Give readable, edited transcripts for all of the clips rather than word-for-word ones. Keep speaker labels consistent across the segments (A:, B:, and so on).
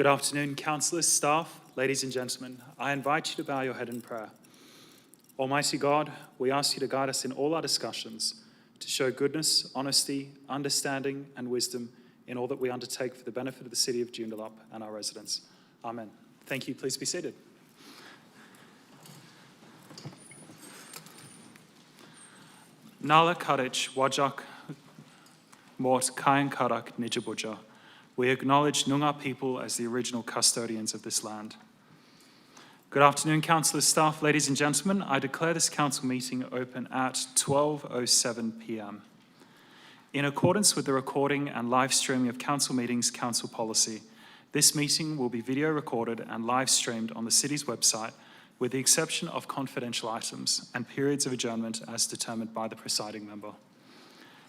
A: Good afternoon, councillors, staff, ladies and gentlemen. I invite you to bow your head in prayer. Almighty God, we ask you to guide us in all our discussions, to show goodness, honesty, understanding and wisdom in all that we undertake for the benefit of the city of Joondalup and our residents. Amen. Thank you. Please be seated. Nala Kadich Wajak Mort Kayan Karak Nijabuja. We acknowledge Noongar people as the original custodians of this land. Good afternoon, councillors, staff, ladies and gentlemen. I declare this council meeting open at 12:07 p.m. In accordance with the recording and live streaming of council meetings council policy, this meeting will be video recorded and live streamed on the city's website with the exception of confidential items and periods of adjournment as determined by the presiding member.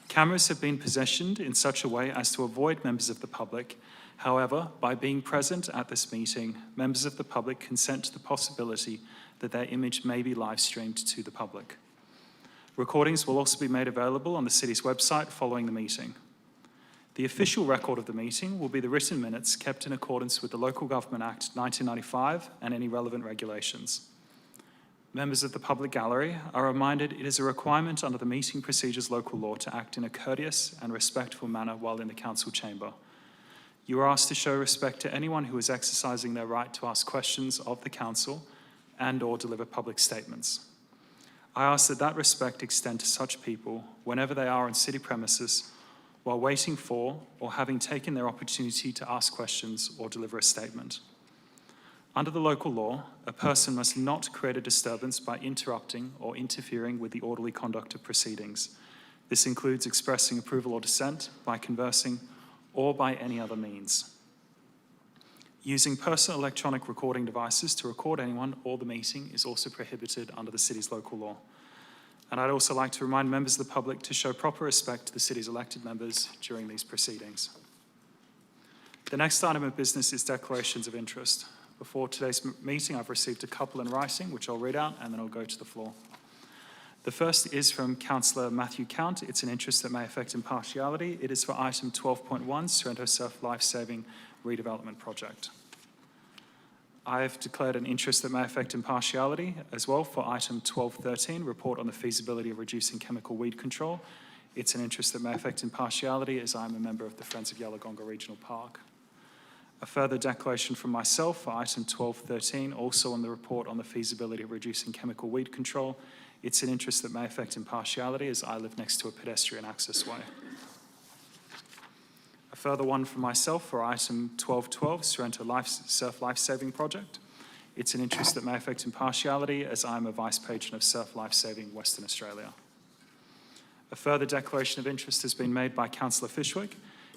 A: Cameras have been positioned in such a way as to avoid members of the public. However, by being present at this meeting, members of the public consent to the possibility that their image may be live streamed to the public. Recordings will also be made available on the city's website following the meeting. The official record of the meeting will be the written minutes kept in accordance with the Local Government Act 1995 and any relevant regulations. Members of the public gallery are reminded it is a requirement under the Meeting Procedures Local Law to act in a courteous and respectful manner while in the council chamber. You are asked to show respect to anyone who is exercising their right to ask questions of the council and/or deliver public statements. I ask that that respect extend to such people whenever they are on city premises while waiting for or having taken their opportunity to ask questions or deliver a statement. Under the local law, a person must not create a disturbance by interrupting or interfering with the orderly conduct of proceedings. This includes expressing approval or dissent, by conversing, or by any other means. Using personal electronic recording devices to record anyone or the meeting is also prohibited under the city's local law. And I'd also like to remind members of the public to show proper respect to the city's elected members during these proceedings. The next item of business is declarations of interest. Before today's meeting, I've received a couple in writing, which I'll read out and then I'll go to the floor. The first is from Councillor Matthew Count. It's an interest that may affect impartiality. It is for item 12.1, Sorrento Surf Life Saving Redevelopment Project. I have declared an interest that may affect impartiality as well for item 12.13, Report on the Feasibility of Reducing Chemical Weed Control. It's an interest that may affect impartiality as I am a member of the Friends of Yallagongga Regional Park. A further declaration from myself for item 12.13, also on the report on the feasibility of reducing chemical weed control. It's an interest that may affect impartiality as I live next to a pedestrian access way. A further one from myself for item 12.12, Sorrento Surf Life Saving Project. It's an interest that may affect impartiality as I am a vice patron of Surf Life Saving Western Australia. A further declaration of interest has been made by Councillor Fishwick.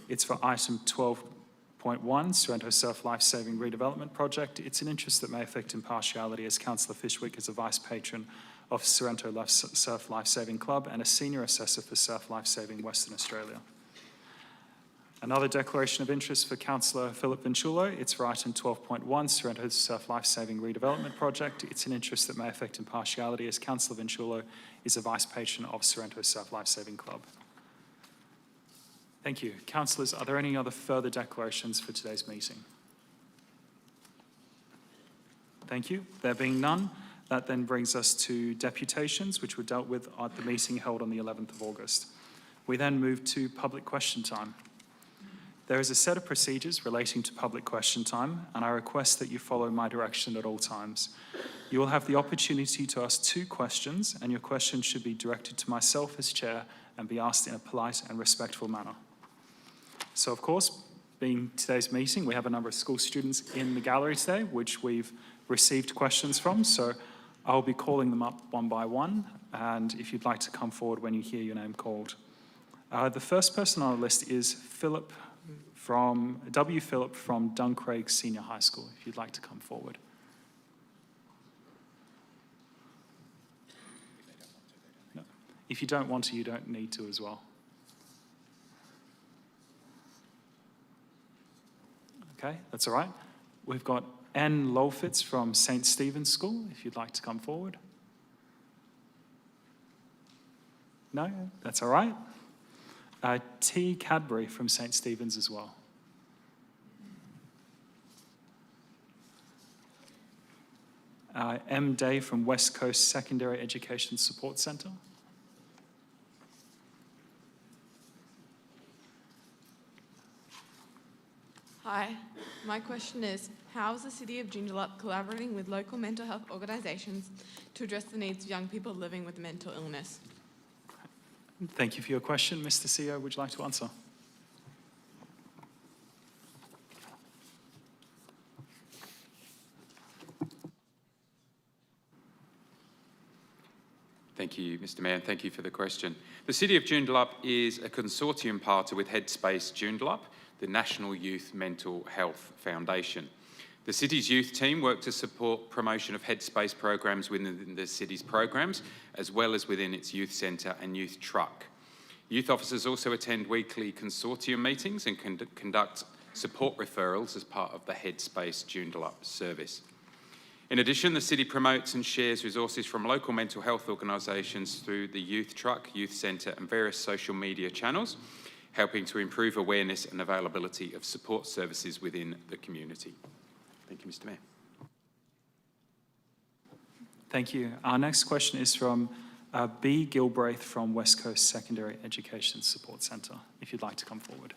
A: It's for item 12.1, Sorrento Surf Life Saving Redevelopment Project. It's an interest that may affect impartiality as Councillor Fishwick is a vice patron of Sorrento Surf Life Saving Club and a senior assessor for Surf Life Saving Western Australia. Another declaration of interest for Councillor Philip Vinchulo. It's for item 12.1, Sorrento Surf Life Saving Redevelopment Project. It's an interest that may affect impartiality as Councillor Vinchulo is a vice patron of Sorrento Surf Life Saving Club. Thank you. Councillors, are there any other further declarations for today's meeting? Thank you. There being none, that then brings us to deputations, which were dealt with at the meeting held on the 11th of August. We then move to public question time. There is a set of procedures relating to public question time, and I request that you follow my direction at all times. You will have the opportunity to ask 2 questions, and your question should be directed to myself as chair and be asked in a polite and respectful manner. So, of course, being today's meeting, we have a number of school students in the gallery today, which we've received questions from. So I'll be calling them up one by one, and if you'd like to come forward when you hear your name called. The first person on the list is Philip from Duncraig Senior High School, if you'd like to come forward. No. If you don't want to, you don't need to as well. Okay, that's all right. We've got Anne Lowfitz from St. Stephen's School, if you'd like to come forward. No, that's all right. T. Cadbury from St. Stephen's as well. M. Day from West Coast Secondary Education Support Centre.
B: Hi, my question is, how is the City of Joondalup collaborating with local mental health organisations to address the needs of young people living with mental illness?
A: Thank you for your question. Mr. CEO, would you like to answer?
C: Thank you, Mr. Mayor, and thank you for the question. The City of Joondalup is a consortium partner with Headspace Joondalup, the National Youth Mental Health Foundation. The City's youth team work to support promotion of Headspace programs within the City's programs, as well as within its youth centre and youth truck. Youth officers also attend weekly consortium meetings and conduct support referrals as part of the Headspace Joondalup service. In addition, the City promotes and shares resources from local mental health organisations through the Youth Truck, Youth Centre and various social media channels, helping to improve awareness and availability of support services within the community. Thank you, Mr. Mayor.
A: Thank you. Our next question is from B. Gilbraith from West Coast Secondary Education Support Centre, if you'd like to come forward.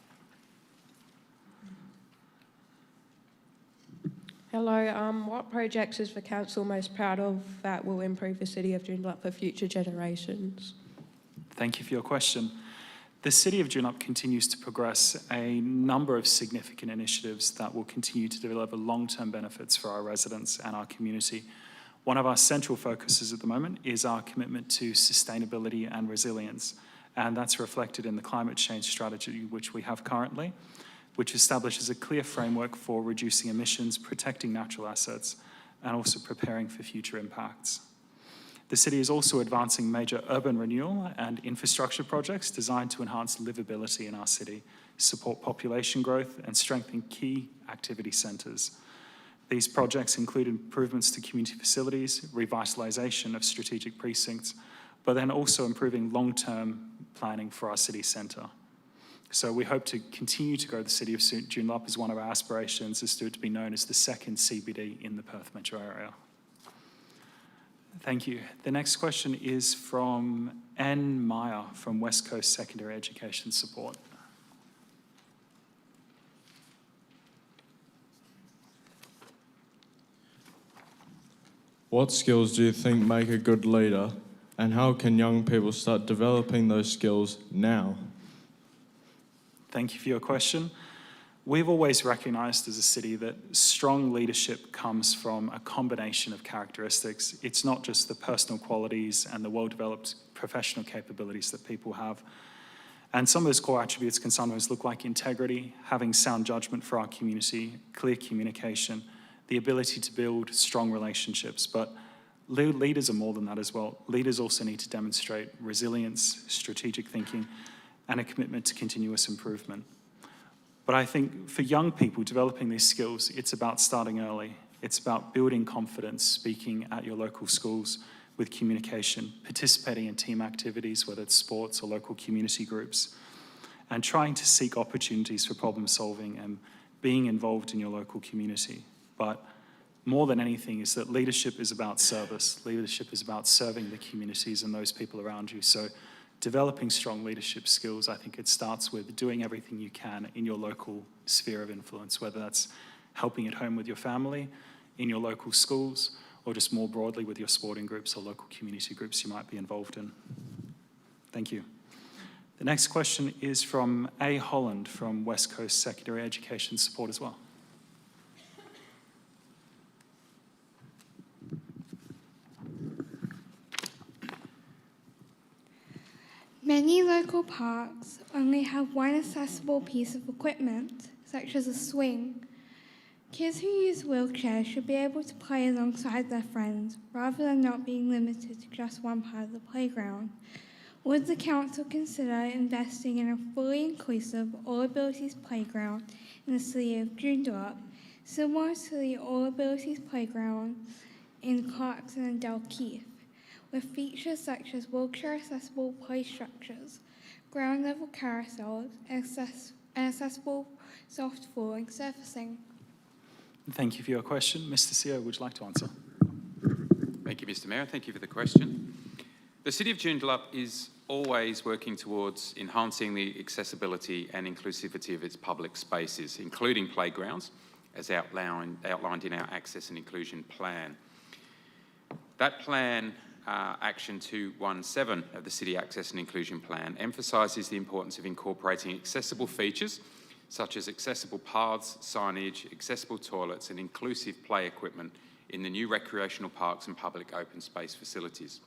D: Hello, what projects is the council most proud of that will improve the City of Joondalup for future generations?
A: Thank you for your question. The City of Joondalup continues to progress a number of significant initiatives that will continue to deliver long-term benefits for our residents and our community. One of our central focuses at the moment is our commitment to sustainability and resilience, and that's reflected in the climate change strategy which we have currently, which establishes a clear framework for reducing emissions, protecting natural assets, and also preparing for future impacts. The City is also advancing major urban renewal and infrastructure projects designed to enhance livability in our city, support population growth, and strengthen key activity centres. These projects include improvements to community facilities, revitalisation of strategic precincts, but then also improving long-term planning for our city centre. So we hope to continue to grow the City of Joondalup as one of our aspirations is to be known as the second CBD in the Perth metro area. Thank you. The next question is from Anne Meyer from West Coast Secondary Education Support.
E: What skills do you think make a good leader, and how can young people start developing those skills now?
A: Thank you for your question. We've always recognised as a city that strong leadership comes from a combination of characteristics. It's not just the personal qualities and the well-developed professional capabilities that people have. And some of those core attributes can sometimes look like integrity, having sound judgment for our community, clear communication, the ability to build strong relationships. But leaders are more than that as well. Leaders also need to demonstrate resilience, strategic thinking, and a commitment to continuous improvement. But I think for young people developing these skills, it's about starting early. It's about building confidence, speaking at your local schools with communication, participating in team activities, whether it's sports or local community groups, and trying to seek opportunities for problem solving and being involved in your local community. But more than anything is that leadership is about service. Leadership is about serving the communities and those people around you. So developing strong leadership skills, I think it starts with doing everything you can in your local sphere of influence, whether that's helping at home with your family, in your local schools, or just more broadly with your sporting groups or local community groups you might be involved in. Thank you. The next question is from A. Holland from West Coast Secondary Education Support as well.
F: Many local parks only have one accessible piece of equipment, such as a swing. Kids who use wheelchairs should be able to play alongside their friends, rather than not being limited to just one part of the playground. Would the council consider investing in a fully inclusive All Abilities playground in the City of Joondalup, similar to the All Abilities playground in Clarkson and Dalkeith, with features such as wheelchair-accessible play structures, ground-level carousels, and accessible soft flooring surfacing?
A: Thank you for your question. Mr. CEO, would you like to answer?
C: Thank you, Mr Mayor. Thank you for the question. The City of Joondalup is always working towards enhancing the accessibility and inclusivity of its public spaces, including playgrounds, as outlined in our Access and Inclusion Plan. That plan, Action 217 of the City Access and Inclusion Plan, emphasises the importance of incorporating accessible features such as accessible paths, signage, accessible toilets and inclusive play equipment in the new recreational parks and public open space facilities.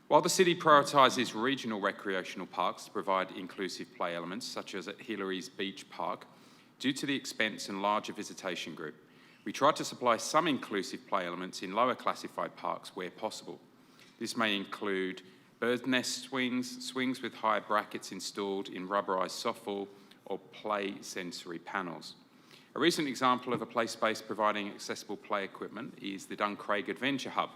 C: While the City prioritises regional recreational parks to provide inclusive play elements, such as at Hillary's Beach Park, due to the expense and larger visitation group, we try to supply some inclusive play elements in lower classified parks where possible. This may include bird nest swings, swings with higher brackets installed in rubberised softball, or play sensory panels. A recent example of a play space providing accessible play equipment is the Duncraig Adventure Hub,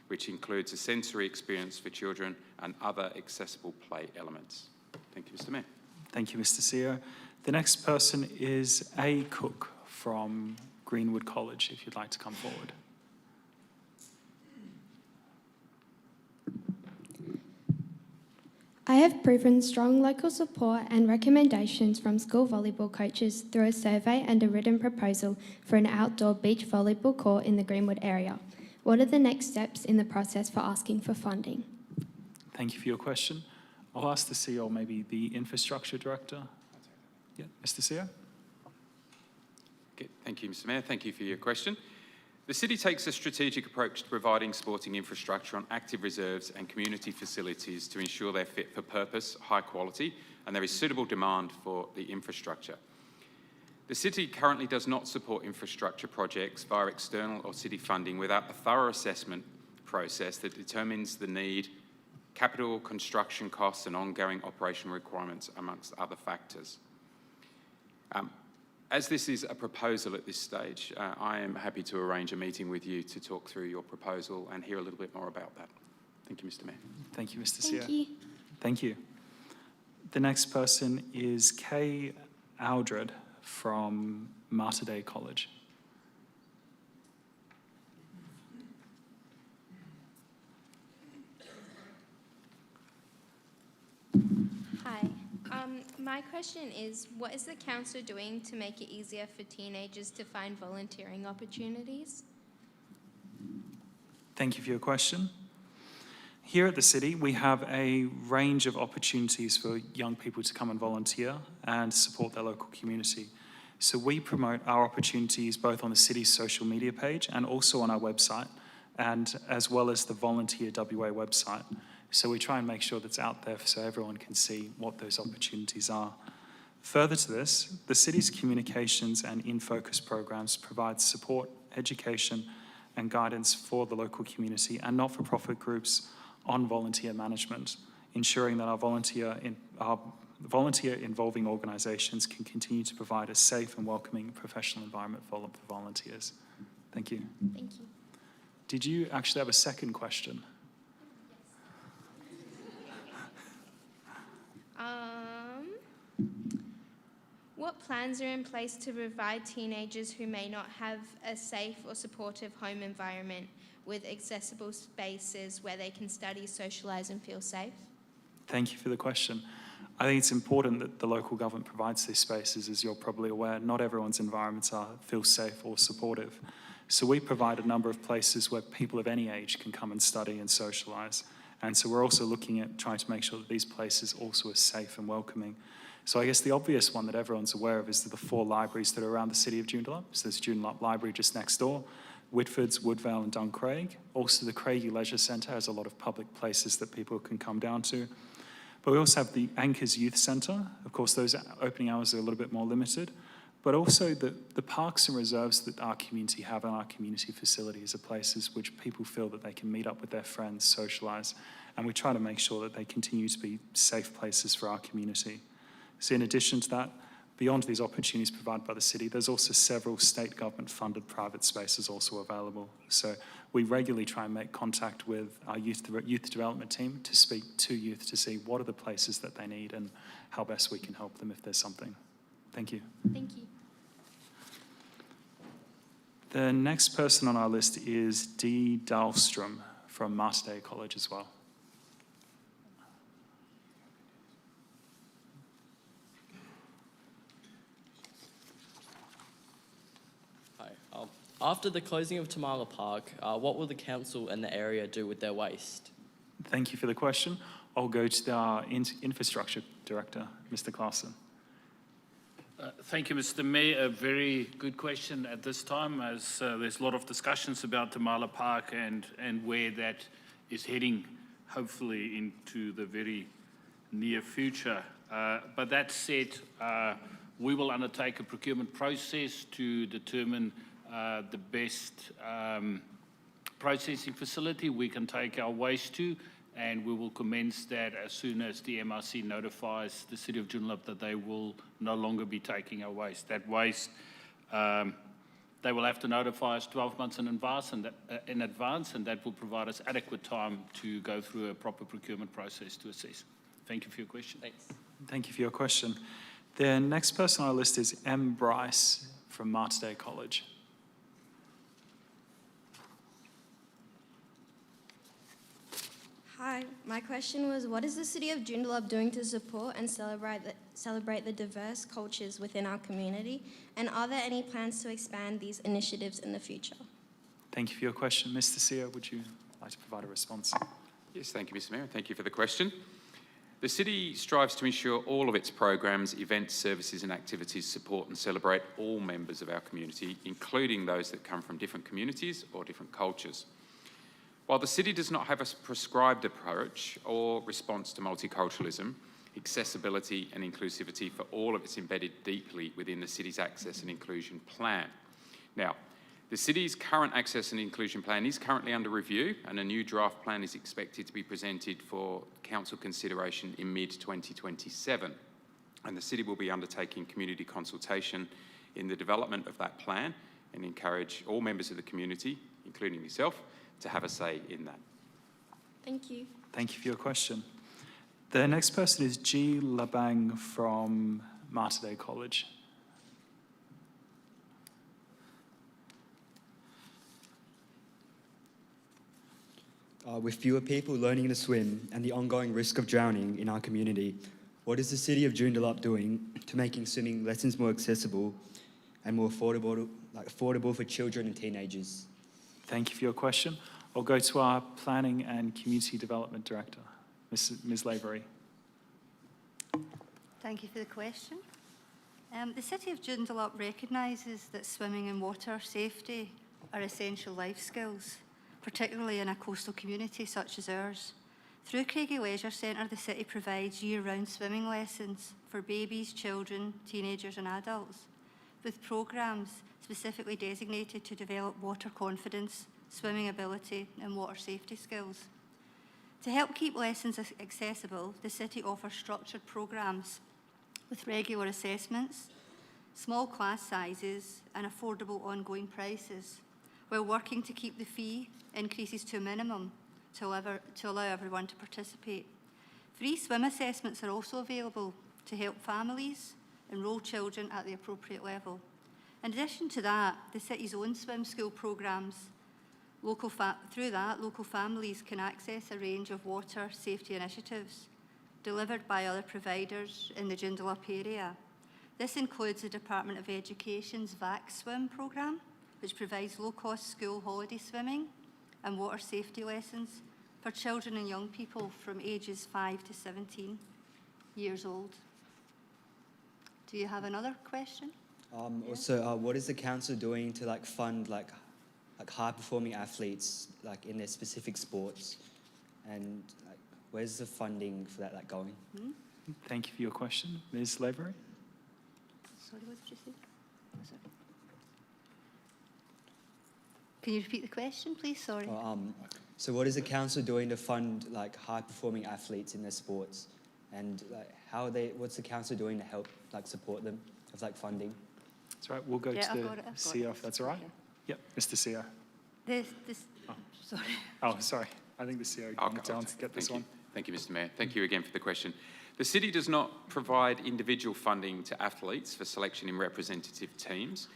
C: which includes a sensory experience for children and other accessible play elements. Thank you, Mr Mayor.
A: Thank you, Mr CEO. The next person is A. Cook from Greenwood College, if you'd like to come forward.
G: I have proven strong local support and recommendations from school volleyball coaches through a survey and a written proposal for an outdoor beach volleyball court in the Greenwood area. What are the next steps in the process for asking for funding?
A: Thank you for your question. I'll ask the CEO, maybe the Infrastructure Director. Yeah, Mr CEO.
C: Okay, thank you, Mr Mayor. Thank you for your question. The City takes a strategic approach to providing sporting infrastructure on active reserves and community facilities to ensure they're fit for purpose, high quality, and there is suitable demand for the infrastructure. The City currently does not support infrastructure projects via external or City funding without a thorough assessment process that determines the need, capital construction costs and ongoing operational requirements, amongst other factors. As this is a proposal at this stage, I am happy to arrange a meeting with you to talk through your proposal and hear a little bit more about that. Thank you, Mr Mayor.
A: Thank you, Mr CEO.
G: Thank you.
A: Thank you. The next person is Kay Aldred from Mater Dei College.
H: Hi. My question is, what is the council doing to make it easier for teenagers to find volunteering opportunities?
A: Thank you for your question. Here at the City, we have a range of opportunities for young people to come and volunteer and support their local community. So we promote our opportunities both on the City's social media page and also on our website, and as well as the Volunteer WA website. So we try and make sure that's out there so everyone can see what those opportunities are. Further to this, the City's communications and in-focus programs provide support, education and guidance for the local community and not-for-profit groups on volunteer management, ensuring that our volunteer-involving organisations can continue to provide a safe and welcoming professional environment for volunteers. Thank you.
H: Thank you.
A: Did you actually have a second question?
H: What plans are in place to provide teenagers who may not have a safe or supportive home environment with accessible spaces where they can study, socialise and feel safe?
A: Thank you for the question. I think it's important that the local government provides these spaces. As you're probably aware, not everyone's environments feel safe or supportive. So we provide a number of places where people of any age can come and study and socialise. And so we're also looking at trying to make sure that these places also are safe and welcoming. So I guess the obvious one that everyone's aware of is the 4 libraries that are around the City of Joondalup. So there's Joondalup Library just next door, Whitford's, Woodvale and Duncraig. Also the Craigie Leisure Centre has a lot of public places that people can come down to. But we also have the Anchors Youth Centre. Of course, those opening hours are a little bit more limited. But also the parks and reserves that our community have and our community facilities are places which people feel that they can meet up with their friends, socialise, and we try to make sure that they continue to be safe places for our community. So in addition to that, beyond these opportunities provided by the City, there's also several state government funded private spaces also available. So we regularly try and make contact with our youth development team to speak to youth to see what are the places that they need and how best we can help them if there's something. Thank you.
H: Thank you.
A: The next person on our list is Dee Dahlstrom from Mater Dei College as well.
I: Hi. After the closing of Tamala Park, what will the council and the area do with their waste?
A: Thank you for the question. I'll go to our infrastructure director, Mr. Claassen.
J: Thank you, Mr. Mayor. A very good question at this time, as there's a lot of discussions about Tamala Park and where that is heading, hopefully into the very near future. But that said, we will undertake a procurement process to determine the best processing facility we can take our waste to, and we will commence that as soon as the MRC notifies the City of Joondalup that they will no longer be taking our waste. That waste, they will have to notify us 12 months in advance, and that will provide us adequate time to go through a proper procurement process to assess. Thank you for your question.
I: Thanks.
A: Thank you for your question. The next person on our list is M. Bryce from Mater Dei College.
K: Hi, my question was, what is the City of Joondalup doing to support and celebrate the diverse cultures within our community? And are there any plans to expand these initiatives in the future?
A: Thank you for your question. Mr. Sear, would you like to provide a response?
C: Yes, thank you, Mr. Mayor. Thank you for the question. The City strives to ensure all of its programs, events, services and activities support and celebrate all members of our community, including those that come from different communities or different cultures. While the City does not have a prescribed approach or response to multiculturalism, accessibility and inclusivity for all of it's embedded deeply within the City's Access and Inclusion Plan. Now, the City's current Access and Inclusion Plan is currently under review, and a new draft plan is expected to be presented for Council consideration in mid-2027. And the City will be undertaking community consultation in the development of that plan and encourage all members of the community, including yourself, to have a say in that.
K: Thank you.
A: Thank you for your question. The next person is G. Labang from Mater Dei College.
L: With fewer people learning to swim and the ongoing risk of drowning in our community, what is the City of Joondalup doing to making swimming lessons more accessible and more affordable for children and teenagers?
A: Thank you for your question. I'll go to our Planning and Community Development Director, Ms. Lavery.
M: Thank you for the question. The City of Joondalup recognises that swimming and water safety are essential life skills, particularly in a coastal community such as ours. Through Craigie Leisure Centre, the City provides year-round swimming lessons for babies, children, teenagers and adults, with programmes specifically designated to develop water confidence, swimming ability and water safety skills. To help keep lessons accessible, the City offers structured programmes with regular assessments, small class sizes and affordable ongoing prices, while working to keep the fee increases to a minimum to allow everyone to participate. Free swim assessments are also available to help families enrol children at the appropriate level. In addition to that, the City's own swim school programmes, through that, local families can access a range of water safety initiatives delivered by other providers in the Joondalup area. This includes the Department of Education's VAC Swim programme, which provides low-cost school holiday swimming and water safety lessons for children and young people from ages 5 to 17 years old. Do you have another question?
L: Also, what is the council doing to fund high-performing athletes in their specific sports, and where's the funding for that going?
A: Thank you for your question. Ms. Lavery?
M: Sorry, what did you say? Oh, sorry. Can you repeat the question, please? Sorry.
L: So what is the council doing to fund high-performing athletes in their sports, and what's the council doing to help support them with funding?
A: That's right. We'll go to the CEO if that's all right.
M: Okay.
A: Yep, Mr. CEO.
M: Sorry.
A: Oh, sorry. I think the CEO can get this one.
C: Thank you, Mr. Mayor. Thank you again for the question. The City does not provide individual funding to athletes for selection in representative teams.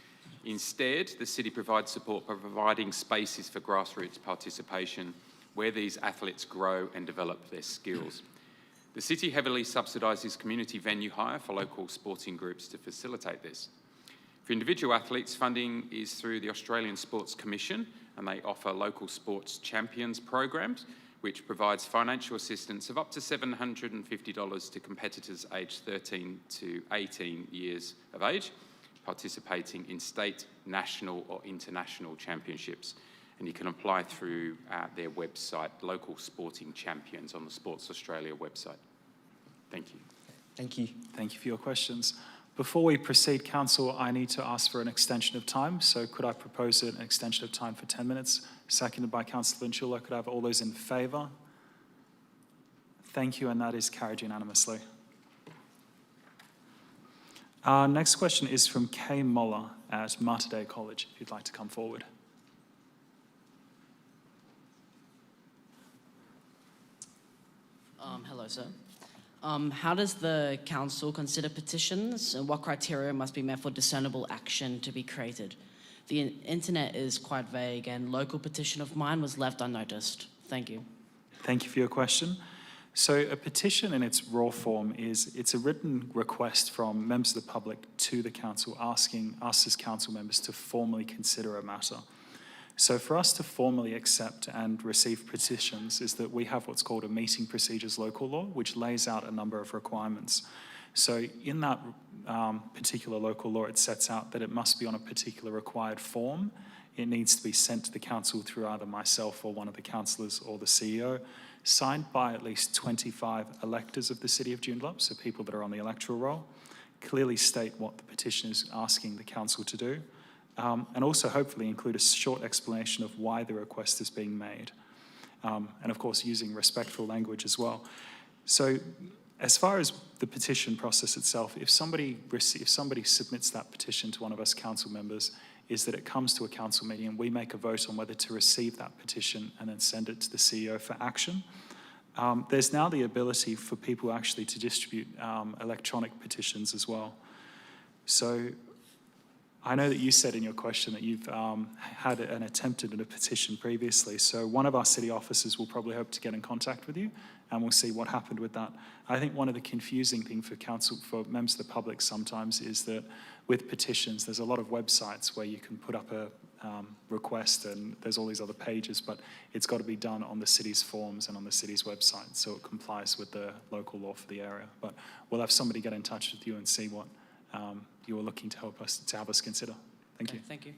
C: Instead, the city provides support by providing spaces for grassroots participation where these athletes grow and develop their skills. The city heavily subsidises community venue hire for local sporting groups to facilitate this. For individual athletes, funding is through the Australian Sports Commission, and they offer local sports champions programs, which provides financial assistance of up to $750 to competitors aged 13 to 18 years of age, participating in state, national or international championships. And you can apply through their website, Local Sporting Champions, on the Sports Australia website. Thank you.
L: Thank you.
A: Thank you for your questions. Before we proceed, Council, I need to ask for an extension of time. So could I propose an extension of time for 10 minutes, seconded by Councillor Vinchula? Could I have all those in favour? Thank you, and that is carried unanimously. Our next question is from Kay Moller at Mater Dei College, if you'd like to come forward.
N: Hello, sir. How does the council consider petitions, and what criteria must be met for discernible action to be created? The internet is quite vague, and local petition of mine was left unnoticed. Thank you.
A: Thank you for your question. So a petition in its raw form it's a written request from members of the public to the council asking us as council members to formally consider a matter. So for us to formally accept and receive petitions is that we have what's called a meeting procedures local law, which lays out a number of requirements. So in that particular local law, it sets out that it must be on a particular required form. It needs to be sent to the council through either myself or one of the councillors or the CEO, signed by at least 25 electors of the City of Joondalup, so people that are on the electoral roll, clearly state what the petition is asking the council to do, and also hopefully include a short explanation of why the request is being made. And of course, using respectful language as well. So as far as the petition process itself, if somebody submits that petition to one of us council members, is that it comes to a council meeting and we make a vote on whether to receive that petition and then send it to the CEO for action. There's now the ability for people actually to distribute electronic petitions as well. So I know that you said in your question that you've had an attempt at a petition previously, so one of our city officers will probably hope to get in contact with you and we'll see what happened with that. I think one of the confusing things for members of the public sometimes is that with petitions, there's a lot of websites where you can put up a request and there's all these other pages, but it's got to be done on the city's forms and on the city's website, so it complies with the local law for the area. But we'll have somebody get in touch with you and see what you were looking to have us consider. Thank you.
N: Thank you.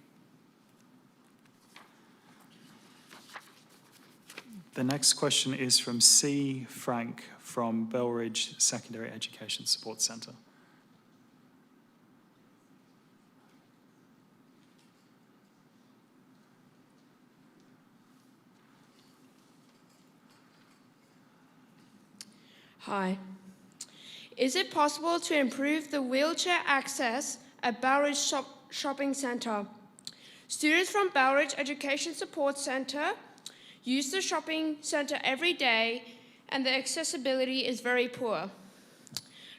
A: The next question is from C. Frank from Belridge Secondary Education Support Centre.
D: Hi. Is it possible to improve the wheelchair access at Belridge Shopping Centre? Students from Belridge Education Support Centre use the shopping centre every day and the accessibility is very poor.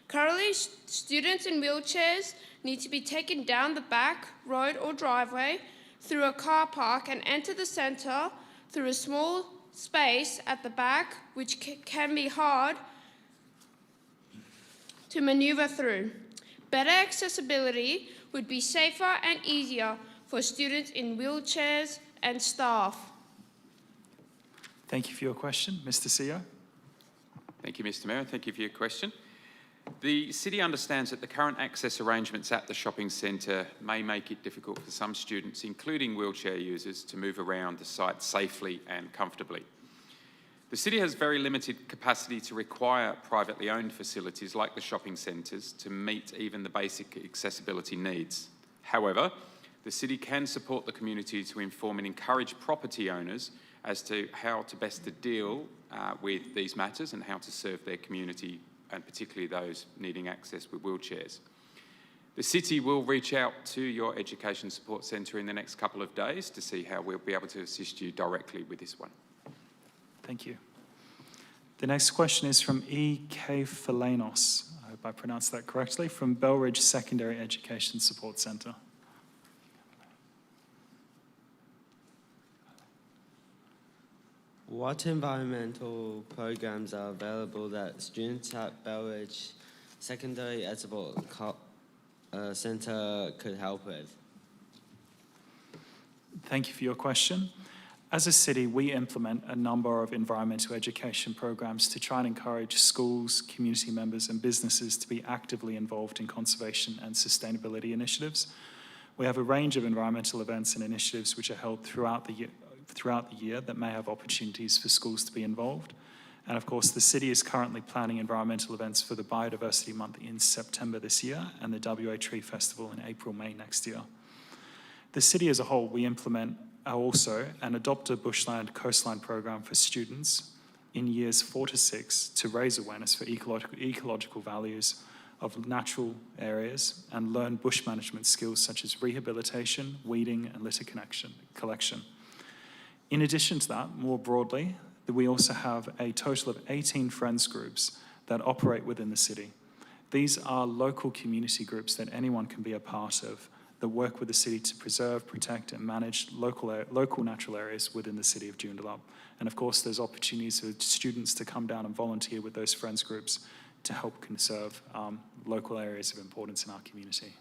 D: Currently, students in wheelchairs need to be taken down the back road or driveway through a car park and enter the centre through a small space at the back, which can be hard to manoeuvre through. Better accessibility would be safer and easier for students in wheelchairs and staff.
A: Thank you for your question. Mr. CEO.
C: Thank you, Mr. Mayor, and thank you for your question. The City understands that the current access arrangements at the shopping centre may make it difficult for some students, including wheelchair users, to move around the site safely and comfortably. The City has very limited capacity to require privately owned facilities like the shopping centres to meet even the basic accessibility needs. However, the City can support the community to inform and encourage property owners as to how to best to deal with these matters and how to serve their community, and particularly those needing access with wheelchairs. The City will reach out to your Education Support Centre in the next couple of days to see how we'll be able to assist you directly with this one.
A: Thank you. The next question is from E.K. Falanos, I hope I pronounced that correctly, from Belridge Secondary Education Support Centre.
O: What environmental programs are available that students at Bellridge Secondary Support Centre could help with?
A: Thank you for your question. As a city, we implement a number of environmental education programs to try and encourage schools, community members, and businesses to be actively involved in conservation and sustainability initiatives. We have a range of environmental events and initiatives which are held throughout the year that may have opportunities for schools to be involved. And of course, the city is currently planning environmental events for the Biodiversity Month in September this year and the WA Tree Festival in April, May next year. The city as a whole, we implement also an Adopt a Bushland Coastline program for students in years 4 to 6 to raise awareness for ecological values of natural areas and learn bush management skills such as rehabilitation, weeding, and litter collection. In addition to that, more broadly, we also have a total of 18 friends groups that operate within the city. These are local community groups that anyone can be a part of that work with the city to preserve, protect, and manage local natural areas within the city of Joondalup. And of course, there's opportunities for students to come down and volunteer with those friends groups to help conserve local areas of importance in our community.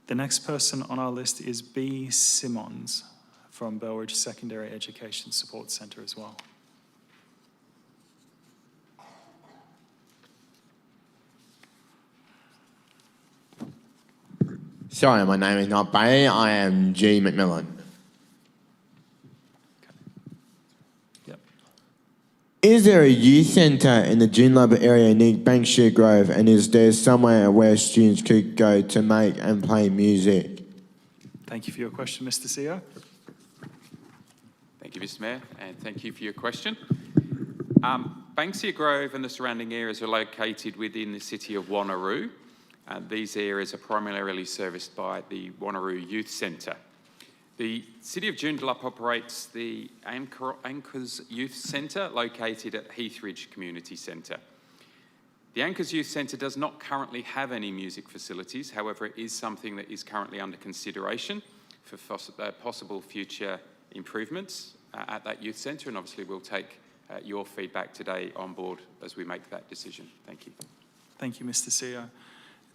A: The next person on our list is B. Simmons from Bellridge Secondary Education Support Centre as well.
P: Sorry, my name is not Bailey. I am G. McMillan.
A: Yep.
P: Is there a youth centre in the Joondalup area near Bankshire Grove, and is there somewhere where students could go to make and play music?
A: Thank you for your question, Mr. CEO.
C: Thank you, Mr. Mayor, and thank you for your question. Bankshire Grove and the surrounding areas are located within the city of Wanneroo. These areas are primarily serviced by the Wanneroo Youth Centre. The City of Joondalup operates the Anchors Youth Centre located at Heathridge Community Centre. The Anchors Youth Centre does not currently have any music facilities, however it is something that is currently under consideration for possible future improvements at that youth centre, and obviously we'll take your feedback today on board as we make that decision. Thank you.
A: Thank you, Mr. CEO.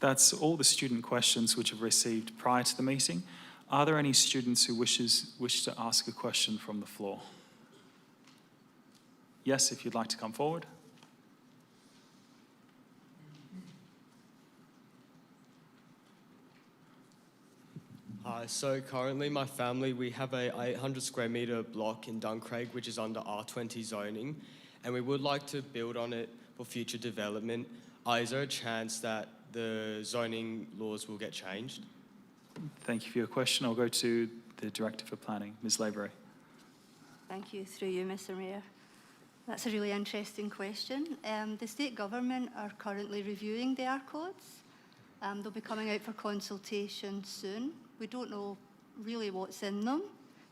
A: That's all the student questions which have received prior to the meeting. Are there any students who wish to ask a question from the floor? Yes, if you'd like to come forward.
E: Hi, so currently my family, we have a 800 square metre block in Duncraig, which is under R20 zoning, and we would like to build on it for future development. Is there a chance that the zoning laws will get changed?
A: Thank you for your question. I'll go to the Director for Planning, Ms. Lavery.
M: Thank you, through you, Mr. Mayor. That's a really interesting question. The state government are currently reviewing the R codes. They'll be coming out for consultation soon. We don't know really what's in them,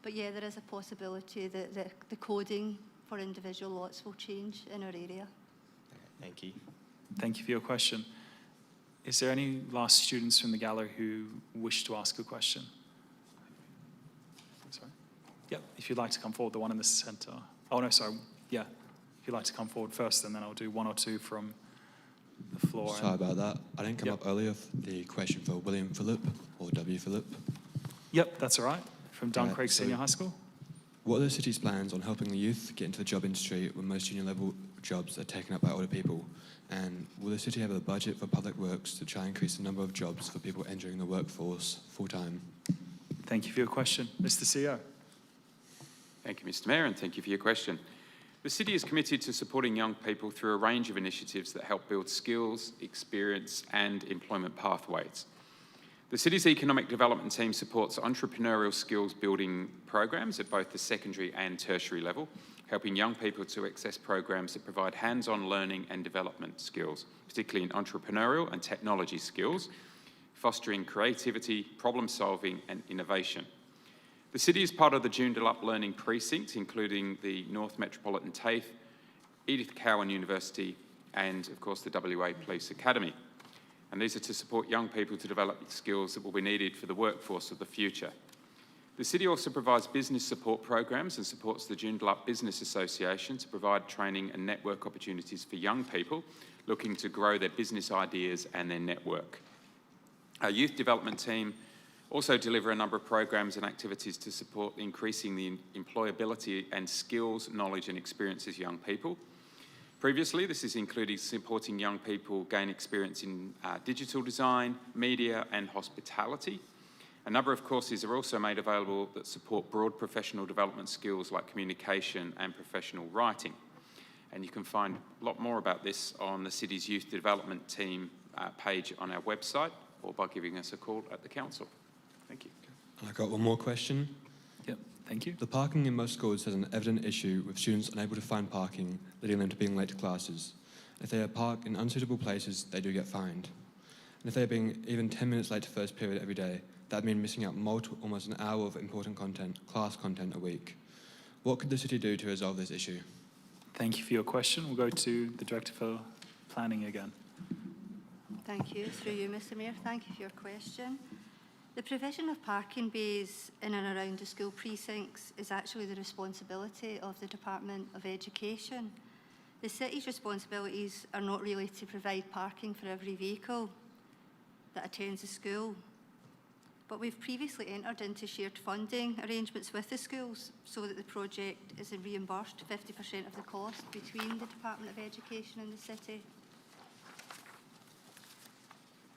M: but yeah, there is a possibility that the coding for individual lots will change in our area.
E: Thank you.
A: Thank you for your question. Is there any last students from the gallery who wish to ask a question? Sorry? Yep, if you'd like to come forward, the one in the centre. Oh, no, sorry. Yeah, if you'd like to come forward first, and then I'll do one or two from the floor.
Q: Sorry about that. I didn't come up earlier. The question for William Phillip, or W. Phillip.
A: Yep, that's all right. From Duncraig Senior High School.
Q: What are the city's plans on helping the youth get into the job industry when most junior level jobs are taken up by older people? And will the city have a budget for public works to try and increase the number of jobs for people entering the workforce full-time?
A: Thank you for your question. Mr. CEO.
C: Thank you, Mr. Mayor, and thank you for your question. The city is committed to supporting young people through a range of initiatives that help build skills, experience, and employment pathways. The city's economic development team supports entrepreneurial skills building programs at both the secondary and tertiary level, helping young people to access programs that provide hands-on learning and development skills, particularly in entrepreneurial and technology skills, fostering creativity, problem-solving, and innovation. The city is part of the Joondalup Learning Precinct, including the North Metropolitan TAFE, Edith Cowan University, and of course the WA Police Academy. And these are to support young people to develop skills that will be needed for the workforce of the future. The City also provides business support programs and supports the Joondalup Business Association to provide training and network opportunities for young people looking to grow their business ideas and their network. Our youth development team also deliver a number of programs and activities to support increasing the employability and skills, knowledge and experiences of young people. Previously, this has included supporting young people gain experience in digital design, media and hospitality. A number of courses are also made available that support broad professional development skills like communication and professional writing. And you can find a lot more about this on the City's Youth Development Team page on our website or by giving us a call at the council. Thank you.
Q: I got one more question.
A: Yep, thank you.
Q: The parking in most schools has an evident issue with students unable to find parking, leading them to being late to classes. If they are parked in unsuitable places, they do get fined. And if they are being even 10 minutes late to first period every day, that would mean missing out almost an hour of important content, class content a week. What could the city do to resolve this issue?
A: Thank you for your question. We'll go to the Director for Planning again.
M: Thank you. Through you, Mr. Mayor. Thank you for your question. The provision of parking bays in and around the school precincts is actually the responsibility of the Department of Education. The city's responsibilities are not really to provide parking for every vehicle that attends the school, but we've previously entered into shared funding arrangements with the schools so that the project is reimbursed 50% of the cost between the Department of Education and the city.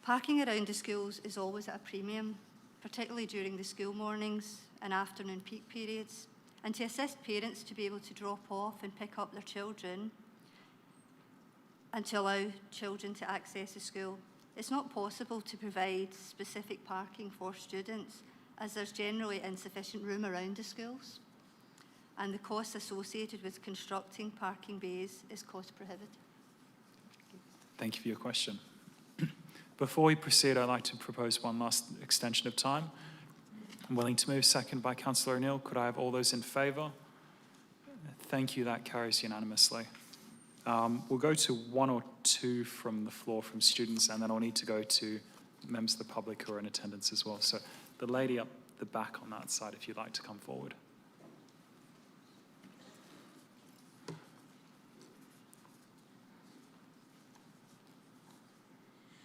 M: Parking around the schools is always at a premium, particularly during the school mornings and afternoon peak periods, and to assist parents to be able to drop off and pick up their children and to allow children to access the school. It's not possible to provide specific parking for students as there's generally insufficient room around the schools, and the costs associated with constructing parking bays is cost prohibitive.
A: Thank you for your question. Before we proceed, I'd like to propose one last extension of time. I'm willing to move, second by Councillor O'Neill. Could I have all those in favour? Thank you, that carries unanimously. We'll go to one or two from the floor from students, and then I'll need to go to members of the public who are in attendance as well. So the lady up the back on that side, if you'd like to come forward.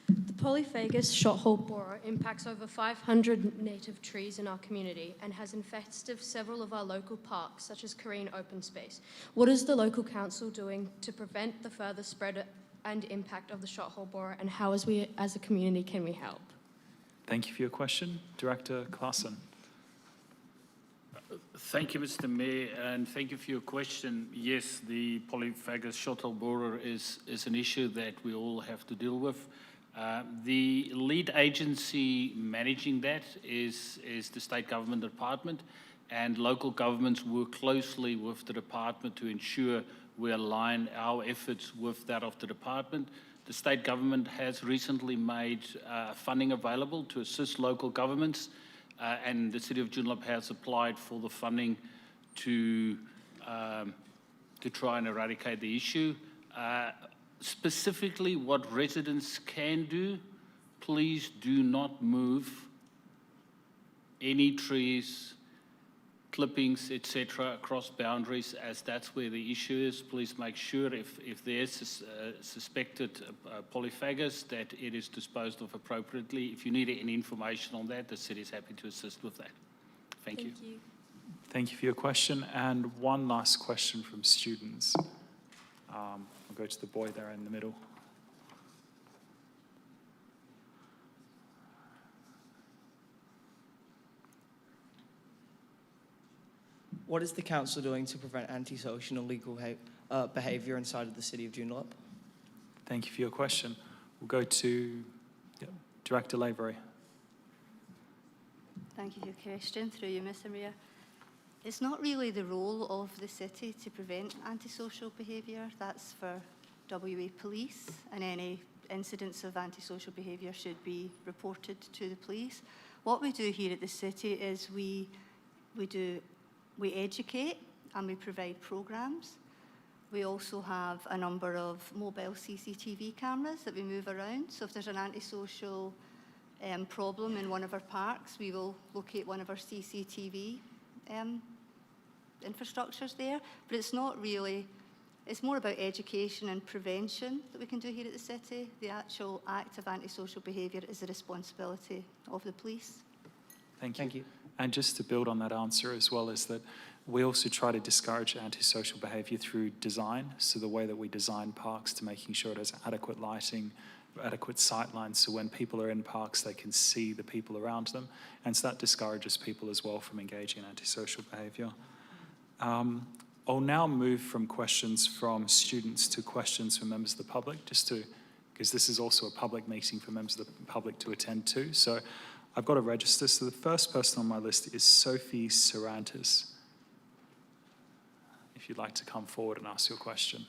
R: The polyphagous shothole borer impacts over 500 native trees in our community and has infested several of our local parks, such as Korean Open Space. What is the local council doing to prevent the further spread and impact of the shothole borer, and how, as a community, can we help?
A: Thank you for your question. Director Claassen.
J: Thank you, Mr. Mayor, and thank you for your question. Yes, the polyphagous shothole borer is an issue that we all have to deal with. The lead agency managing that is the State Government Department, and local governments work closely with the department to ensure we align our efforts with that of the department. The state government has recently made funding available to assist local governments, and the City of Joondalup has applied for the funding to try and eradicate the issue. Specifically, what residents can do, please do not move any trees, clippings, etc. across boundaries, as that's where the issue is. Please make sure if there is suspected polyphagous that it is disposed of appropriately. If you need any information on that, the city is happy to assist with that. Thank you.
A: Thank you for your question. And one last question from students. I'll go to the boy there in the middle.
S: What is the council doing to prevent antisocial and illegal behaviour inside of the City of Joondalup?
A: Thank you for your question. We'll go to Director Lavery.
M: Thank you for your question. Through you, Mr. Mayor. It's not really the role of the city to prevent antisocial behaviour. That's for WA Police, and any incidents of antisocial behaviour should be reported to the police. What we do here at the city is we educate and we provide programmes. We also have a number of mobile CCTV cameras that we move around. So if there's an antisocial problem in one of our parks, we will locate one of our CCTV infrastructures there. But it's not really, it's more about education and prevention that we can do here at the city. The actual act of antisocial behaviour is the responsibility of the police.
A: Thank you. And just to build on that answer as well, is that we also try to discourage antisocial behaviour through design. So the way that we design parks to making sure it has adequate lighting, adequate sight lines, so when people are in parks, they can see the people around them. And so that discourages people as well from engaging in antisocial behaviour. I'll now move from questions from students to questions from members of the public, because this is also a public meeting for members of the public to attend to. So I've got a register. So the first person on my list is Sophie Cervantes. If you'd like to come forward and ask your question.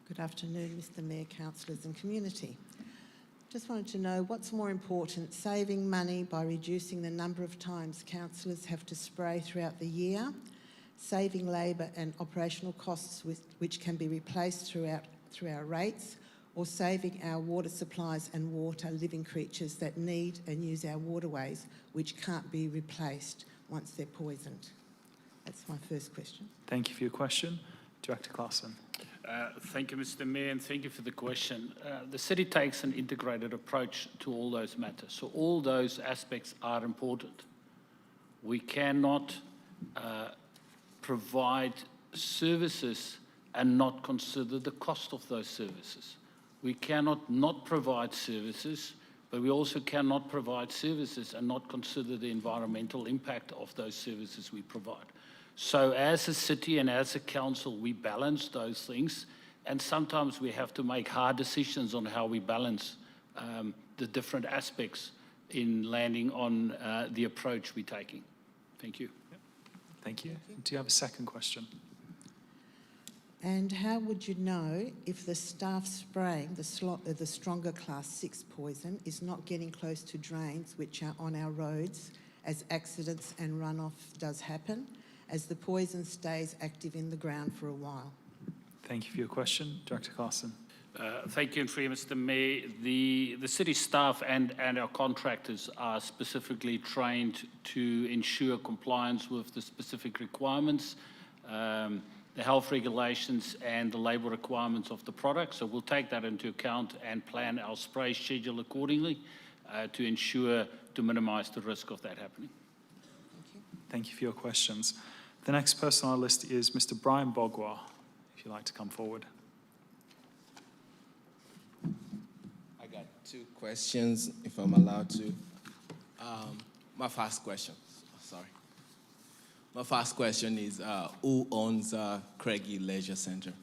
T: Good afternoon, Mr. Mayor, councillors and community. Just wanted to know what's more important, saving money by reducing the number of times councillors have to spray throughout the year, saving labour and operational costs which can be replaced through our rates, or saving our water supplies and water living creatures that need and use our waterways which can't be replaced once they're poisoned? That's my first question.
A: Thank you for your question. Director Claassen.
J: Thank you, Mr. Mayor, and thank you for the question. The city takes an integrated approach to all those matters, so all those aspects are important. We cannot provide services and not consider the cost of those services. We cannot not provide services, but we also cannot provide services and not consider the environmental impact of those services we provide. So as a city and as a council, we balance those things, and sometimes we have to make hard decisions on how we balance the different aspects in landing on the approach we're taking. Thank you.
A: Thank you. Do you have a second question?
T: And how would you know if the staff spraying the stronger class 6 poison is not getting close to drains which are on our roads as accidents and runoff does happen, as the poison stays active in the ground for a while?
A: Thank you for your question. Director Claassen.
J: Thank you, and for you, Mr. Mayor. The city staff and our contractors are specifically trained to ensure compliance with the specific requirements, the health regulations and the label requirements of the product. So we'll take that into account and plan our spray schedule accordingly to ensure to minimize the risk of that happening.
A: Thank you for your questions. The next person on our list is Mr. Brian Bogwa, if you'd like to come forward.
U: I got 2 questions, if I'm allowed to. My first question is, who owns Craigie Leisure Centre?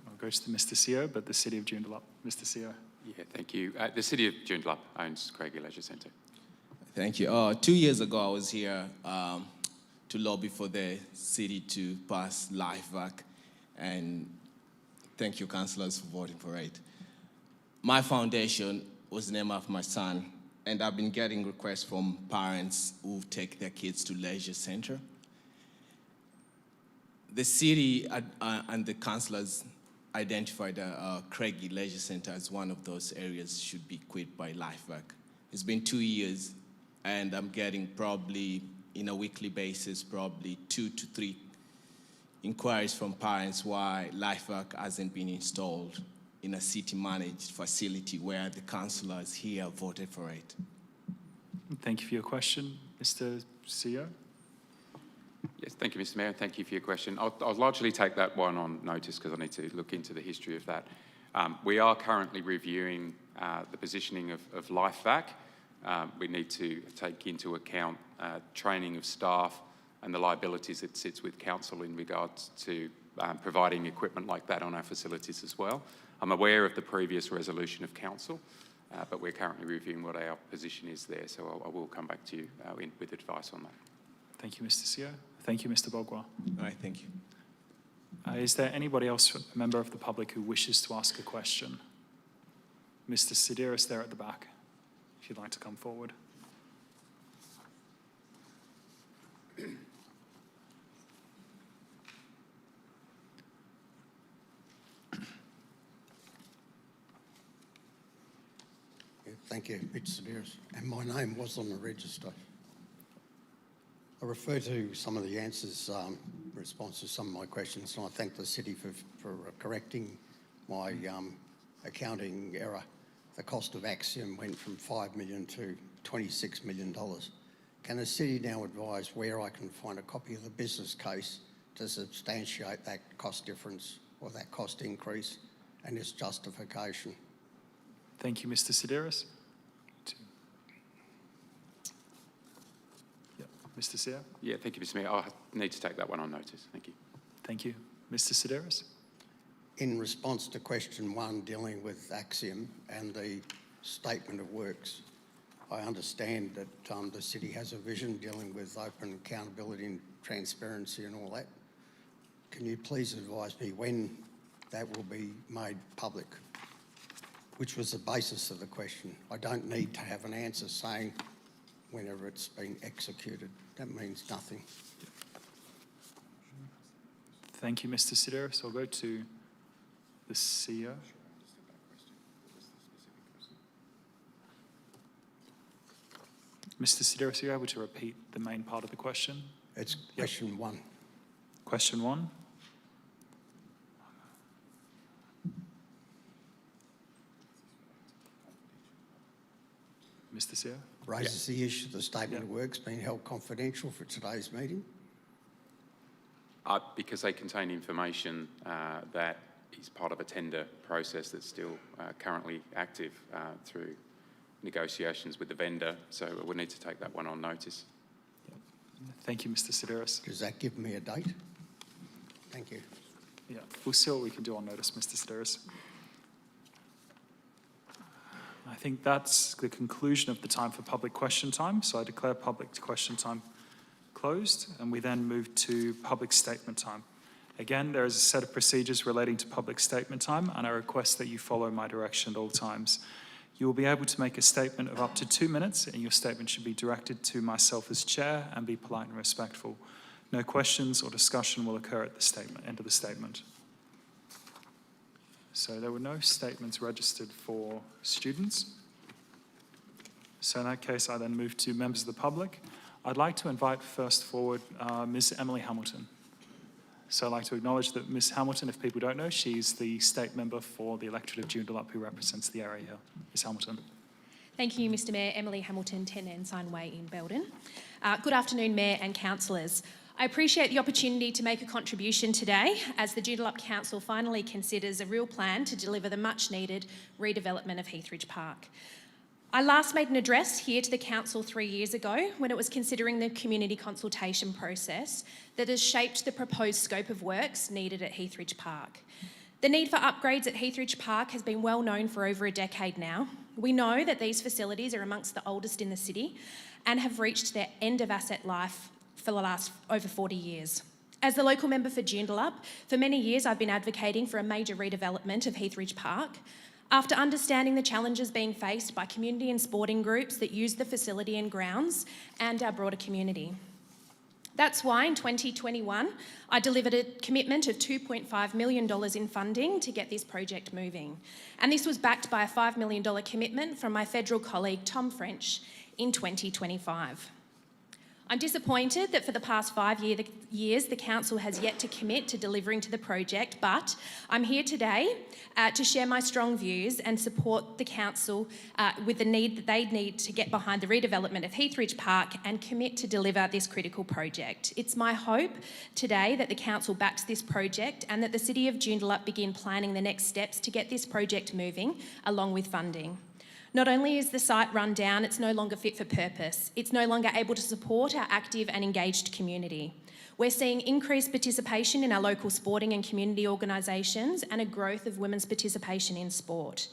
A: I'll go to Mr. CEO, but the City of Joondalup. Mr. CEO.
C: Yeah, thank you. The City of Joondalup owns Craigie Leisure Centre.
U: Thank you. 2 years ago, I was here to lobby for the city to pass LifeVac, and thank you, councillors, for voting for it. My foundation was named after my son, and I've been getting requests from parents who take their kids to leisure centre. The city and the councillors identified Craigie Leisure Centre as one of those areas should be equipped by LifeVac. It's been 2 years, and I'm getting probably, in a weekly basis, probably 2 to 3 inquiries from parents why LifeVac hasn't been installed in a city-managed facility where the councillors here voted for it.
A: Thank you for your question. Mr. CEO?
C: Yes, thank you, Mr. Mayor. Thank you for your question. I'll largely take that one on notice because I need to look into the history of that. We are currently reviewing the positioning of LifeVac. We need to take into account training of staff and the liabilities that sits with council in regards to providing equipment like that on our facilities as well. I'm aware of the previous resolution of council, but we're currently reviewing what our position is there, so I will come back to you with advice on that.
A: Thank you, Mr. CEO. Thank you, Mr. Bogwa.
U: All right, thank you.
A: Is there anybody else, a member of the public, who wishes to ask a question? Mr. Sidiris there at the back, if you'd like to come forward.
B: Thank you, Mr. Sedaris. And my name was on the register. I refer to some of the answers, response to some of my questions, and I thank the city for correcting my accounting error. The cost of Axiom went from $5 million to $26 million. Can the city now advise where I can find a copy of the business case to substantiate that cost difference or that cost increase and its justification?
A: Thank you, Mr. Sedaris. Mr. Sear?
C: Yeah, thank you, Mr. Mayor. I need to take that one on notice. Thank you.
A: Thank you. Mr. Sedaris?
B: In response to question 1 dealing with Axiom and the statement of works, I understand that the city has a vision dealing with open accountability and transparency and all that. Can you please advise me when that will be made public? Which was the basis of the question. I don't need to have an answer saying whenever it's been executed. That means nothing.
A: Thank you, Mr. Sedaris. I'll go to the CEO. Mr. Sedaris, are you able to repeat the main part of the question?
B: It's question 1.
A: Question 1. Mr. Sear?
B: Raises the issue of the statement of works being held confidential for today's meeting.
C: Because they contain information that is part of a tender process that's still currently active through negotiations with the vendor, so we'll need to take that one on notice.
A: Thank you, Mr. Sedaris.
B: Does that give me a date? Thank you.
A: Yeah, we'll see what we can do on notice, Mr. Sedaris. I think that's the conclusion of the time for public question time, so I declare public question time closed, and we then move to public statement time. Again, there is a set of procedures relating to public statement time, and I request that you follow my direction at all times. You will be able to make a statement of up to 2 minutes, and your statement should be directed to myself as chair and be polite and respectful. No questions or discussion will occur at the end of the statement. So there were no statements registered for students. So in that case, I then move to members of the public. I'd like to invite first forward Ms. Emily Hamilton. So I'd like to acknowledge that Ms. Hamilton, if people don't know, she's the state member for the electorate of Joondalup who represents the area here. Ms. Hamilton.
V: Thank you, Mr. Mayor. Emily Hamilton, 10 Ensign Way in Belden. Good afternoon, Mayor and councillors. I appreciate the opportunity to make a contribution today as the Joondalup Council finally considers a real plan to deliver the much-needed redevelopment of Heathridge Park. I last made an address here to the Council 3 years ago when it was considering the community consultation process that has shaped the proposed scope of works needed at Heathridge Park. The need for upgrades at Heathridge Park has been well known for over a decade now. We know that these facilities are amongst the oldest in the city and have reached their end of asset life for the last over 40 years. As the local member for Joondalup, for many years I've been advocating for a major redevelopment of Heathridge Park. After understanding the challenges being faced by community and sporting groups that use the facility and grounds and our broader community. That's why in 2021, I delivered a commitment of $2.5 million in funding to get this project moving. And this was backed by a $5 million commitment from my federal colleague Tom French in 2025. I'm disappointed that for the past 5 years, the Council has yet to commit to delivering to the project, but I'm here today to share my strong views and support the Council with the need that they need to get behind the redevelopment of Heathridge Park and commit to deliver this critical project. It's my hope today that the Council backs this project and that the City of Joondalup begin planning the next steps to get this project moving, along with funding. Not only is the site run down, it's no longer fit for purpose. It's no longer able to support our active and engaged community. We're seeing increased participation in our local sporting and community organisations and a growth of women's participation in sport.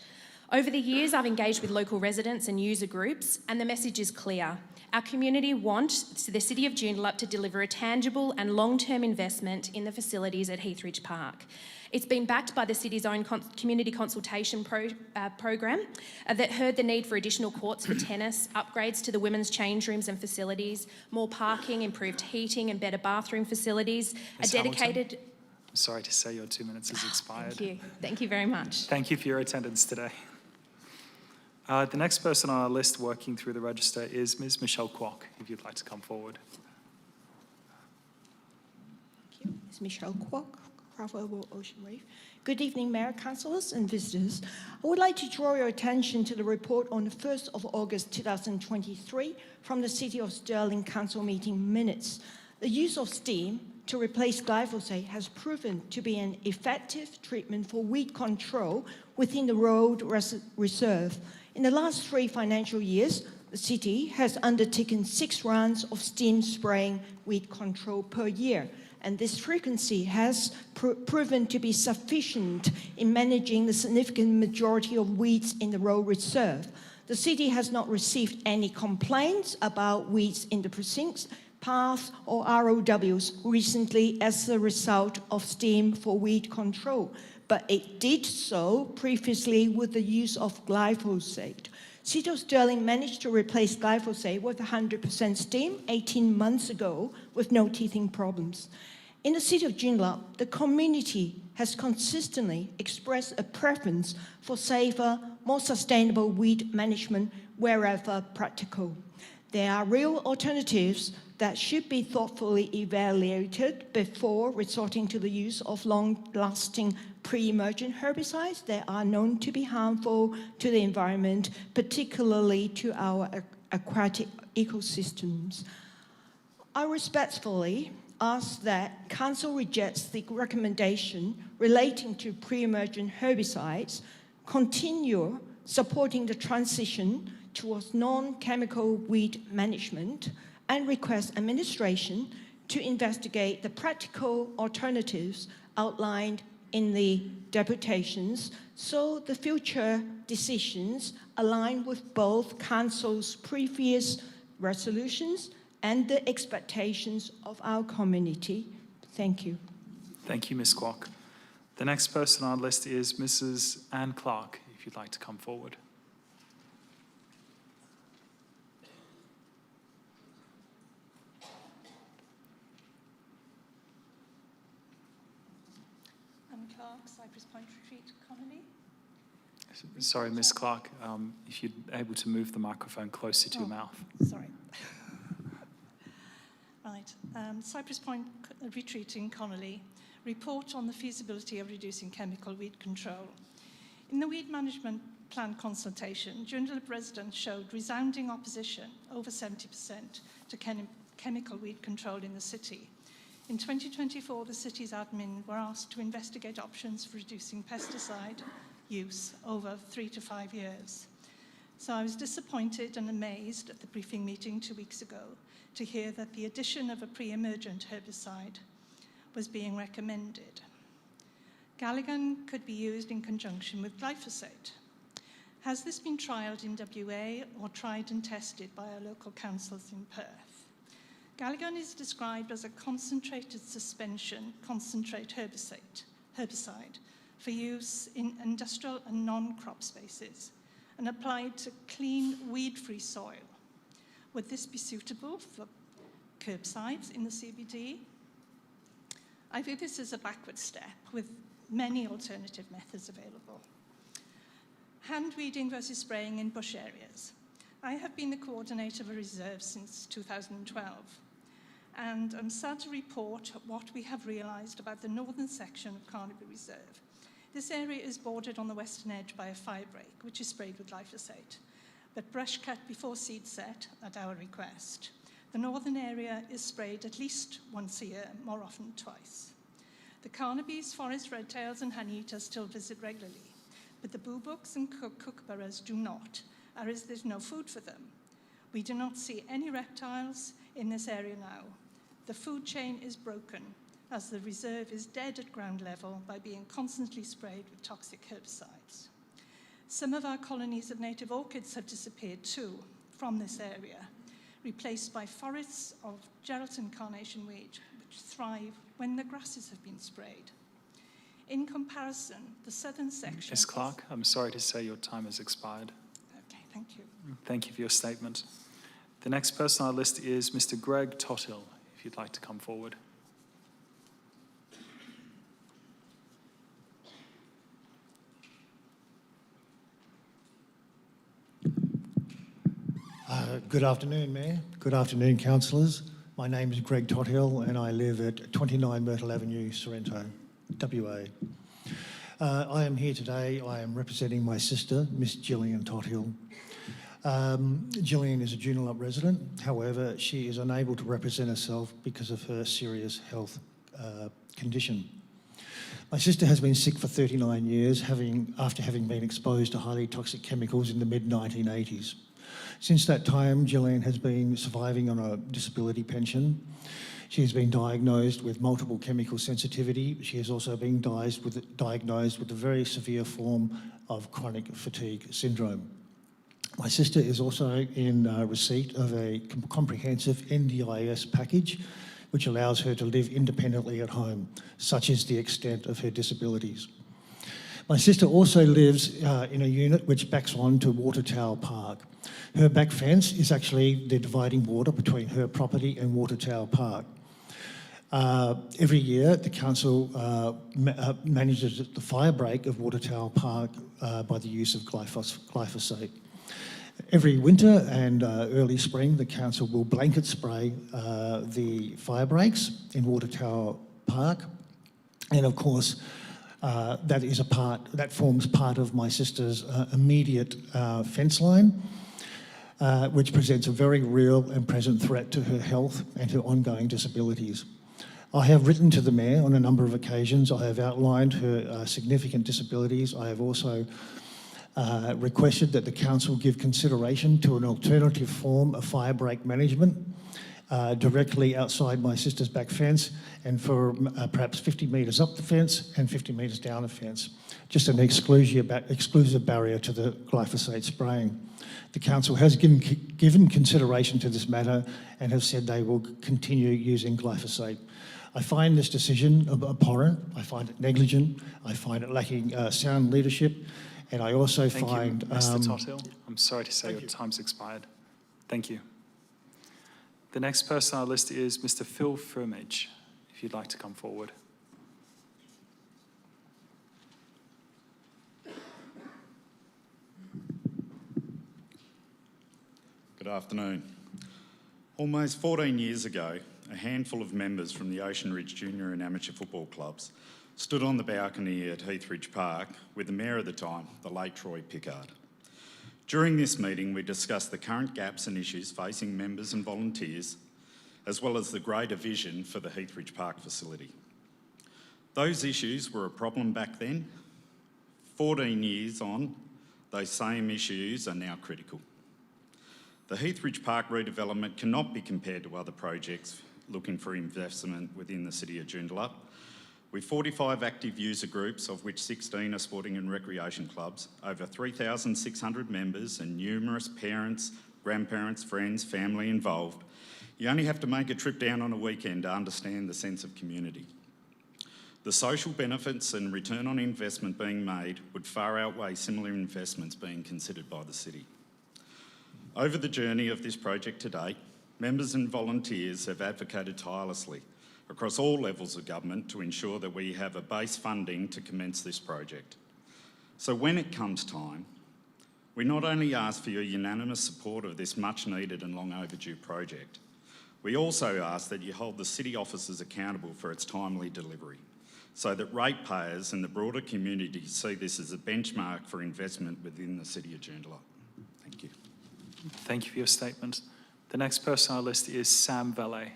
V: Over the years, I've engaged with local residents and user groups, and the message is clear. Our community want the City of Joondalup to deliver a tangible and long-term investment in the facilities at Heathridge Park. It's been backed by the city's own community consultation program that heard the need for additional courts for tennis, upgrades to the women's change rooms and facilities, more parking, improved heating and better bathroom facilities,
A: Ms.
V: a dedicated...
A: Hamilton, I'm sorry to say your 2 minutes has expired.
V: Thank you. Thank you very much.
A: Thank you for your attendance today. The next person on our list working through the register is Ms. Michelle Kwok, if you'd like to come forward.
F: Thank you. It's Michelle Kwok, Craftwell Ocean Reef. Good evening, Mayor, Councillors and visitors. I would like to draw your attention to the report on the 1st of August 2023 from the City of Stirling Council meeting minutes. The use of steam to replace glyphosate has proven to be an effective treatment for weed control within the road reserve. In the last 3 financial years, the city has undertaken 6 rounds of steam spraying weed control per year, and this frequency has proven to be sufficient in managing the significant majority of weeds in the road reserve. The city has not received any complaints about weeds in the precincts, paths or ROWs recently as a result of steam for weed control, but it did so previously with the use of glyphosate. City of Stirling managed to replace glyphosate with 100% steam 18 months ago with no teething problems. In the City of Joondalup, the community has consistently expressed a preference for safer, more sustainable weed management wherever practical. There are real alternatives that should be thoughtfully evaluated before resorting to the use of long-lasting pre-emergent herbicides that are known to be harmful to the environment, particularly to our aquatic ecosystems. I respectfully ask that Council rejects the recommendation relating to pre-emergent herbicides, continue supporting the transition towards non-chemical weed management, and request administration to investigate the practical alternatives outlined in the deputations so the future decisions align with both Council's previous resolutions and the expectations of our community. Thank you.
A: Thank you, Ms. Kwok. The next person on our list is Mrs. Anne Clark, if you'd like to come forward.
G: Clark, Cypress Point Retreat Colony.
A: Sorry, Ms. Clark, if you're able to move the microphone closer to your mouth.
G: Sorry. Right. Cypress Point Retreat in Connolly. Report on the feasibility of reducing chemical weed control. In the weed management plan consultation, Joondalup residents showed resounding opposition, over 70%, to chemical weed control in the city. In 2024, the city's admin were asked to investigate options for reducing pesticide use over 3 to 5 years. So I was disappointed and amazed at the briefing meeting 2 weeks ago to hear that the addition of a pre-emergent herbicide was being recommended. Galligan could be used in conjunction with glyphosate. Has this been trialled in WA or tried and tested by our local councils in Perth? Galligan is described as a concentrated suspension concentrate herbicide for use in industrial and non-crop spaces and applied to clean, weed-free soil. Would this be suitable for curbsides in the CBD? I view this as a backward step with many alternative methods available. Hand weeding versus spraying in bush areas. I have been the coordinator of a reserve since 2012. And I'm sad to report what we have realised about the northern section of Carnaby Reserve. This area is bordered on the western edge by a fire break, which is sprayed with glyphosate, but brush cut before seed set at our request. The northern area is sprayed at least once a year, more often twice. The Carnaby's, forest redtails and honeyeaters still visit regularly, but the boobucks and kookaburras do not, as there's no food for them. We do not see any reptiles in this area now. The food chain is broken, as the reserve is dead at ground level by being constantly sprayed with toxic herbicides. Some of our colonies of native orchids have disappeared too from this area. replaced by forests of Geraldton carnation which thrive when the grasses have been sprayed. In comparison, the southern section...
A: Ms. Clark, I'm sorry to say your time has expired.
G: Okay, thank you.
A: Thank you for your statement. The next person on our list is Mr. Greg Tothill, if you'd like to come forward.
H: Good afternoon, Mayor. Good afternoon, councillors. My name is Greg Tothill and I live at 29 Myrtle Avenue, Sorrento, WA. I am here today. I am representing my sister, Miss Gillian Tothill. Gillian is a Joondalup resident. However, she is unable to represent herself because of her serious health condition. My sister has been sick for 39 years after having been exposed to highly toxic chemicals in the mid-1980s. Since that time, Gillian has been surviving on a disability pension. She has been diagnosed with multiple chemical sensitivity. She has also been diagnosed with a very severe form of chronic fatigue syndrome. My sister is also in receipt of a comprehensive NDIS package, which allows her to live independently at home. Such is the extent of her disabilities. My sister also lives in a unit which backs on to Water Tower Park. Her back fence is actually the dividing border between her property and Water Tower Park. Every year, the council manages the fire break of Water Tower Park by the use of glyphosate. Every winter and early spring, the council will blanket spray the fire breaks in Water Tower Park. And of course, that forms part of my sister's immediate fence line, which presents a very real and present threat to her health and her ongoing disabilities. I have written to the Mayor on a number of occasions. I have outlined her significant disabilities. I have also requested that the council give consideration to an alternative form of fire break management directly outside my sister's back fence and for perhaps 50 metres up the fence and 50 metres down the fence. Just an exclusive barrier to the glyphosate spraying. The council has given consideration to this matter and have said they will continue using glyphosate. I find this decision abhorrent. I find it negligent. I find it lacking sound leadership. And I also find...
A: Thank you, Mr. Tothill. I'm sorry to say your time's expired. Thank you. The next person on our list is Mr. Phil Firmage, if you'd like to come forward.
I: Good afternoon. Almost 14 years ago, a handful of members from the Ocean Ridge Junior and Amateur football clubs stood on the balcony at Heathridge Park with the Mayor at the time, the late Troy Pickard. During this meeting, we discussed the current gaps and issues facing members and volunteers, as well as the greater vision for the Heathridge Park facility. Those issues were a problem back then. 14 years on, those same issues are now critical. The Heathridge Park redevelopment cannot be compared to other projects looking for investment within the City of Joondalup. With 45 active user groups, of which 16 are sporting and recreation clubs, over 3,600 members and numerous parents, grandparents, friends, family involved, you only have to make a trip down on a weekend to understand the sense of community. The social benefits and return on investment being made would far outweigh similar investments being considered by the City. Over the journey of this project to date, members and volunteers have advocated tirelessly across all levels of government to ensure that we have a base funding to commence this project. So when it comes time, we not only ask for your unanimous support of this much needed and long overdue project, we also ask that you hold the City officers accountable for its timely delivery, so that ratepayers and the broader community see this as a benchmark for investment within the City of Joondalup. Thank you.
A: Thank you for your statement. The next person on our list is Sam Valet,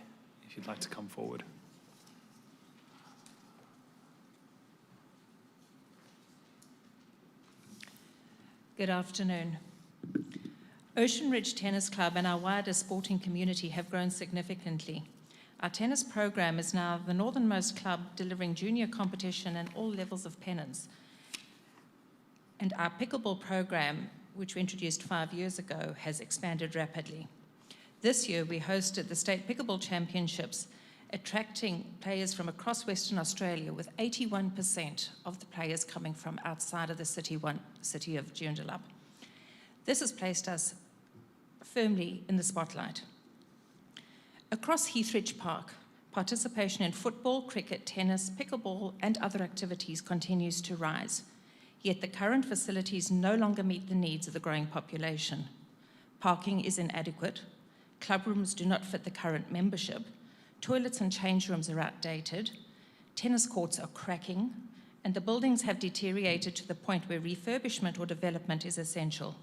A: if you'd like to come forward.
W: Good afternoon. Ocean Ridge Tennis Club and our wider sporting community have grown significantly. Our tennis program is now the northernmost club delivering junior competition and all levels of pennants. And our pickleball program, which we introduced 5 years ago, has expanded rapidly. This year, we hosted the State Pickleball Championships, attracting players from across Western Australia, with 81% of the players coming from outside of the city of Joondalup. This has placed us firmly in the spotlight. Across Heathridge Park, participation in football, cricket, tennis, pickleball, and other activities continues to rise. Yet the current facilities no longer meet the needs of the growing population. Parking is inadequate, club rooms do not fit the current membership, toilets and change rooms are outdated, tennis courts are cracking, and the buildings have deteriorated to the point where refurbishment or development is essential.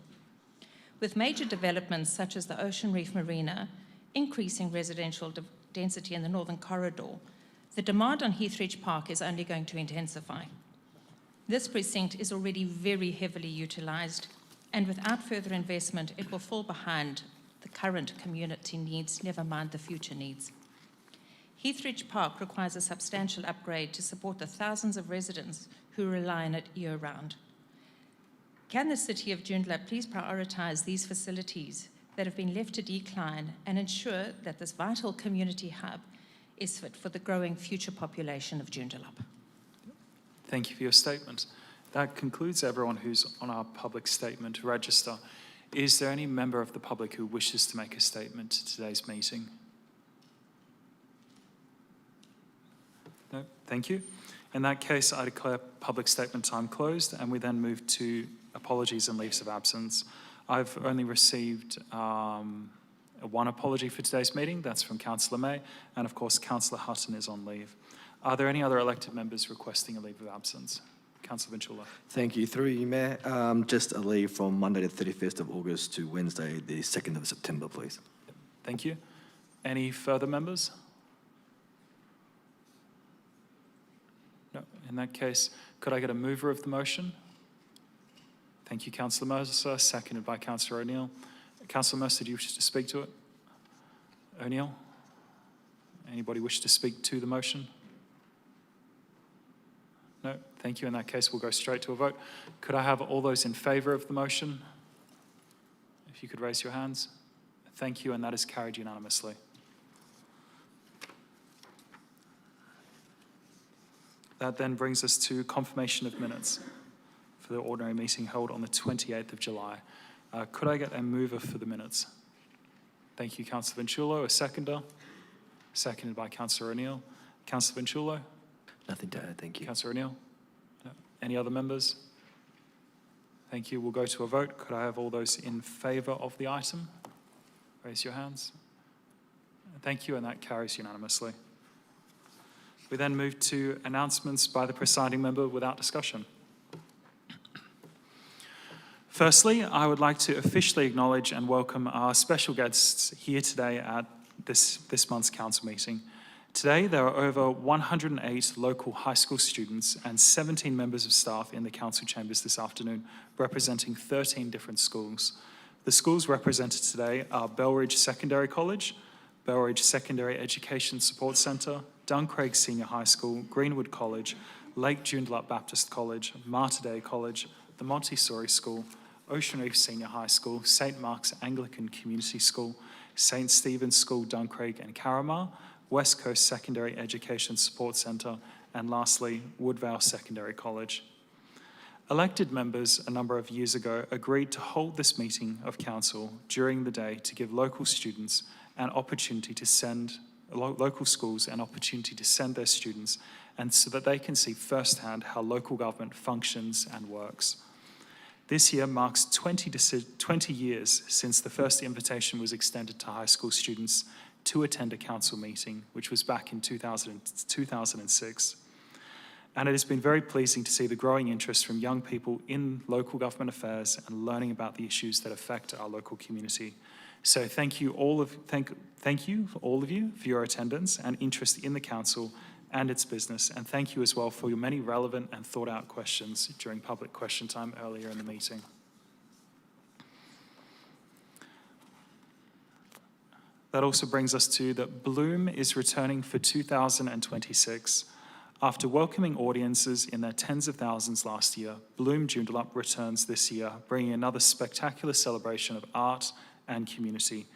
W: With major developments such as the Ocean Reef Marina, increasing residential density in the Northern Corridor, the demand on Heathridge Park is only going to intensify. This precinct is already very heavily utilised, and without further investment, it will fall behind the current community needs, never mind the future needs. Heathridge Park requires a substantial upgrade to support the thousands of residents who rely on it year-round. Can the City of Joondalup please prioritise these facilities that have been left to decline and ensure that this vital community hub is fit for the growing future population of Joondalup?
A: Thank you for your statement. That concludes everyone who's on our public statement register. Is there any member of the public who wishes to make a statement to today's meeting? No, thank you. In that case, I declare public statement time closed, and we then move to apologies and leaves of absence. I've only received one apology for today's meeting. That's from Councillor May, and of course, Councillor Hutton is on leave. Are there any other elected members requesting a leave of absence? Councillor Vinciulo.
K: Thank you. Through you, Mayor. Just a leave from Monday the 31st of August to Wednesday the 2nd of September, please.
A: Thank you. Any further members? No. In that case, could I get a mover of the motion? Thank you, Councillor Mercer, seconded by Councillor O'Neill. Councillor Mercer, do you wish to speak to it? O'Neill? Anybody wish to speak to the motion? No, thank you. In that case, we'll go straight to a vote. Could I have all those in favour of the motion? If you could raise your hands. Thank you, and that is carried unanimously. That then brings us to confirmation of minutes for the ordinary meeting held on the 28th of July. Could I get a mover for the minutes? Thank you, Councillor Vinciulo. A seconder? Seconded by Councillor O'Neill. Councillor Vinciulo?
K: Nothing to add, thank you.
A: Councillor O'Neill? No. Any other members? Thank you. We'll go to a vote. Could I have all those in favour of the item? Raise your hands. Thank you, and that carries unanimously. We then move to announcements by the presiding member without discussion. Firstly, I would like to officially acknowledge and welcome our special guests here today at this month's council meeting. Today, there are over 108 local high school students and 17 members of staff in the council chambers this afternoon, representing 13 different schools. The schools represented today are Belridge Secondary College, Belridge Secondary Education Support Centre, Duncraig Senior High School, Greenwood College, Lake Joondalup Baptist College, Mater Dei College, the Montessori School, Ocean Reef Senior High School, St Mark's Anglican Community School, St Stephen's School, Duncraig and Carramar, West Coast Secondary Education Support Centre, and lastly, Woodvale Secondary College. Elected members a number of years ago agreed to hold this meeting of council during the day to give local students an opportunity to send local schools an opportunity to send their students, and so that they can see firsthand how local government functions and works. This year marks 20 years since the first invitation was extended to high school students to attend a council meeting, which was back in 2006. And it has been very pleasing to see the growing interest from young people in local government affairs and learning about the issues that affect our local community. So thank you all of you for your attendance and interest in the council and its business, and thank you as well for your many relevant and thought out questions during public question time earlier in the meeting. That also brings us to that Bloom is returning for 2026. After welcoming audiences in their tens of thousands last year, Bloom Joondalup returns this year, bringing another spectacular celebration of art and community.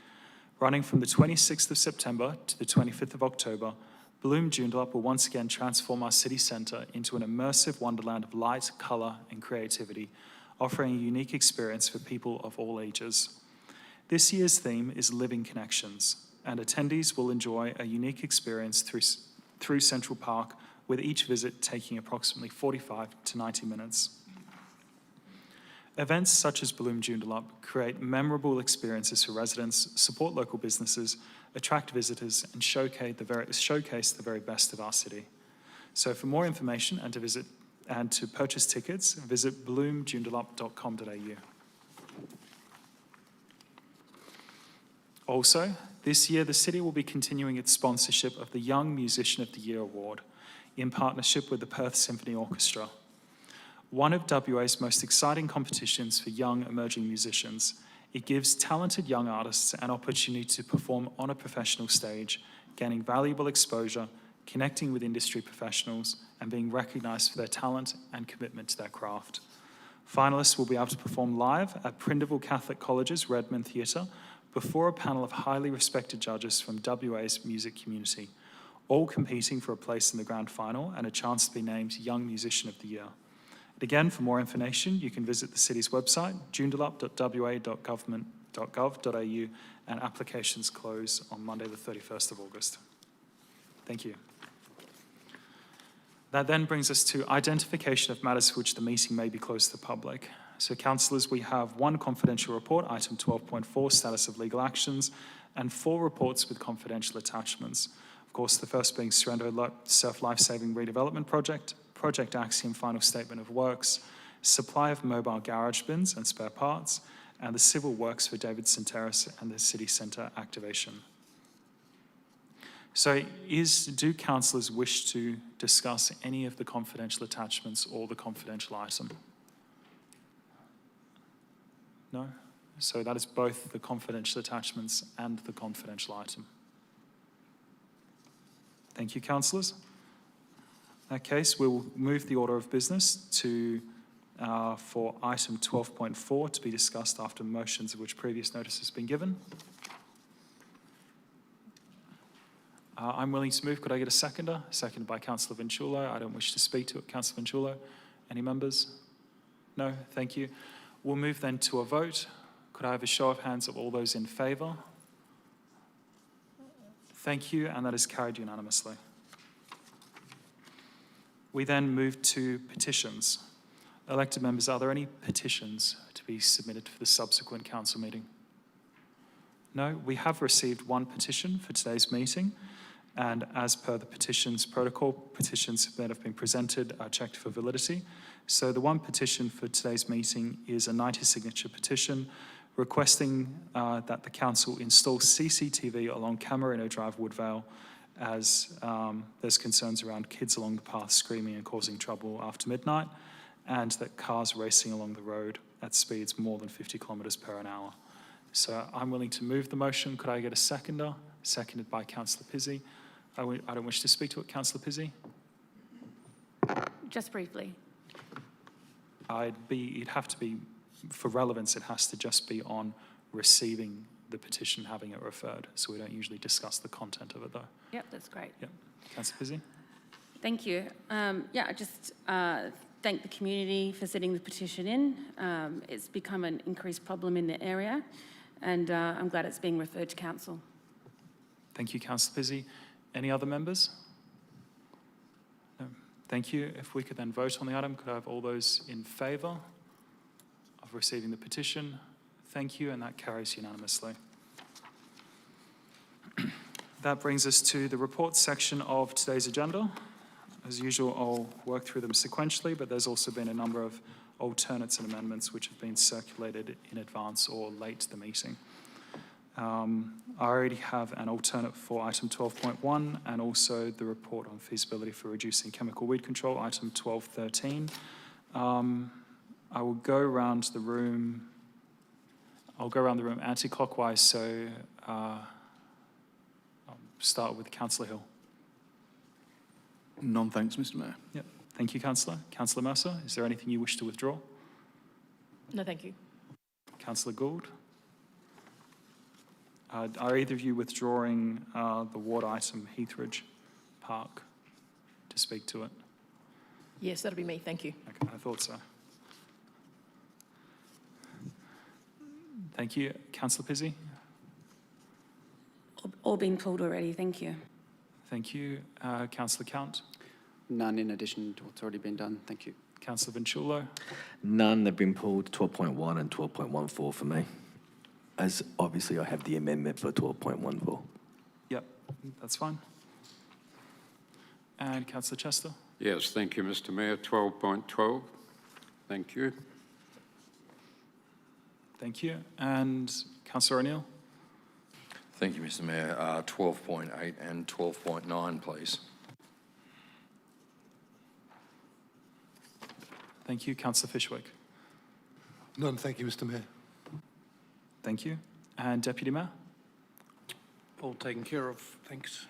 A: Running from the 26th of September to the 25th of October, Bloom Joondalup will once again transform our city centre into an immersive wonderland of light, colour and creativity, offering a unique experience for people of all ages. This year's theme is Living Connections, and attendees will enjoy a unique experience through Central Park, with each visit taking approximately 45 to 90 minutes. Events such as Bloom Joondalup create memorable experiences for residents, support local businesses, attract visitors, and showcase the very best of our city. So for more information and to purchase tickets, visit bloomjoondalup.com.au. Also, this year the city will be continuing its sponsorship of the Young Musician of the Year Award in partnership with the Perth Symphony Orchestra. One of WA's most exciting competitions for young emerging musicians, it gives talented young artists an opportunity to perform on a professional stage, gaining valuable exposure, connecting with industry professionals, and being recognised for their talent and commitment to their craft. Finalists will be able to perform live at Prindiville Catholic College's Redmond Theatre before a panel of highly respected judges from WA's music community, all competing for a place in the grand final and a chance to be named Young Musician of the Year. And again, for more information, you can visit the city's website, joondalup.wa.government.gov.au, and applications close on Monday the 31st of August. Thank you. That then brings us to identification of matters for which the meeting may be closed to the public. So, councillors, we have one confidential report, item 12.4, status of legal actions, and 4 reports with confidential attachments. Of course, the first being Surrender Surf Lifesaving Redevelopment Project, Project Axiom Final Statement of Works, supply of mobile garage bins and spare parts, and the civil works for Davidson Terrace and the city centre activation. So do councillors wish to discuss any of the confidential attachments or the confidential item? No? So that is both the confidential attachments and the confidential item. Thank you, councillors. In that case, we will move the order of business to for item 12.4 to be discussed after motions of which previous notice has been given. I'm willing to move. Could I get a seconder? Seconded by Councillor Vinciulo. I don't wish to speak to it. Councillor Vinciulo. Any members? No? Thank you. We'll move then to a vote. Could I have a show of hands of all those in favour? Thank you, and that is carried unanimously. We then move to petitions. Elected members, are there any petitions to be submitted for the subsequent council meeting? No, we have received one petition for today's meeting, and as per the petitions protocol, petitions that have been presented are checked for validity. So the one petition for today's meeting is a 90-signature petition requesting that the council install CCTV along Camarino Drive, Woodvale, as there's concerns around kids along the path screaming and causing trouble after midnight, and that cars racing along the road at speeds more than 50 kilometres per hour. So I'm willing to move the motion. Could I get a seconder? Seconded by Councillor Pizzi. I don't wish to speak to it. Councillor Pizzi?
D: Just briefly.
A: It'd have to be, for relevance, it has to just be on receiving the petition, having it referred. So we don't usually discuss the content of it, though.
D: Yep, that's great.
A: Yep. Councillor Pizzi?
D: Thank you. I just thank the community for sending the petition in. It's become an increased problem in the area, and I'm glad it's being referred to council.
A: Thank you, Councillor Pizzi. Any other members? No. Thank you. If we could then vote on the item, could I have all those in favour of receiving the petition? Thank you, and that carries unanimously. That brings us to the reports section of today's agenda. As usual, I'll work through them sequentially, but there's also been a number of alternates and amendments which have been circulated in advance or late to the meeting. I already have an alternate for item 12.1 and also the report on feasibility for reducing chemical weed control, item 12.13. I will go around the room. I'll go around the room anti-clockwise, so I'll start with Councillor Hill.
L: None, thanks, Mr. Mayor.
A: Yep. Thank you, Councillor. Councillor Mercer, is there anything you wish to withdraw?
R: No, thank you.
A: Councillor Gould. Are either of you withdrawing the ward item Heathridge Park to speak to it?
L: Yes, that'll be me. Thank you.
A: Okay, I thought so. Thank you. Councillor Pizzey?
D: All been pulled already, thank you.
A: Thank you. Councillor Count?
N: None in addition to what's already been done. Thank you.
A: Councillor Vinciulo?
K: None have been pulled, 12.1 and 12.14 for me, as obviously I have the amendment for 12.14.
A: Yep, that's fine. And Councillor Chester?
O: Yes, thank you, Mr Mayor. 12.12. Thank you.
A: Thank you. And Councillor O'Neill?
X: Thank you, Mr Mayor. 12.8 and 12.9, please.
A: Thank you. Councillor Fishwick?
Y: None, thank you, Mr Mayor.
A: Thank you. And Deputy Mayor?
Z: All taken care of, thanks.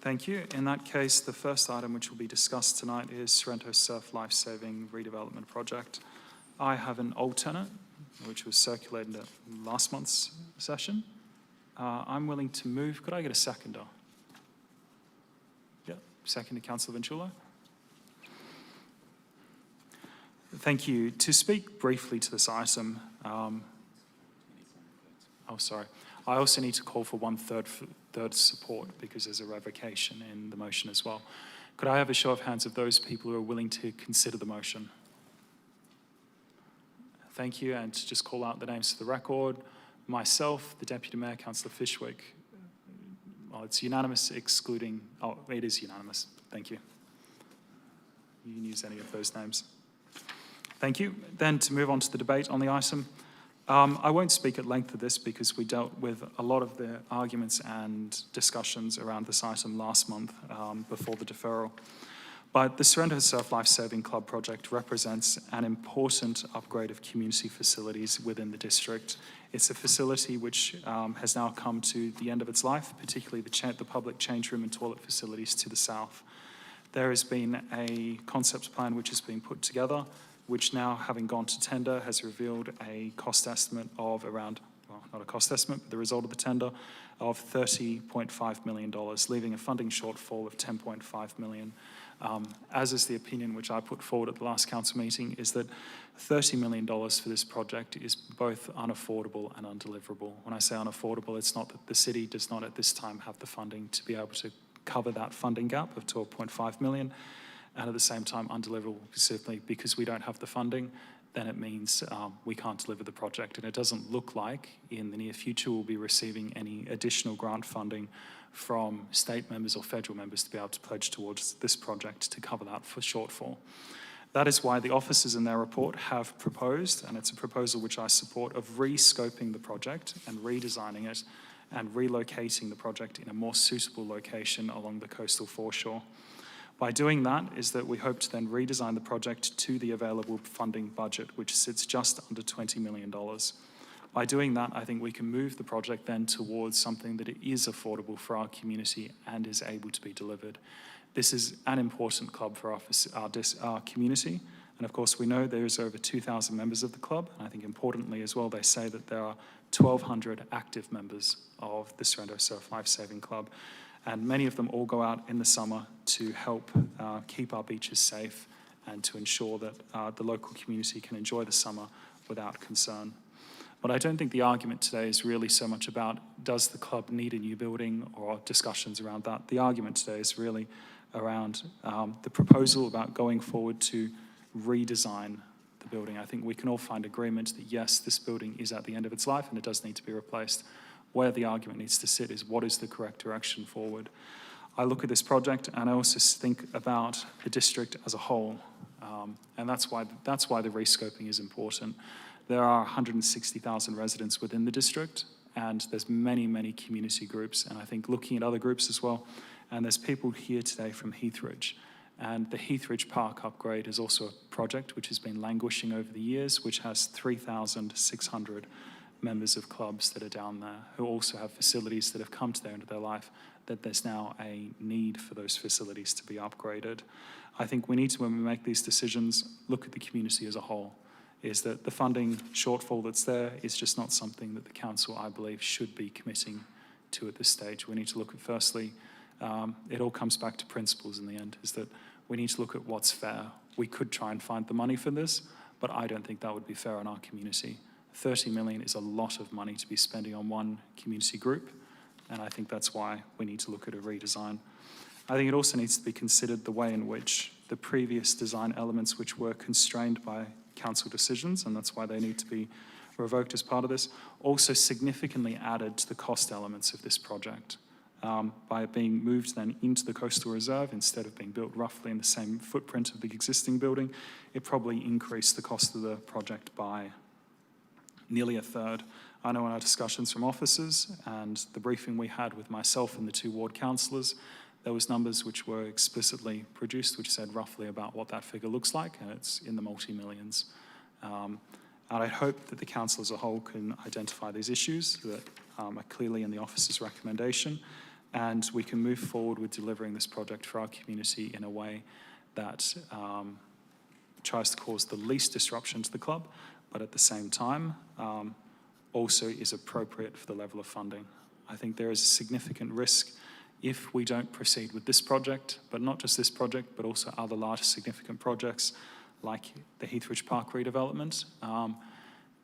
A: Thank you. In that case, the first item which will be discussed tonight is Sorrento Surf Life-Saving Redevelopment Project. I have an alternate, which was circulated at last month's session. I'm willing to move. Could I get a seconder? Yep, second to Councillor Vinciulo. Thank you. To speak briefly to this item, I also need to call for third support because there's a revocation in the motion as well. Could I have a show of hands of those people who are willing to consider the motion? Thank you, and to just call out the names for the record. Myself, the Deputy Mayor, Councillor Fishwick. Well, it's unanimous excluding, oh, it is unanimous. Thank you. You can use any of those names. Thank you. Then to move on to the debate on the item. I won't speak at length of this because we dealt with a lot of the arguments and discussions around this item last month before the deferral. But the Sorrento Surf Life Saving Club project represents an important upgrade of community facilities within the district. It's a facility which has now come to the end of its life, particularly the public change room and toilet facilities to the south. There has been a concept plan which has been put together, which now, having gone to tender, has revealed a cost estimate of around, well, not a cost estimate, but the result of the tender of $30.5 million, leaving a funding shortfall of $10.5 million. As is the opinion which I put forward at the last council meeting, is that $30 million for this project is both unaffordable and undeliverable. When I say unaffordable, it's not that the city does not at this time have the funding to be able to cover that funding gap of $12.5 million, and at the same time undeliverable simply because we don't have the funding. Then it means we can't deliver the project. And it doesn't look like in the near future we'll be receiving any additional grant funding from state members or federal members to be able to pledge towards this project to cover that for shortfall. That is why the officers in their report have proposed, and it's a proposal which I support, of re-scoping the project and redesigning it and relocating the project in a more suitable location along the coastal foreshore. By doing that is that we hope to then redesign the project to the available funding budget, which sits just under $20 million. By doing that, I think we can move the project then towards something that is affordable for our community and is able to be delivered. This is an important club for our community. And of course, we know there is over 2,000 members of the club. And I think importantly as well, they say that there are 1,200 active members of the Sorrento Surf Life Saving Club. And many of them all go out in the summer to help keep our beaches safe and to ensure that the local community can enjoy the summer without concern. But I don't think the argument today is really so much about does the club need a new building or discussions around that. The argument today is really around the proposal about going forward to redesign the building. I think we can all find agreement that yes, this building is at the end of its life and it does need to be replaced. Where the argument needs to sit is what is the correct direction forward. I look at this project and I also think about the district as a whole, and that's why the rescoping is important. There are 160,000 residents within the district, and there's many, many community groups, and I think looking at other groups as well, and there's people here today from Heathridge, and the Heathridge Park upgrade is also a project which has been languishing over the years, which has 3,600 members of clubs that are down there who also have facilities that have come to the end of their life, that there's now a need for those facilities to be upgraded. I think we need to, when we make these decisions, look at the community as a whole. is that the funding shortfall that's there is just not something that the council, I believe, should be committing to at this stage. We need to look at, firstly, it all comes back to principles in the end, is that we need to look at what's fair. We could try and find the money for this, but I don't think that would be fair on our community. 30 million is a lot of money to be spending on one community group, and I think that's why we need to look at a redesign. I think it also needs to be considered the way in which the previous design elements, which were constrained by council decisions, and that's why they need to be revoked as part of this, also significantly added to the cost elements of this project. By it being moved then into the coastal reserve instead of being built roughly in the same footprint of the existing building, it probably increased the cost of the project by nearly a third. I know in our discussions from officers and the briefing we had with myself and the 2 ward councillors, there was numbers which were explicitly produced which said roughly about what that figure looks like, and it's in the multi-millions. And I hope that the council as a whole can identify these issues that are clearly in the officer's recommendation, and we can move forward with delivering this project for our community in a way that tries to cause the least disruption to the club, but at the same time also is appropriate for the level of funding. I think there is a significant risk if we don't proceed with this project, but not just this project, but also other large significant projects like the Heathridge Park redevelopment,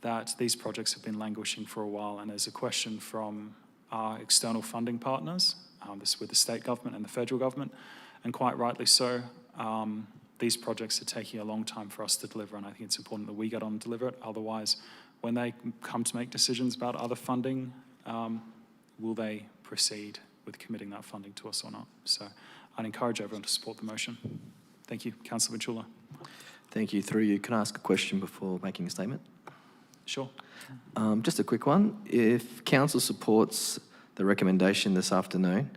A: that these projects have been languishing for a while, and there's a question from our external funding partners, this with the state government and the federal government, and quite rightly so, these projects are taking a long time for us to deliver, and I think it's important that we get on and deliver it. Otherwise, when they come to make decisions about other funding, will they proceed with committing that funding to us or not? So I'd encourage everyone to support the motion. Thank you. Councillor Ventura.
K: Thank you. Through you, can I ask a question before making a statement?
A: Sure.
K: Just a quick one. If council supports the recommendation this afternoon,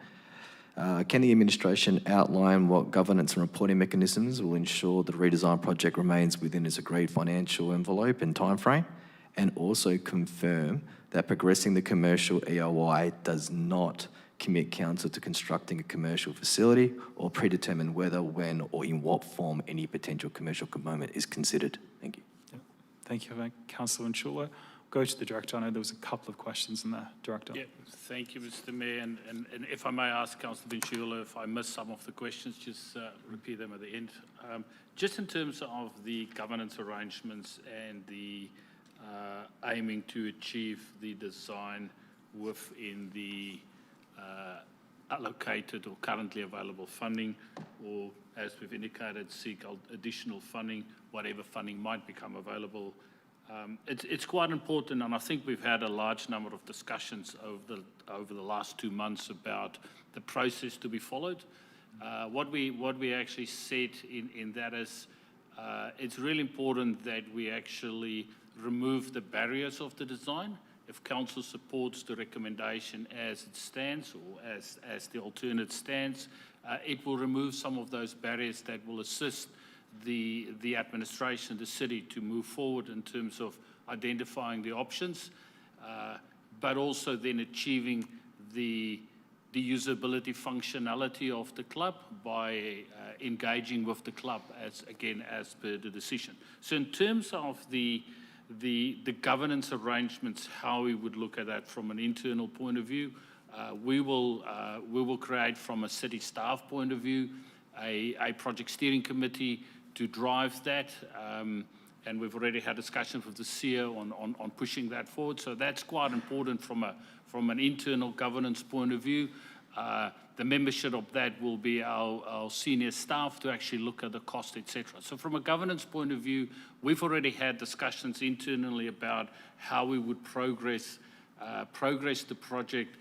K: can the administration outline what governance and reporting mechanisms will ensure the redesign project remains within its agreed financial envelope and timeframe, and also confirm that progressing the commercial EOI does not commit council to constructing a commercial facility or predetermine whether, when, or in what form any potential commercial component is considered? Thank you.
A: Yeah. Thank you, Councillor Ventura. Go to the Director. I know there was a couple of questions in there, Director.
J: Yeah, thank you, Mr. Mayor. And if I may ask Councillor Ventura, if I missed some of the questions, just repeat them at the end. Just in terms of the governance arrangements and the aiming to achieve the design within the allocated or currently available funding, or as we've indicated, seek additional funding, whatever funding might become available. It's quite important, and I think we've had a large number of discussions over the last 2 months about the process to be followed. What we actually said in that is it's really important that we actually remove the barriers of the design. If council supports the recommendation as it stands, or as the alternate stands, it will remove some of those barriers that will assist the administration, the city, to move forward in terms of identifying the options, but also then achieving the usability functionality of the club by engaging with the club as per the decision. So in terms of the governance arrangements, how we would look at that from an internal point of view, we will create from a city staff point of view a project steering committee to drive that, and we've already had discussions with the CEO on pushing that forward. So that's quite important from an internal governance point of view. The membership of that will be our senior staff to actually look at the cost, etc. So from a governance point of view, we've already had discussions internally about how we would progress the project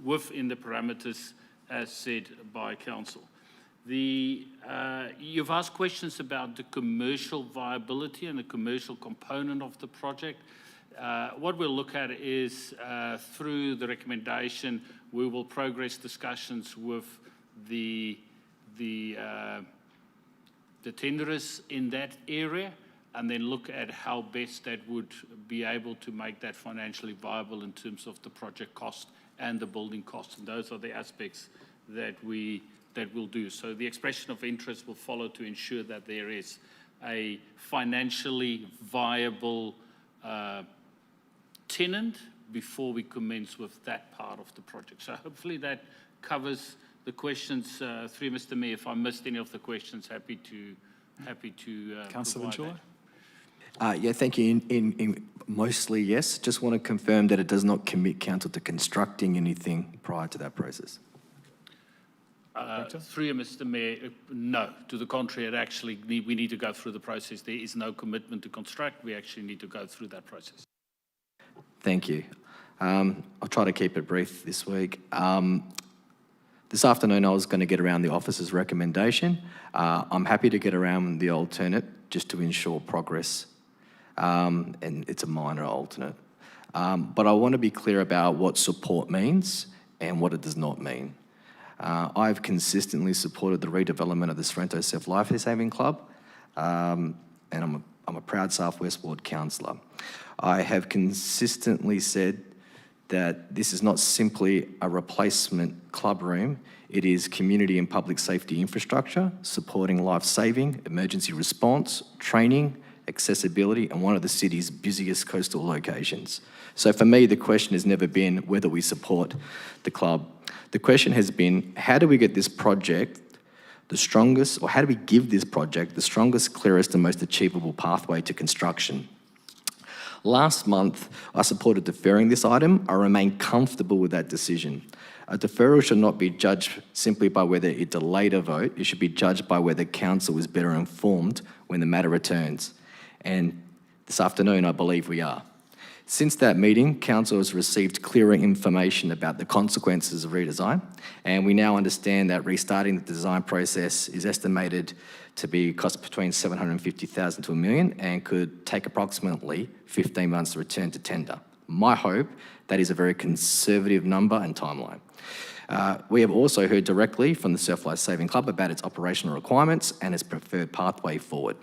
J: within the parameters as said by council. You've asked questions about the commercial viability and the commercial component of the project. What we'll look at is through the recommendation, we will progress discussions with the tenderers in that area, and then look at how best that would be able to make that financially viable in terms of the project cost and the building costs. And those are the aspects that we'll do. So the expression of interest will follow to ensure that there is a financially viable tenant before we commence with that part of the project. So hopefully that covers the questions. Through Mr. Mayor, if I missed any of the questions, happy to
A: Councillor
J: provide
A: Joondalup?
K: Yeah, thank you. In mostly, yes. Just want to confirm that it does not commit council to constructing anything prior to that process.
J: Through you, Mr. Mayor, no. To the contrary, we need to go through the process. There is no commitment to construct. We actually need to go through that process.
K: Thank you. I'll try to keep it brief this week. This afternoon, I was going to get around the officer's recommendation. I'm happy to get around the alternate just to ensure progress, and it's a minor alternate. But I want to be clear about what support means and what it does not mean. I've consistently supported the redevelopment of the Sorrento Surf Life Saving Club, and I'm a proud South West Ward councillor. I have consistently said that this is not simply a replacement club room, it is community and public safety infrastructure, supporting life-saving, emergency response, training, accessibility, and one of the city's busiest coastal locations. So for me, the question has never been whether we support the club. The question has been, how do we get this project the strongest, or how do we give this project the strongest, clearest, and most achievable pathway to construction? Last month, I supported deferring this item. I remain comfortable with that decision. A deferral should not be judged simply by whether it delayed a vote. It should be judged by whether council is better informed when the matter returns. And this afternoon, I believe we are. Since that meeting, council has received clearer information about the consequences of redesign, and we now understand that restarting the design process is estimated to be cost between $750,000 to $1 million and could take approximately 15 months to return to tender. My hope, that is a very conservative number and timeline. We have also heard directly from the Surf Life Saving Club about its operational requirements and its preferred pathway forward.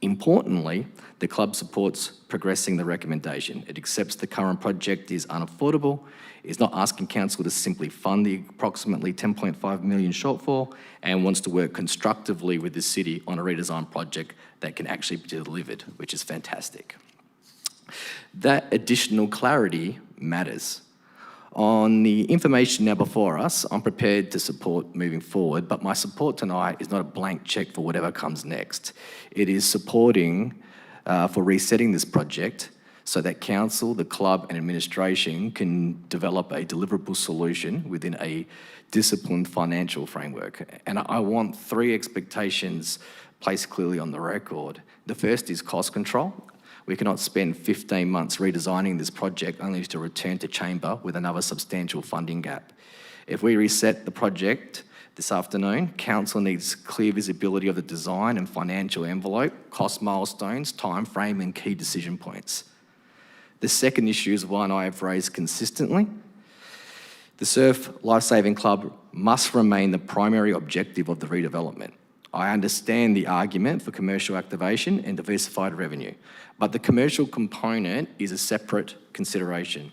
K: Importantly, the club supports progressing the recommendation. It accepts the current project is unaffordable, is not asking council to simply fund the approximately $10.5 million shortfall, and wants to work constructively with the city on a redesign project that can actually be delivered, which is fantastic. That additional clarity matters. On the information now before us, I'm prepared to support moving forward, but my support tonight is not a blank check for whatever comes next. It is supporting for resetting this project so that council, the club and administration can develop a deliverable solution within a disciplined financial framework. And I want three expectations placed clearly on the record. The first is cost control. We cannot spend 15 months redesigning this project only to return to chamber with another substantial funding gap. If we reset the project this afternoon, council needs clear visibility of the design and financial envelope, cost milestones, time frame, and key decision points. The second issue is one I have raised consistently. The Surf Life Saving Club must remain the primary objective of the redevelopment. I understand the argument for commercial activation and diversified revenue, but the commercial component is a separate consideration.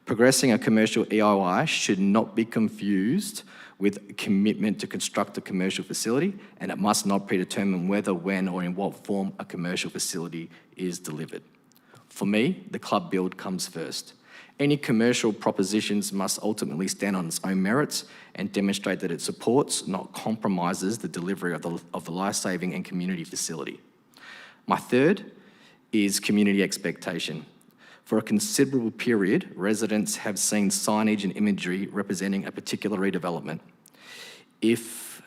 K: Progressing a commercial EOI should not be confused with commitment to construct a commercial facility, and it must not predetermine whether, when, or in what form a commercial facility is delivered. For me, the club build comes first. Any commercial propositions must ultimately stand on its own merits and demonstrate that it supports, not compromises, the delivery of the life-saving and community facility. My third is community expectation. For a considerable period, residents have seen signage and imagery representing a particular redevelopment. If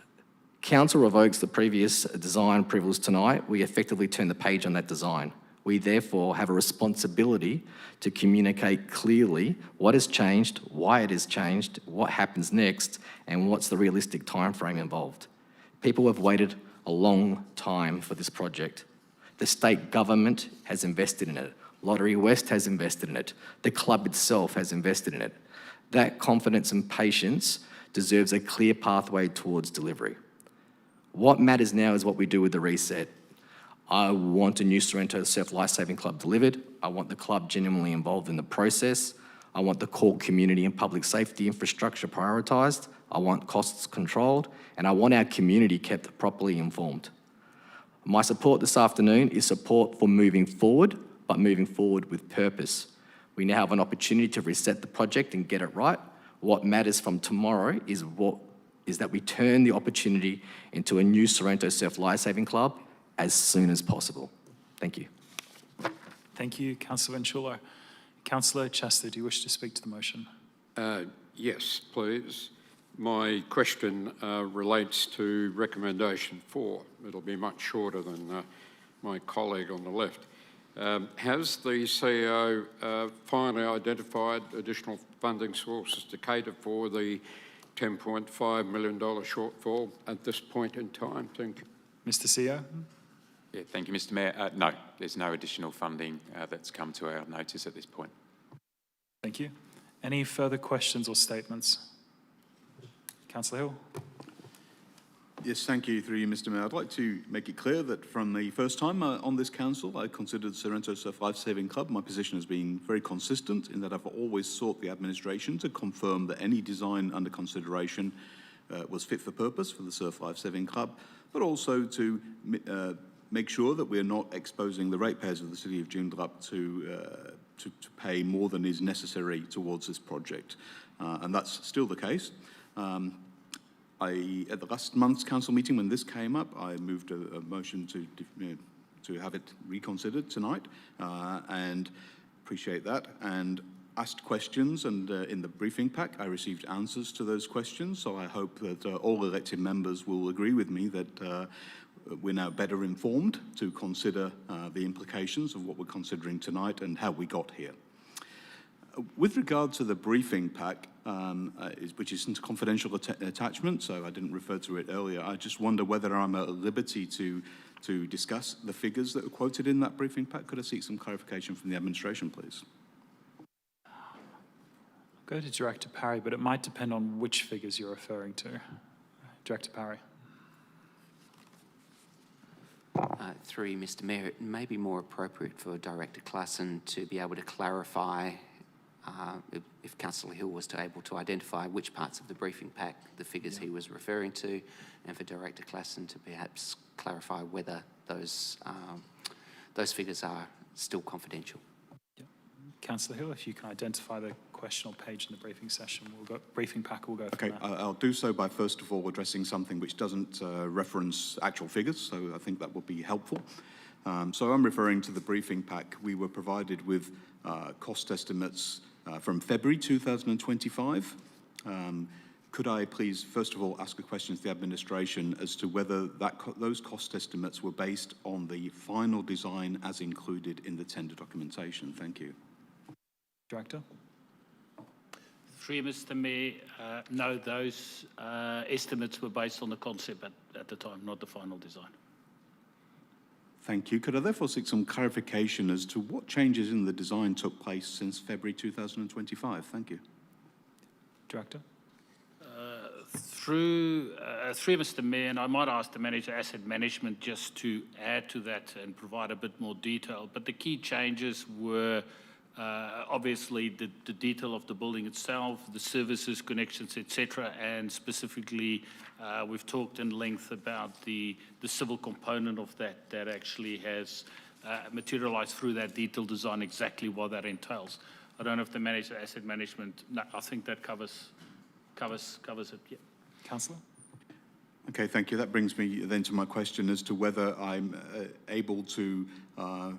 K: council revokes the previous design approvals tonight, we effectively turn the page on that design. We therefore have a responsibility to communicate clearly what has changed, why it has changed, what happens next, and what's the realistic timeframe involved. People have waited a long time for this project. The state government has invested in it. Lottery West has invested in it. The club itself has invested in it. That confidence and patience deserves a clear pathway towards delivery. What matters now is what we do with the reset. I want a new Sorrento Surf Life Saving Club delivered. I want the club genuinely involved in the process. I want the core community and public safety infrastructure prioritised. I want costs controlled, and I want our community kept properly informed. My support this afternoon is support for moving forward, but moving forward with purpose. We now have an opportunity to reset the project and get it right. What matters from tomorrow is that we turn the opportunity into a new Sorrento Surf Lifesaving Club as soon as possible. Thank you.
A: Thank you, Councillor Venchulo. Councillor Chester, do you wish to speak to the motion?
O: Yes, please. My question relates to recommendation 4. It'll be much shorter than my colleague on the left. Has the CEO finally identified additional funding sources to cater for the $10.5 million shortfall at this point in time? Thank you.
A: Mr. CEO?
C: Yeah, thank you, Mr. Mayor. No, there's no additional funding that's come to our notice at this point.
A: Thank you. Any further questions or statements? Councillor Hill?
E: Yes, thank you, through you, Mr. Mayor. I'd like to make it clear that from the first time on this council, I considered Sorrento Surf Lifesaving Club. My position has been very consistent in that I've always sought the administration to confirm that any design under consideration was fit for purpose for the Surf Lifesaving Club, but also to make sure that we're not exposing the ratepayers of the City of Joondalup to pay more than is necessary towards this project. And that's still the case. At the last month's council meeting, when this came up, I moved a motion to have it reconsidered tonight, and appreciate that, and asked questions, and in the briefing pack, I received answers to those questions, so I hope that all elected members will agree with me that we're now better informed to consider the implications of what we're considering tonight and how we got here. With regard to the briefing pack, which is a confidential attachment, so I didn't refer to it earlier, I just wonder whether I'm at liberty to discuss the figures that are quoted in that briefing pack. Could I seek some clarification from the administration, please?
A: I'll go to Director Parry, but it might depend on which figures you're referring to. Director Parry.
M: Through you, Mr. Mayor, it may be more appropriate for Director Klassen to be able to clarify if Councillor Hill was able to identify which parts of the briefing pack the figures he was referring to, and for Director Klassen to perhaps clarify whether those figures are still confidential.
A: Yeah. Councillor Hill, if you can identify the question or page in the briefing session, briefing pack will go from
E: Okay,
A: there.
E: I'll do so by first of all addressing something which doesn't reference actual figures, so I think that will be helpful. So I'm referring to the briefing pack. We were provided with cost estimates from February 2025. Could I please, first of all, ask a question to the administration as to whether those cost estimates were based on the final design as included in the tender documentation? Thank you.
A: Director?
J: Through you, Mr. Mayor, no, those estimates were based on the concept at the time, not the final design.
E: Thank you. Could I therefore seek some clarification as to what changes in the design took place since February 2025? Thank you.
A: Director?
J: Through Mr. Mayor, and I might ask the Manager Asset Management just to add to that and provide a bit more detail, but the key changes were obviously the detail of the building itself, the services, connections, etc., and specifically we've talked in length about the civil component of that actually has materialised through that detailed design, exactly what that entails. I don't know if the Manager Asset Management, no, I think that covers it, yeah.
A: Councillor?
E: Okay, thank you. That brings me then to my question as to whether I'm able to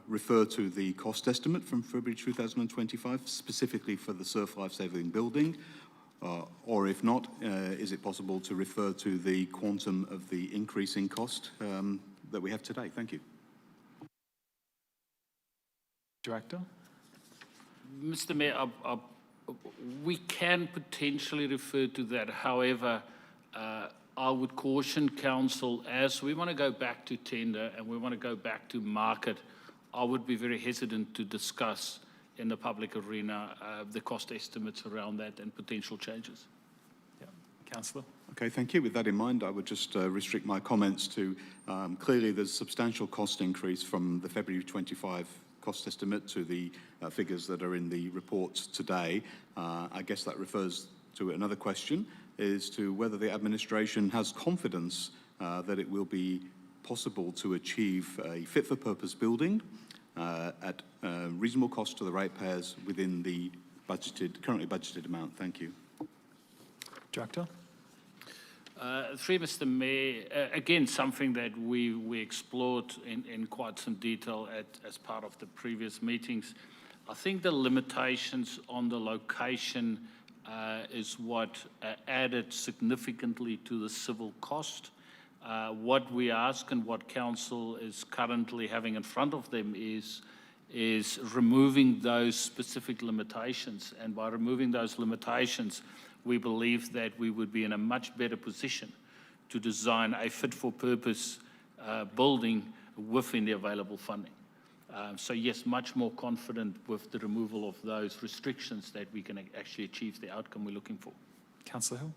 E: refer to the cost estimate from February 2025, specifically for the Surf Lifesaving building, or if not, is it possible to refer to the quantum of the increase in cost that we have today? Thank you.
A: Director?
J: Mr. Mayor, we can potentially refer to that. However, I would caution council, as we want to go back to tender and we want to go back to market, I would be very hesitant to discuss in the public arena the cost estimates around that and potential changes.
A: Yeah. Councillor?
E: Okay, thank you. With that in mind, I would just restrict my comments to clearly there's substantial cost increase from the February 25 cost estimate to the figures that are in the report today. I guess that refers to another question, is to whether the administration has confidence that it will be possible to achieve a fit-for-purpose building at reasonable cost to the ratepayers within the currently budgeted amount? Thank you.
A: Director?
J: Through Mr. Mayor, again, something that we explored in quite some detail as part of the previous meetings. I think the limitations on the location is what added significantly to the civil cost. What we ask and what Council is currently having in front of them is removing those specific limitations. And by removing those limitations, we believe that we would be in a much better position to design a fit-for-purpose building within the available funding. So yes, much more confident with the removal of those restrictions that we can actually achieve the outcome we're looking for.
A: Councillor Hill?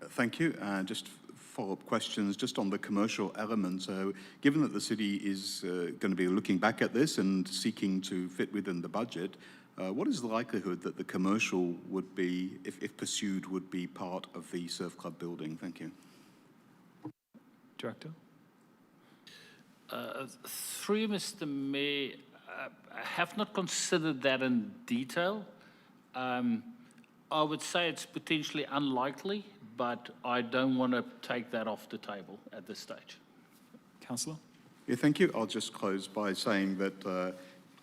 E: Thank you. Just follow-up questions just on the commercial element. So given that the city is going to be looking back at this and seeking to fit within the budget, what is the likelihood that the commercial would be, if pursued, would be part of the surf club building? Thank you.
A: Director?
J: Through Mr. Mayor, I have not considered that in detail. I would say it's potentially unlikely, but I don't want to take that off the table at this stage.
A: Councillor?
E: Yeah, thank you. I'll just close by saying that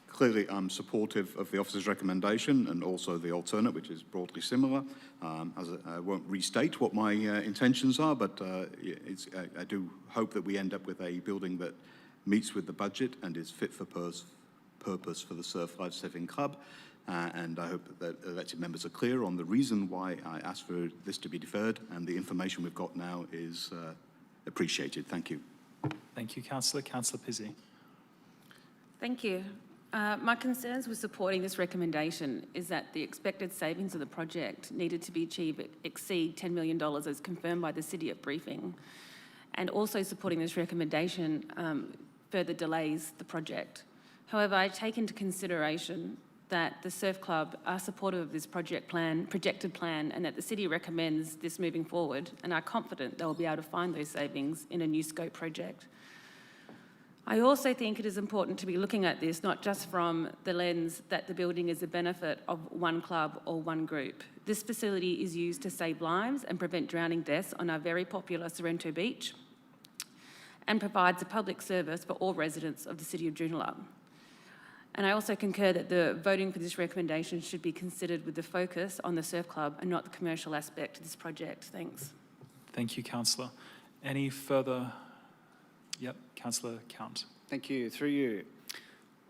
E: clearly I'm supportive of the officer's recommendation and also the alternate, which is broadly similar. I won't restate what my intentions are, but I do hope that we end up with a building that meets with the budget and is fit for purpose for the Surf Lifesaving Club. And I hope that elected members are clear on the reason why I asked for this to be deferred, and the information we've got now is appreciated. Thank you.
A: Thank you, Councillor. Councillor Pizzey?
D: Thank you. My concerns with supporting this recommendation is that the expected savings of the project needed to be achieved exceed $10 million as confirmed by the City at briefing, and also supporting this recommendation further delays the project. However, I take into consideration that the Surf Club are supportive of this projected plan, and that the City recommends this moving forward and are confident they'll be able to find those savings in a new scope project. I also think it is important to be looking at this not just from the lens that the building is a benefit of one club or one group. This facility is used to save lives and prevent drowning deaths on our very popular Sorrento Beach, and provides a public service for all residents of the City of Joondalup. And I also concur that the voting for this recommendation should be considered with the focus on the surf club and not the commercial aspect of this project. Thanks.
A: Thank you, Councillor. Any further? Yep, Councillor Count.
N: Thank you. Through you.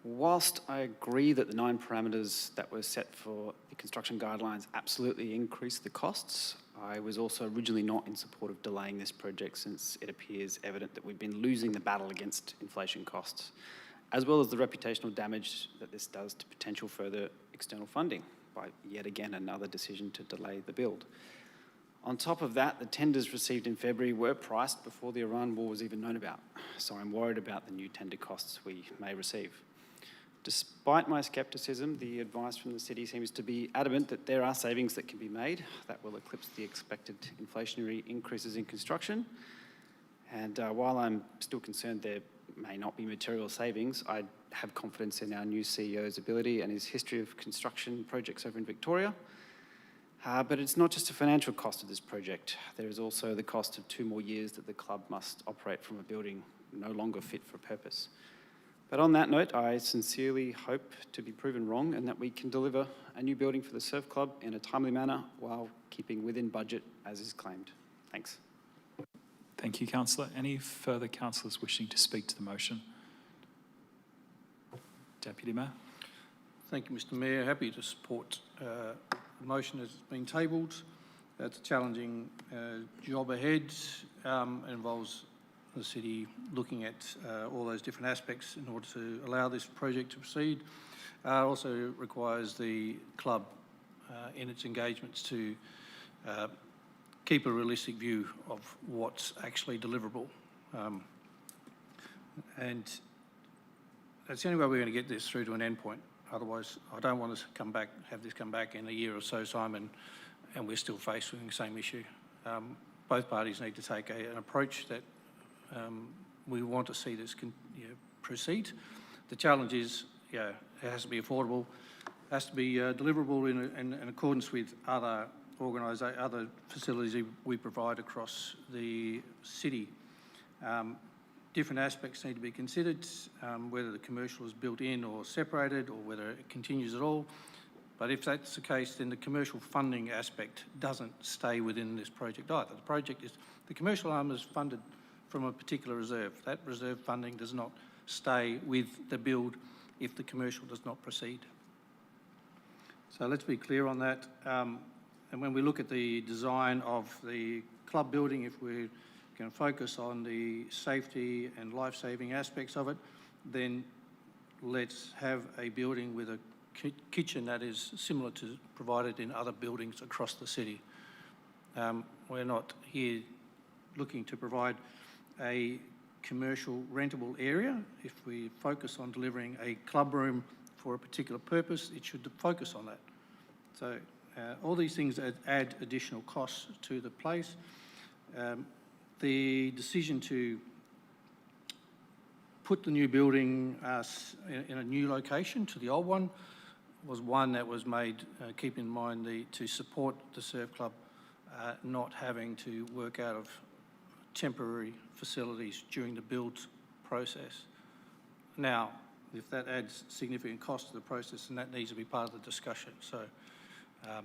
N: Whilst I agree that the 9 parameters that were set for the construction guidelines absolutely increase the costs, I was also originally not in support of delaying this project, since it appears evident that we've been losing the battle against inflation costs, as well as the reputational damage that this does to potential further external funding by yet again another decision to delay the build. On top of that, the tenders received in February were priced before the Iran war was even known about, so I'm worried about the new tender costs we may receive. Despite my scepticism, the advice from the City seems to be adamant that there are savings that can be made that will eclipse the expected inflationary increases in construction. And while I'm still concerned there may not be material savings, I have confidence in our new CEO's ability and his history of construction projects over in Victoria. But it's not just a financial cost of this project. There is also the cost of 2 more years that the club must operate from a building no longer fit for purpose. But on that note, I sincerely hope to be proven wrong and that we can deliver a new building for the Surf Club in a timely manner while keeping within budget as is claimed. Thanks.
A: Thank you, Councillor. Any further councillors wishing to speak to the motion? Deputy Mayor.
Z: Thank you, Mr. Mayor. Happy to support the motion as it's been tabled. It's a challenging job ahead. It involves the City looking at all those different aspects in order to allow this project to proceed. It also requires the club in its engagements to keep a realistic view of what's actually deliverable. And that's the only way we're going to get this through to an end point. Otherwise, I don't want to have this come back in a year or so time and we're still faced with the same issue. Both parties need to take an approach that we want to see this proceed. The challenge is, it has to be affordable, has to be deliverable in accordance with other facilities we provide across the city. Different aspects need to be considered, whether the commercial is built in or separated, or whether it continues at all. But if that's the case, then the commercial funding aspect doesn't stay within this project either. The commercial arm is funded from a particular reserve. That reserve funding does not stay with the build if the commercial does not proceed. So let's be clear on that. And when we look at the design of the club building, if we're going to focus on the safety and life-saving aspects of it, then let's have a building with a kitchen that is similar to provided in other buildings across the city. We're not here looking to provide a commercial rentable area. If we focus on delivering a club room for a particular purpose, it should focus on that. So all these things add additional costs to the place. The decision to put the new building in a new location to the old one was one that was made, keep in mind, to support the surf club not having to work out of temporary facilities during the build process. Now, if that adds significant cost to the process, then that needs to be part of the discussion. So I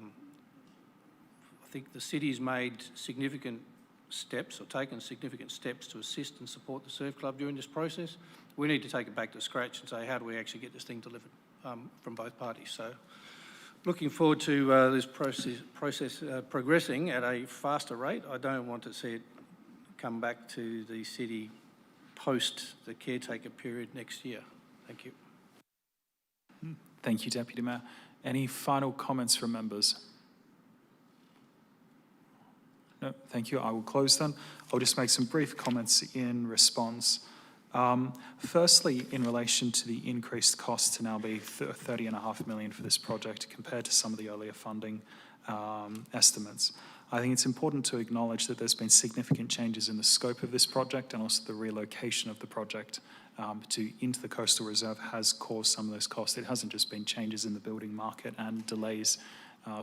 Z: think the city's made significant steps, or taken significant steps to assist and support the surf club during this process. We need to take it back to scratch and say, how do we actually get this thing delivered from both parties? So looking forward to this process progressing at a faster rate. I don't want to see it come back to the city post the caretaker period next year. Thank you.
A: Thank you, Deputy Mayor. Any final comments from members? No, thank you. I will close then. I'll just make some brief comments in response. Firstly, in relation to the increased cost to now be $30.5 million for this project compared to some of the earlier funding estimates, I think it's important to acknowledge that there's been significant changes in the scope of this project, and also the relocation of the project into the coastal reserve has caused some of those costs. It hasn't just been changes in the building market and delays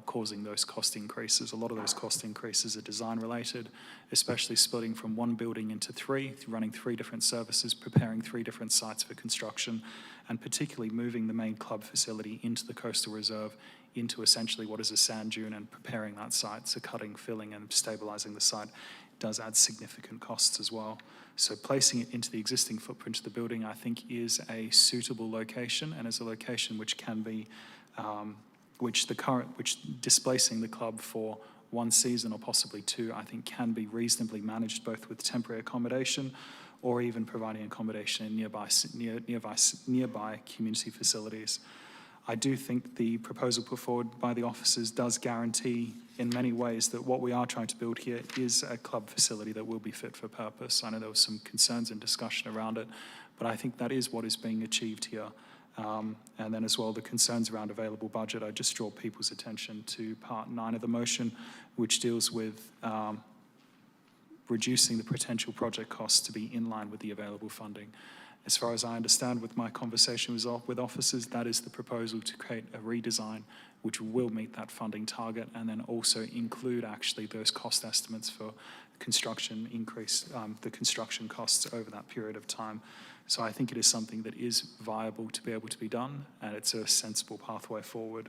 A: causing those cost increases. A lot of those cost increases are design related, especially splitting from one building into three, running three different services, preparing three different sites for construction, and particularly moving the main club facility into the coastal reserve, into essentially what is a sand dune, and preparing that site. So cutting, filling and stabilising the site does add significant costs as well. So placing it into the existing footprint of the building, I think, is a suitable location, and is a location which can be which displacing the club for one season or possibly two, I think can be reasonably managed, both with temporary accommodation or even providing accommodation in nearby community facilities. I do think the proposal put forward by the officers does guarantee in many ways that what we are trying to build here is a club facility that will be fit for purpose. I know there was some concerns and discussion around it, but I think that is what is being achieved here. And then as well, the concerns around available budget, I just draw people's attention to Part 9 of the motion, which deals with reducing the potential project costs to be in line with the available funding. As far as I understand with my conversation with officers, that is the proposal, to create a redesign which will meet that funding target, and then also include actually those cost estimates for construction increase, the construction costs over that period of time. So I think it is something that is viable to be able to be done, and it's a sensible pathway forward.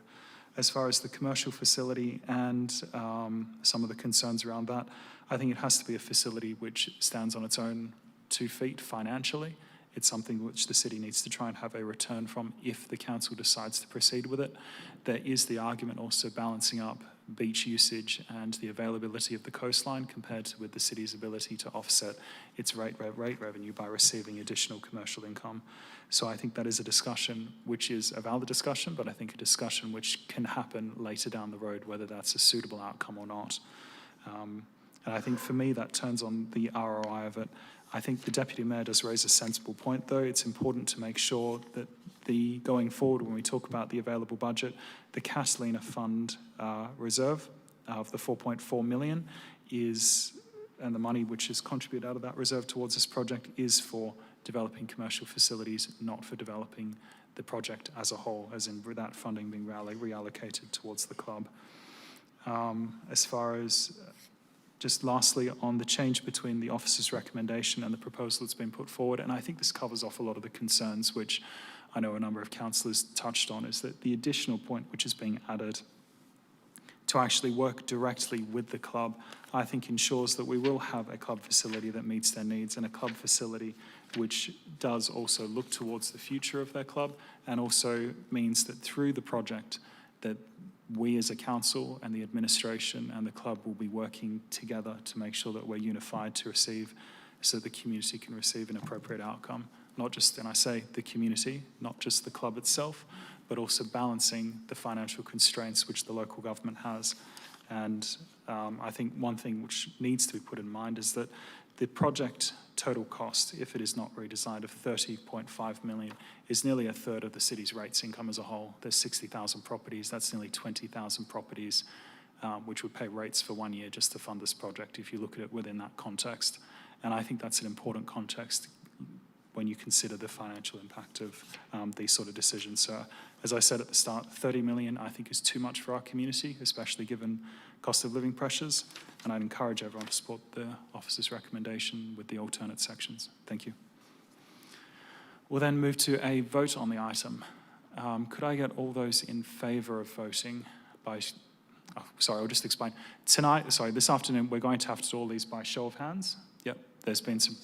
A: As far as the commercial facility and some of the concerns around that, I think it has to be a facility which stands on its own 2 feet financially. It's something which the city needs to try and have a return from if the council decides to proceed with it. There is the argument also balancing up beach usage and the availability of the coastline compared with the city's ability to offset its rate revenue by receiving additional commercial income. So I think that is a discussion which is a valid discussion, but I think a discussion which can happen later down the road, whether that's a suitable outcome or not. And I think for me that turns on the ROI of it. I think the Deputy Mayor does raise a sensible point, though. It's important to make sure that going forward, when we talk about the available budget, the Catalina Fund reserve of the $4.4 million is and the money which is contributed out of that reserve towards this project is for developing commercial facilities, not for developing the project as a whole, as in that funding being reallocated towards the club. As far as just lastly on the change between the officer's recommendation and the proposal that's been put forward, and I think this covers off a lot of the concerns which I know a number of councillors touched on, is that the additional point which is being added to actually work directly with the club, I think ensures that we will have a club facility that meets their needs and a club facility which does also look towards the future of their club, and also means that through the project that we as a council and the administration and the club will be working together to make sure that we're unified to receive, so that the community can receive an appropriate outcome. Not just, and I say the community, not just the club itself, but also balancing the financial constraints which the local government has. And I think one thing which needs to be put in mind is that the project total cost, if it is not redesigned, of $30.5 million, is nearly a third of the city's rates income as a whole. There's 60,000 properties, that's nearly 20,000 properties, which would pay rates for 1 year just to fund this project if you look at it within that context. And I think that's an important context when you consider the financial impact of these sort of decisions. So, as I said at the start, 30 million I think is too much for our community, especially given cost of living pressures, and I'd encourage everyone to support the officer's recommendation with the alternate sections. Thank you. We'll then move to a vote on the item. Could I get all those in favour of voting by, I'll just explain. This afternoon, we're going to have to do all these by show of hands. Yep, there's been some...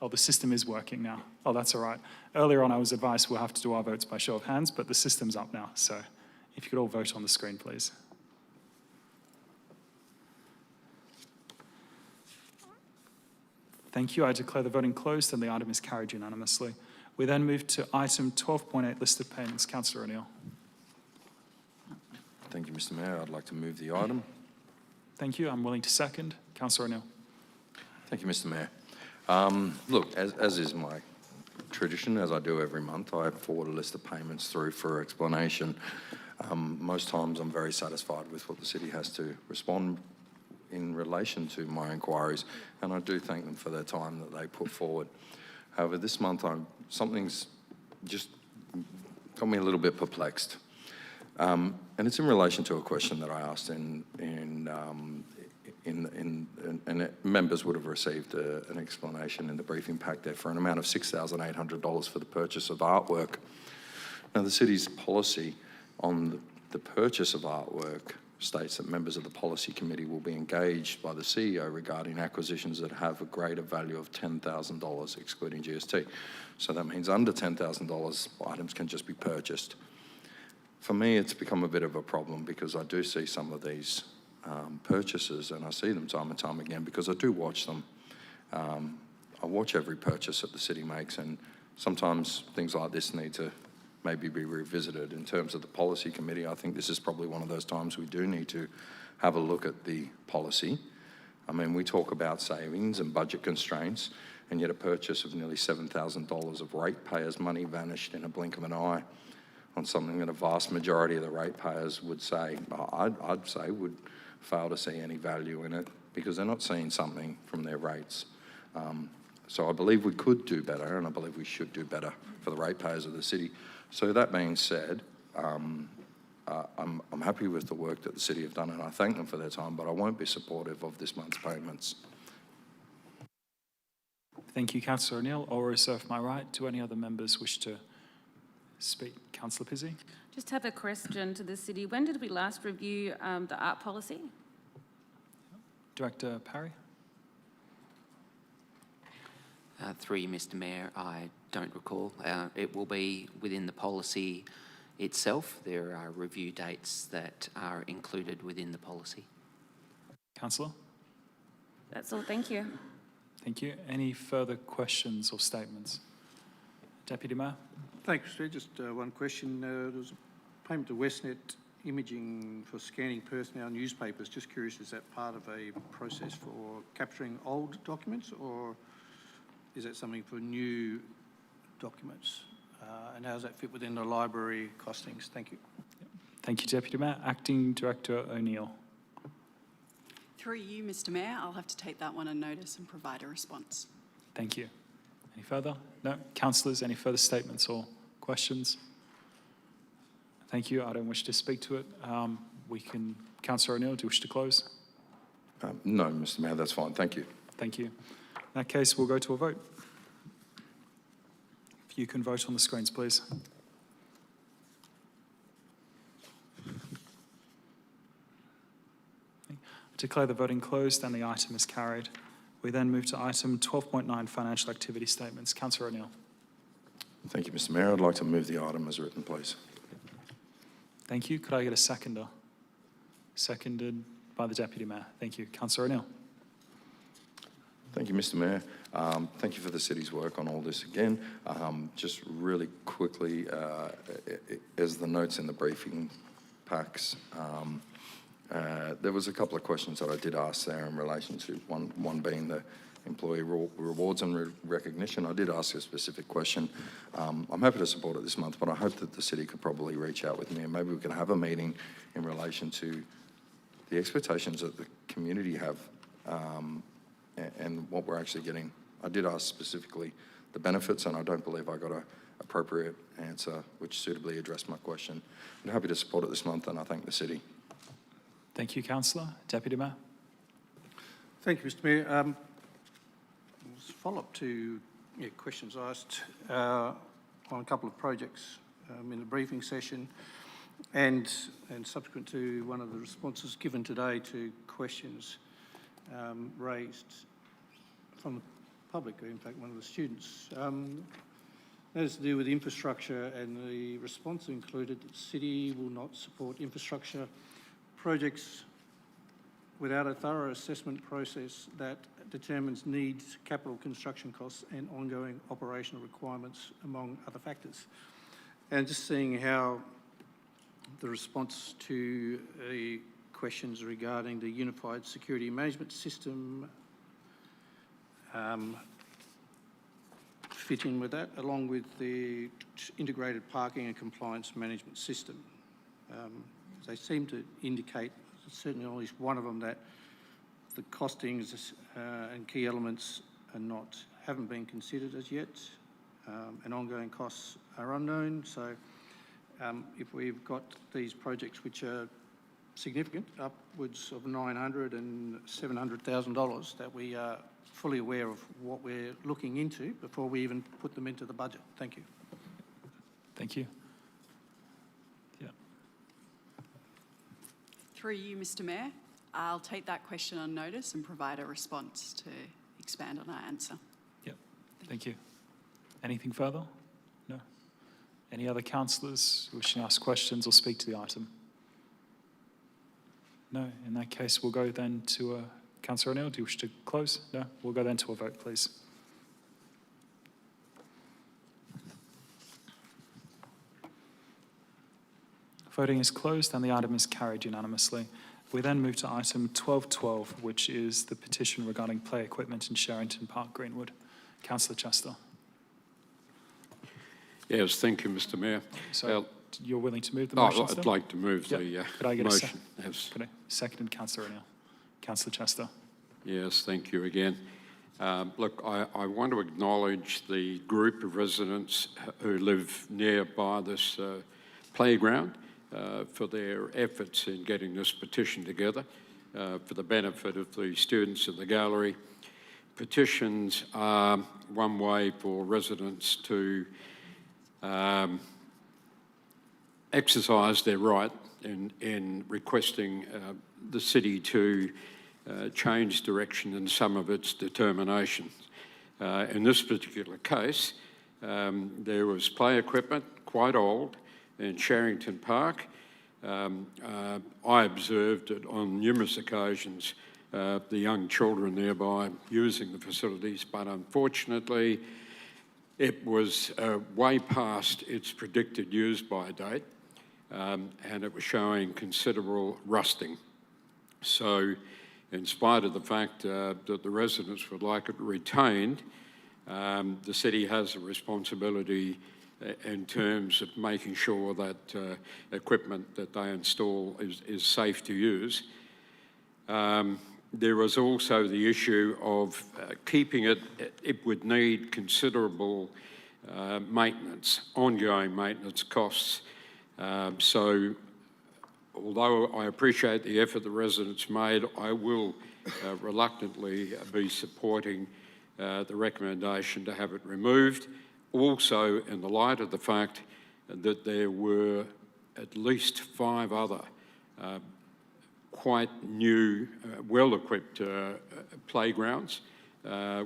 A: Oh, the system is working now. Oh, that's all right. Earlier on, I was advised we'll have to do our votes by show of hands, but the system's up now. So if you could all vote on the screen, please. Thank you. I declare the voting closed and the item is carried unanimously. We then move to item 12.8, list of payments. Councillor O'Neill.
X: Thank you, Mr. Mayor. I'd like to move the item.
A: Thank you. I'm willing to second. Councillor O'Neill.
X: Thank you, Mr. Mayor. Look, as is my tradition, as I do every month, I forward a list of payments through for explanation. Most times I'm very satisfied with what the city has to respond in relation to my inquiries, and I do thank them for their time that they put forward. However, this month something's just got me a little bit perplexed. And it's in relation to a question that I asked and members would have received an explanation in the briefing pack there for an amount of $6,800 for the purchase of artwork. Now, the city's policy on the purchase of artwork states that members of the policy committee will be engaged by the CEO regarding acquisitions that have a greater value of $10,000, excluding GST. So that means under $10,000, items can just be purchased. For me, it's become a bit of a problem because I do see some of these purchases, and I see them time and time again because I do watch them. I watch every purchase that the city makes, and sometimes things like this need to maybe be revisited. In terms of the policy committee, I think this is probably one of those times we do need to have a look at the policy. I mean, we talk about savings and budget constraints, and yet a purchase of nearly $7,000 of ratepayers' money vanished in a blink of an eye on something that a vast majority of the ratepayers would say, I'd say would fail to see any value in it because they're not seeing something from their rates. So I believe we could do better, and I believe we should do better for the ratepayers of the city. So that being said, I'm happy with the work that the city have done, and I thank them for their time, but I won't be supportive of this month's payments.
A: Thank you, Councillor O'Neill. I'll reserve my right. Do any other members wish to speak? Councillor Pizzey.
D: Just have a question to the city. When did we last review the art policy?
A: Director Parry.
M: Through you, Mr. Mayor, I don't recall. It will be within the policy itself. There are review dates that are included within the policy.
A: Councillor.
D: That's all. Thank you.
A: Thank you. Any further questions or statements? Deputy Mayor.
Z: Thanks, Chair. Just one question. There was a payment to Westnet Imaging for scanning personnel newspapers. Just curious, is that part of a process for capturing old documents, or is that something for new documents? And how does that fit within the library costings? Thank you.
A: Thank you, Deputy Mayor. Acting Director O'Neill.
B: Through you, Mr Mayor, I'll have to take that one on notice and provide a response.
A: Thank you. Any further? No? Councillors, any further statements or questions? Thank you. I don't wish to speak to it. Councillor O'Neill, do you wish to close?
X: No, Mr Mayor, that's fine. Thank you.
A: Thank you. In that case, we'll go to a vote. If you can vote on the screens, please. I declare the voting closed and the item is carried. We then move to item 12.9, financial activity statements. Councillor O'Neill.
X: Thank you, Mr Mayor. I'd like to move the item as written, please.
A: Thank you. Could I get a seconder? Seconded by the Deputy Mayor. Thank you. Councillor O'Neill.
X: Thank you, Mr Mayor. Thank you for the city's work on all this again. Just really quickly, as the notes in the briefing packs, there was a couple of questions that I did ask there in relation to one being the employee rewards and recognition. I did ask a specific question. I'm happy to support it this month, but I hope that the city could probably reach out with me and maybe we can have a meeting in relation to the expectations that the community have and what we're actually getting. I did ask specifically the benefits, and I don't believe I got an appropriate answer which suitably addressed my question. I'm happy to support it this month, and I thank the city.
A: Thank you, Councillor. Deputy Mayor.
Z: Thank you, Mr Mayor. As a follow-up to questions asked on a couple of projects in the briefing session and subsequent to one of the responses given today to questions raised from the public, or in fact one of the students. That is to do with infrastructure, and the response included that the city will not support infrastructure projects without a thorough assessment process that determines needs, capital construction costs and ongoing operational requirements, among other factors. And just seeing how the response to the questions regarding the Unified Security Management System fit in with that, along with the Integrated Parking and Compliance Management System. They seem to indicate, certainly at least one of them, that the costings and key elements haven't been considered as yet, and ongoing costs are unknown. So if we've got these projects which are significant, upwards of $900,000 and $700,000, that we are fully aware of what we're looking into before we even put them into the budget. Thank you.
A: Thank you. Yeah.
B: Through you, Mr Mayor, I'll take that question on notice and provide a response to expand on our answer.
A: Yep. Thank you. Anything further? No. Any other councillors wishing to ask questions or speak to the item? No. In that case, we'll go then to Councillor O'Neill. Do you wish to close? No. We'll go then to a vote, please. Voting is closed and the item is carried unanimously. We then move to item 12.12, which is the petition regarding play equipment in Sherrington Park, Greenwood. Councillor Chester.
O: Yes, thank you, Mr Mayor.
A: So you're willing to move the motion still?
O: I'd like to move the
A: Could I get
O: motion. Yes.
A: Could I second Councillor O'Neill? Councillor Chester.
O: Yes, thank you again. Look, I want to acknowledge the group of residents who live nearby this playground for their efforts in getting this petition together for the benefit of the students in the gallery. Petitions are one way for residents to exercise their right in requesting the city to change direction in some of its determinations. In this particular case, there was play equipment, quite old, in Sherrington Park. I observed it on numerous occasions, the young children nearby using the facilities, but unfortunately it was way past its predicted use-by date, and it was showing considerable rusting. So in spite of the fact that the residents would like it retained, the city has a responsibility in terms of making sure that equipment that they install is safe to use. there was also the issue of keeping it. It would need considerable maintenance, ongoing maintenance costs. So although I appreciate the effort the residents made, I will reluctantly be supporting the recommendation to have it removed. Also, in the light of the fact that there were at least 5 other quite new, well-equipped playgrounds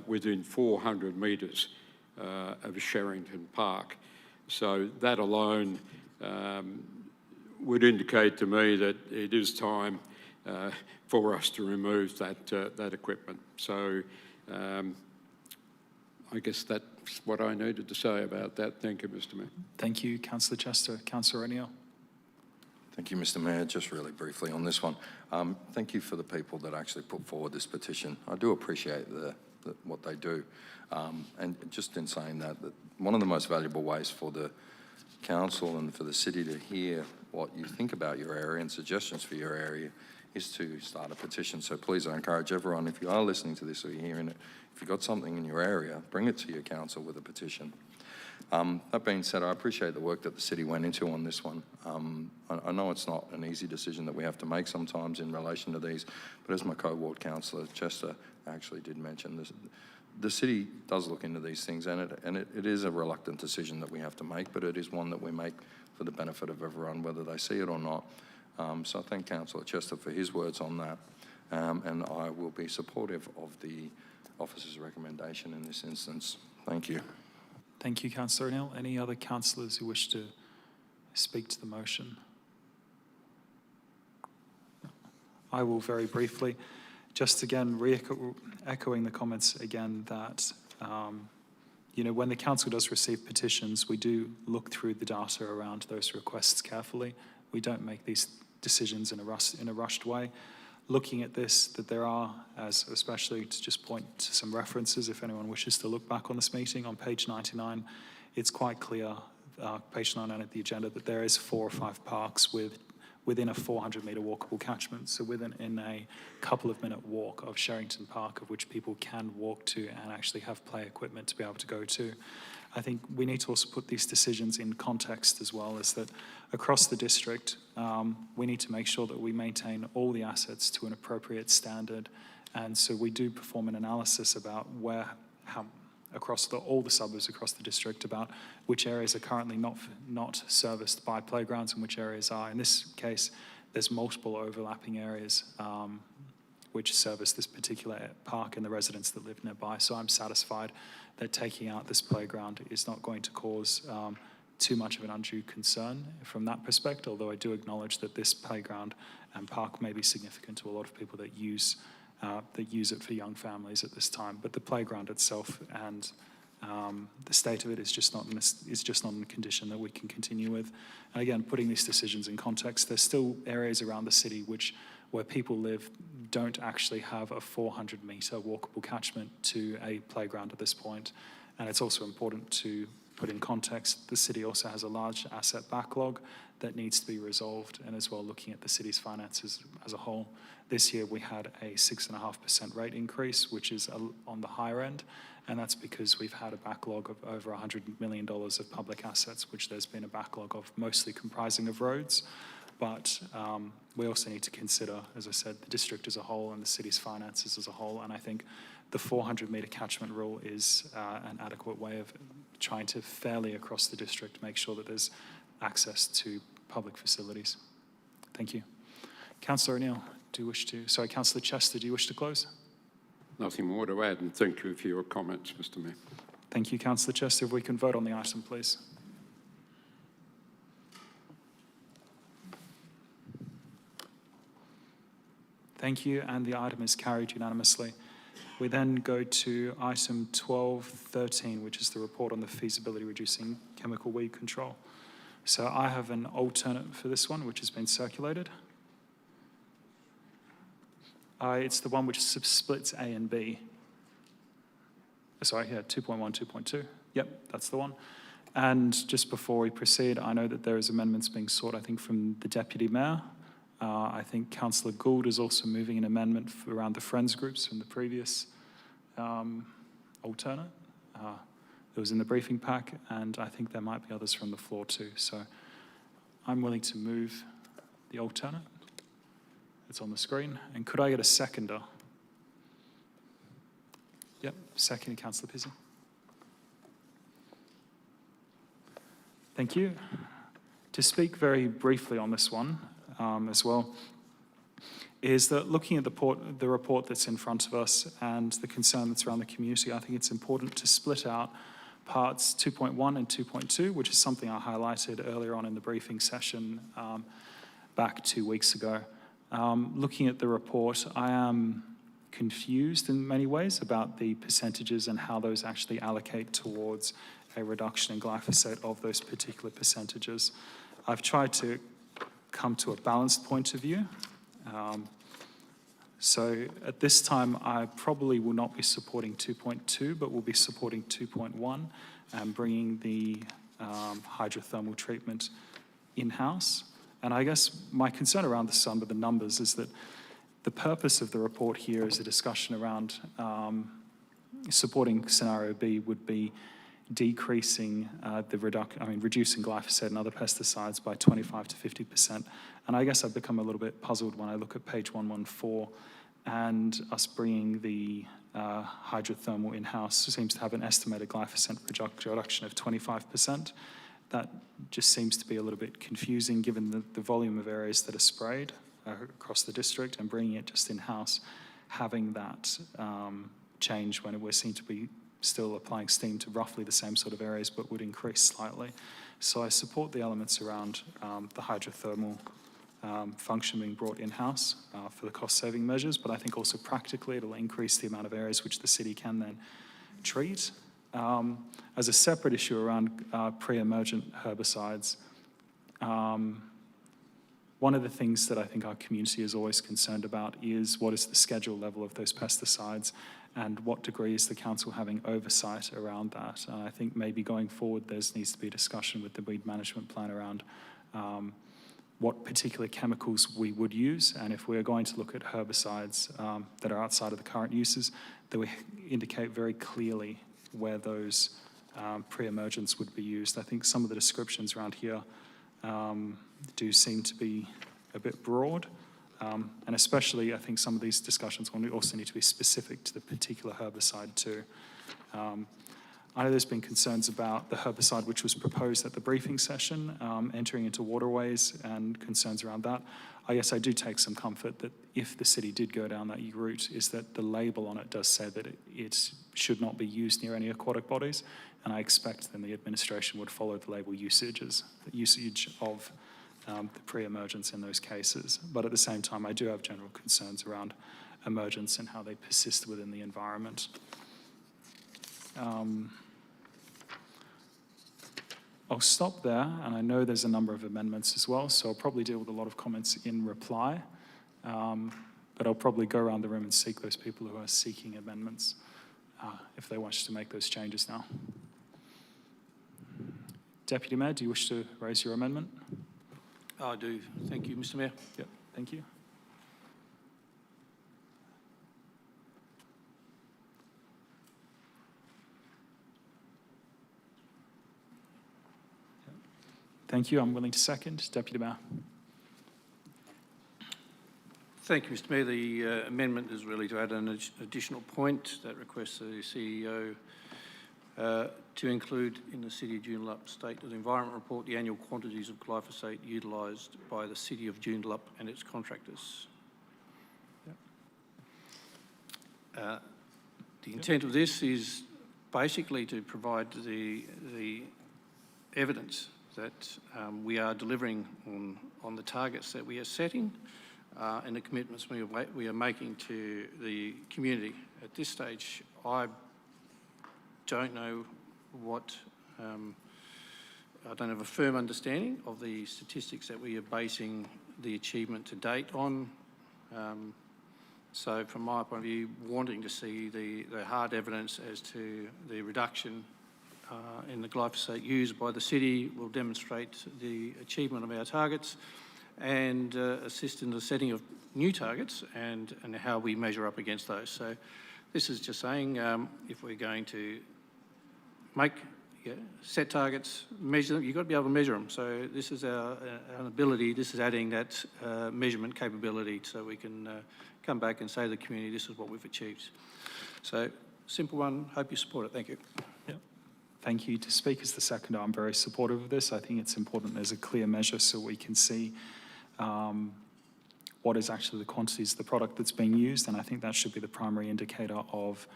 O: within 400 metres of Sherrington Park. So that alone would indicate to me that it is time for us to remove that equipment. So I guess that's what I needed to say about that. Thank you, Mr. Mayor.
A: Thank you, Councillor Chester. Councillor O'Neill.
X: Thank you, Mr. Mayor. Just really briefly on this one. Thank you for the people that actually put forward this petition. I do appreciate what they do. And just in saying that one of the most valuable ways for the council and for the city to hear what you think about your area and suggestions for your area is to start a petition. So please, I encourage everyone, if you are listening to this or you're hearing it, if you've got something in your area, bring it to your council with a petition. That being said, I appreciate the work that the city went into on this one. I know it's not an easy decision that we have to make sometimes in relation to these, but as my co-ward councillor Chester actually did mention, the city does look into these things, and it is a reluctant decision that we have to make, but it is one that we make for the benefit of everyone, whether they see it or not. So I thank Councillor Chester for his words on that, and I will be supportive of the officer's recommendation in this instance. Thank you.
A: Thank you, Councillor O'Neill. Any other councillors who wish to speak to the motion? I will very briefly, just again echoing the comments again that when the council does receive petitions, we do look through the data around those requests carefully. We don't make these decisions in a rushed way. Looking at this, that there are, especially to just point to some references, if anyone wishes to look back on this meeting, on page 99, it's quite clear, page 99 of the agenda, that there is 4 or 5 parks within a 400-metre walkable catchment, so in a couple of minute walk of Sherrington Park, of which people can walk to and actually have play equipment to be able to go to. I think we need to also put these decisions in context as well, as that across the district, we need to make sure that we maintain all the assets to an appropriate standard. And so we do perform an analysis about across all the suburbs across the district, about which areas are currently not serviced by playgrounds and which areas are. In this case, there's multiple overlapping areas which service this particular park and the residents that live nearby. So I'm satisfied that taking out this playground is not going to cause too much of an undue concern from that perspective, although I do acknowledge that this playground and park may be significant to a lot of people that use it for young families at this time. But the playground itself and the state of it is just not in a condition that we can continue with. And again, putting these decisions in context, there's still areas around the city where people live don't actually have a 400-metre walkable catchment to a playground at this point. And it's also important to put in context, the city also has a large asset backlog that needs to be resolved, and as well looking at the city's finances as a whole. This year we had a 6.5% rate increase, which is on the higher end, and that's because we've had a backlog of over $100 million of public assets, which there's been a backlog of, mostly comprising of roads. But we also need to consider, as I said, the district as a whole and the city's finances as a whole, and I think the 400-metre catchment rule is an adequate way of trying to fairly across the district make sure that there's access to public facilities. Thank you. Councillor O'Neill, Councillor Chester, do you wish to close?
O: Nothing more to add, and thank you for your comments, Mr. Mayor.
A: Thank you, Councillor Chester. If we can vote on the item, please. Thank you, and the item is carried unanimously. We then go to item 12.13, which is the report on the feasibility reducing chemical weed control. So I have an alternate for this one, which has been circulated. It's the one which splits A and B. Sorry, yeah, 2.1, 2.2. Yep, that's the one. And just before we proceed, I know that there is amendments being sought, I think, from the Deputy Mayor. I think Councillor Gould is also moving an amendment around the friends groups from the previous alternate. It was in the briefing pack, and I think there might be others from the floor too. So I'm willing to move the alternate. It's on the screen. And could I get a seconder? Yep, second, Councillor Pizzey. Thank you. To speak very briefly on this one as well, is that looking at the report that's in front of us and the concern that's around the community, I think it's important to split out parts 2.1 and 2.2, which is something I highlighted earlier on in the briefing session back 2 weeks ago. Looking at the report, I am confused in many ways about the percentages and how those actually allocate towards a reduction in glyphosate of those particular percentages. I've tried to come to a balanced point of view. So at this time, I probably will not be supporting 2.2, but will be supporting 2.1 and bringing the hydrothermal treatment in-house. And I guess my concern around the sum of the numbers is that the purpose of the report here is a discussion around supporting scenario B would be decreasing reducing glyphosate and other pesticides by 25 to 50%. And I guess I've become a little bit puzzled when I look at page 114 and us bringing the hydrothermal in-house seems to have an estimated glyphosate reduction of 25%. That just seems to be a little bit confusing given the volume of areas that are sprayed across the district, and bringing it just in-house, having that change when we're seen to be still applying steam to roughly the same sort of areas but would increase slightly. So I support the elements around the hydrothermal function being brought in-house for the cost-saving measures, but I think also practically it'll increase the amount of areas which the city can then treat. As a separate issue around pre-emergent herbicides, one of the things that I think our community is always concerned about is what is the schedule level of those pesticides and what degree is the council having oversight around that. And I think maybe going forward there needs to be a discussion with the weed management plan around what particular chemicals we would use, and if we're going to look at herbicides that are outside of the current uses, that we indicate very clearly where those pre-emergents would be used. I think some of the descriptions around here do seem to be a bit broad, and especially I think some of these discussions also need to be specific to the particular herbicide too. I know there's been concerns about the herbicide which was proposed at the briefing session, entering into waterways, and concerns around that. I guess I do take some comfort that if the city did go down that route, is that the label on it does say that it should not be used near any aquatic bodies, and I expect then the administration would follow the label usage of the pre-emergence in those cases. But at the same time, I do have general concerns around emergence and how they persist within the environment. I'll stop there, and I know there's a number of amendments as well, so I'll probably deal with a lot of comments in reply, but I'll probably go around the room and seek those people who are seeking amendments if they wish to make those changes now. Deputy Mayor, do you wish to raise your amendment?
Z: I do. Thank you, Mr. Mayor.
A: Yep, thank you. Thank you. I'm willing to second. Deputy Mayor.
Z: Thank you, Mr. Mayor. The amendment is really to add an additional point that requests the CEO to include in the City of Joondalup State of the Environment Report the annual quantities of glyphosate utilised by the City of Joondalup and its contractors. Yep. The intent of this is basically to provide the evidence that we are delivering on the targets that we are setting and the commitments we are making to the community. At this stage, I don't know what, I don't have a firm understanding of the statistics that we are basing the achievement to date on. So from my point of view, wanting to see the hard evidence as to the reduction in the glyphosate used by the city will demonstrate the achievement of our targets. and assist in the setting of new targets and how we measure up against those. So this is just saying if we're going to set targets, measure them, you've got to be able to measure them. So this is our ability, this is adding that measurement capability so we can come back and say to the community, this is what we've achieved. So simple one, hope you support it. Thank you.
A: Yep. Thank you. To speak as the seconder, I'm very supportive of this. I think it's important there's a clear measure so we can see what is actually the quantities of the product that's being used, and I think that should be the primary indicator of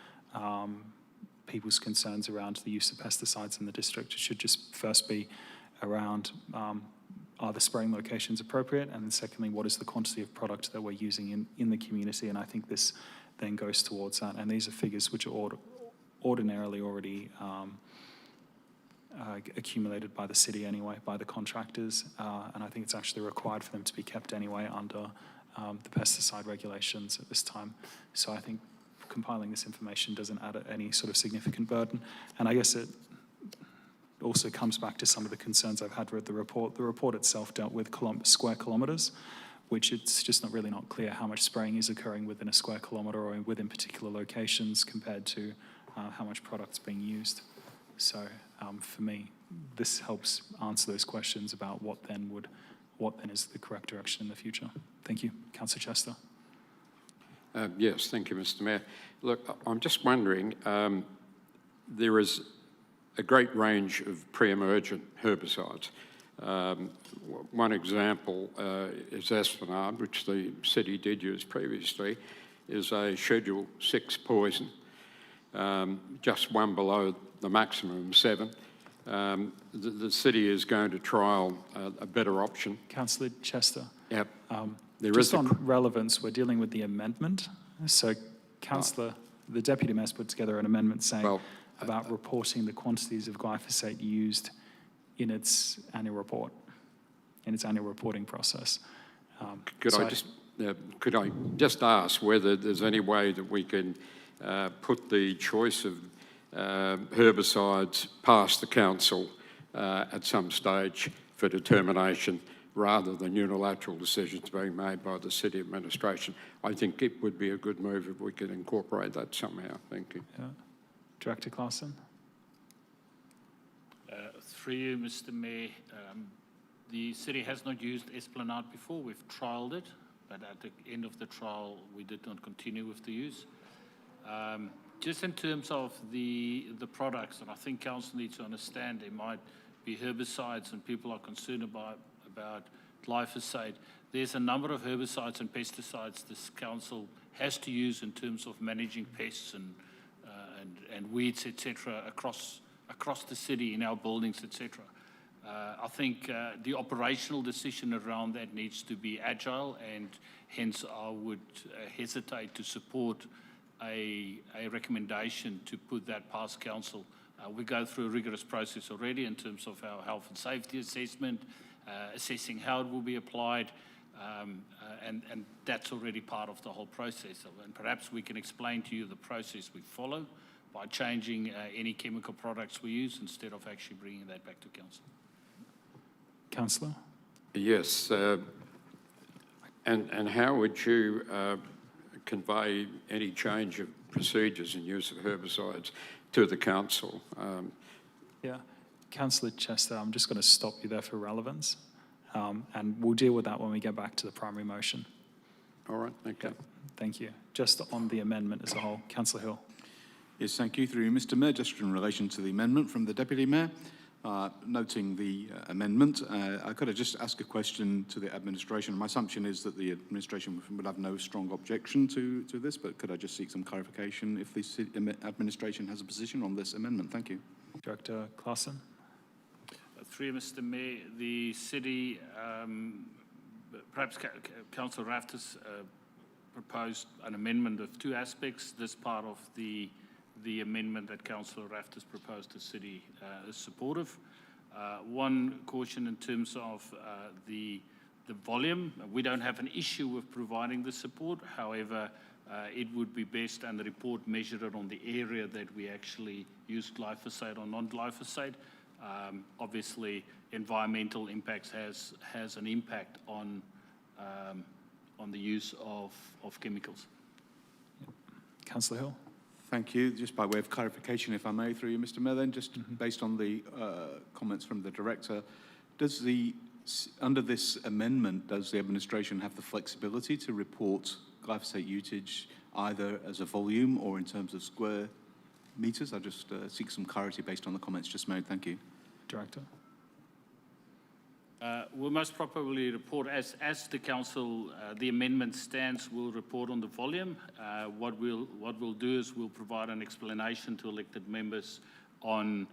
A: people's concerns around the use of pesticides in the district. It should just first be around are the spraying locations appropriate, and then secondly, what is the quantity of product that we're using in the community, and I think this then goes towards that, and these are figures which are ordinarily already accumulated by the city anyway, by the contractors, and I think it's actually required for them to be kept anyway under the pesticide regulations at this time. So I think compiling this information doesn't add any sort of significant burden, and I guess it also comes back to some of the concerns I've had with the report. The report itself dealt with square kilometres, which it's just not clear how much spraying is occurring within a square kilometre or within particular locations compared to how much product's being used. So for me, this helps answer those questions about what then is the correct direction in the future. Thank you. Councillor Chester.
O: Yes, thank you, Mr. Mayor. Look, I'm just wondering, there is a great range of pre-emergent herbicides. One example is Esplanade, which the city did use previously, is a Schedule 6 poison, just one below the maximum 7. The city is going to trial a better option.
A: Councillor Chester.
O: Yep.
A: Just on relevance, we're dealing with the amendment. So, Councillor, the Deputy Mayor's put together an amendment saying about reporting the quantities of glyphosate used in its annual report, in its annual reporting process.
O: Could I just ask whether there's any way that we can put the choice of herbicides past the council at some stage for determination, rather than unilateral decisions being made by the city administration? I think it would be a good move if we could incorporate that somehow. Thank you.
A: Yeah. Director Claassen.
J: Through you, Mr. Mayor, the city has not used Esplanade before. We've trialled it, but at the end of the trial, we did not continue with the use. Just in terms of the products, and I think council needs to understand there might be herbicides and people are concerned about glyphosate. There's a number of herbicides and pesticides this council has to use in terms of managing pests and weeds, etc., across the city, in our buildings, etc. I think the operational decision around that needs to be agile, and hence I would hesitate to support a recommendation to put that past council. We go through a rigorous process already in terms of our health and safety assessment, assessing how it will be applied, and that's already part of the whole process. And perhaps we can explain to you the process we follow by changing any chemical products we use instead of actually bringing that back to council.
A: Councillor?
O: Yes. And how would you convey any change of procedures in use of herbicides to the council?
A: Yeah. Councillor Chester, I'm just going to stop you there for relevance, and we'll deal with that when we get back to the primary motion.
O: All right, thank you.
A: Yeah, thank you. Just on the amendment as a whole. Councillor Hill.
E: Yes, thank you. Through you, Mr. Mayor, just in relation to the amendment from the Deputy Mayor, noting the amendment, I could just ask a question to the administration. My assumption is that the administration would have no strong objection to this, but could I just seek some clarification if the administration has a position on this amendment? Thank you.
A: Director Claassen.
J: Through Mr. Mayor, the city, perhaps Councillor Raftis proposed an amendment of two aspects. This part of the amendment that Councillor Raftis proposed, the city is supportive. One caution in terms of the volume. We don't have an issue with providing the support. However, it would be best, and the report measured it on the area that we actually use glyphosate or non-glyphosate. Obviously, environmental impacts has an impact on on the use of chemicals.
A: Councillor Hill.
E: Thank you. Just by way of clarification, if I may, through you, Mr. Mayor, then just based on the comments from the director, under this amendment, does the administration have the flexibility to report glyphosate usage either as a volume or in terms of square metres? I just seek some clarity based on the comments just made. Thank you.
A: Director.
J: We'll most probably report, as the council, the amendment stands, we'll report on the volume. What we'll do is we'll provide an explanation to elected members on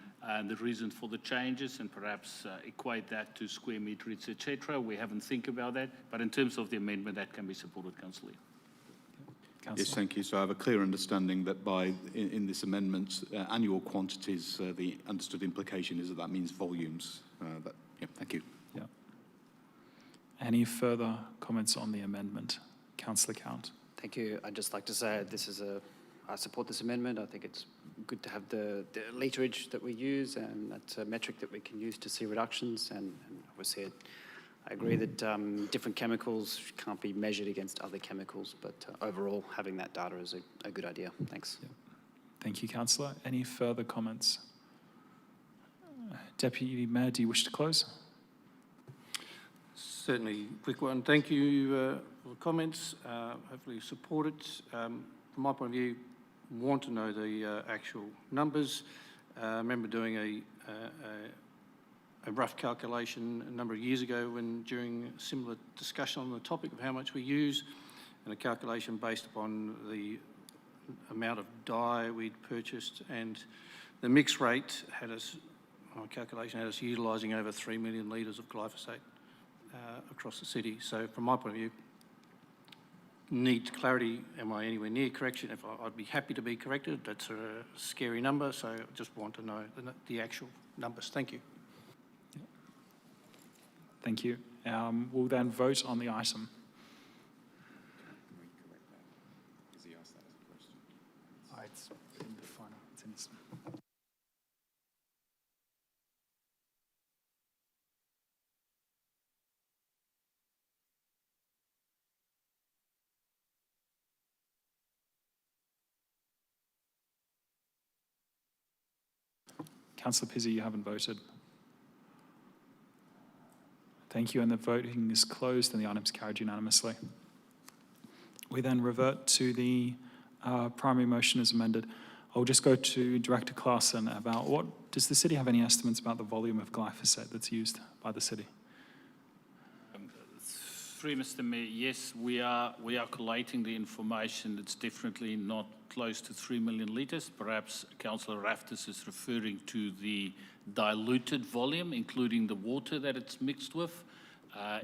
J: the reason for the changes and perhaps equate that to square meterage, etc. We haven't think about that, but in terms of the amendment, that can be supported, Councillor.
E: Yes, thank you. So I have a clear understanding that in this amendment, annual quantities, the understood implication is that means volumes. Thank you.
A: Yeah. Any further comments on the amendment? Councillor Count.
N: Thank you. I'd just like to say I support this amendment. I think it's good to have the literage that we use, and that's a metric that we can use to see reductions. And obviously, I agree that different chemicals can't be measured against other chemicals, but overall, having that data is a good idea. Thanks.
A: Yeah. Thank you, Councillor. Any further comments? Deputy Mayor, do you wish to close?
Z: Certainly, quick one. Thank you for the comments. Hopefully you support it. From my point of view, want to know the actual numbers. I remember doing a rough calculation a number of years ago during a similar discussion on the topic of how much we use, and a calculation based upon the amount of dye we'd purchased, and the mix rate my calculation had us utilising over 3 million litres of glyphosate across the city. So from my point of view, need clarity. Am I anywhere near correction? I'd be happy to be corrected. That's a scary number, so I just want to know the actual numbers. Thank you.
A: Thank you. We'll then vote on the item. It's in the final. It's in this. Councillor Pizzi, you haven't voted. Thank you, and the voting is closed and the item is carried unanimously. We then revert to the primary motion as amended. I'll just go to Director Claassen about does the city have any estimates about the volume of glyphosate that's used by the city?
J: Through Mr. Mayor, yes, we are collating the information. It's definitely not close to 3 million litres. Perhaps Councillor Raftis is referring to the diluted volume, including the water that it's mixed with.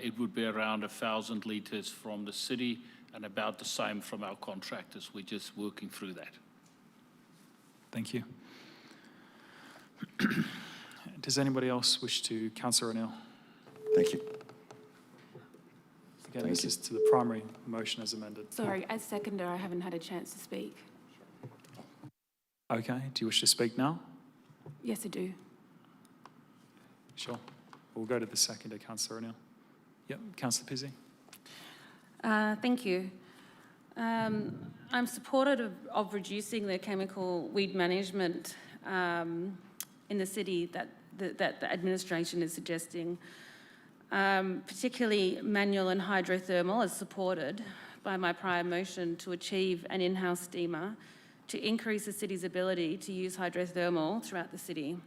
J: It would be around 1,000 litres from the city and about the same from our contractors. We're just working through that.
A: Thank you. Does anybody else wish to? Councillor O'Neill.
X: Thank you.
A: Again, this is to the primary motion as amended.
D: Sorry, as seconder, I haven't had a chance to speak.
A: Okay, do you wish to speak now?
D: Yes, I do.
A: Sure. We'll go to the seconder, Councillor O'Neill. Yep, Councillor Pizzi.
D: Thank you. I'm supportive of reducing the chemical weed management in the city that the administration is suggesting. Particularly manual and hydrothermal is supported by my prior motion to achieve an in-house steamer to increase the city's ability to use hydrothermal throughout the city.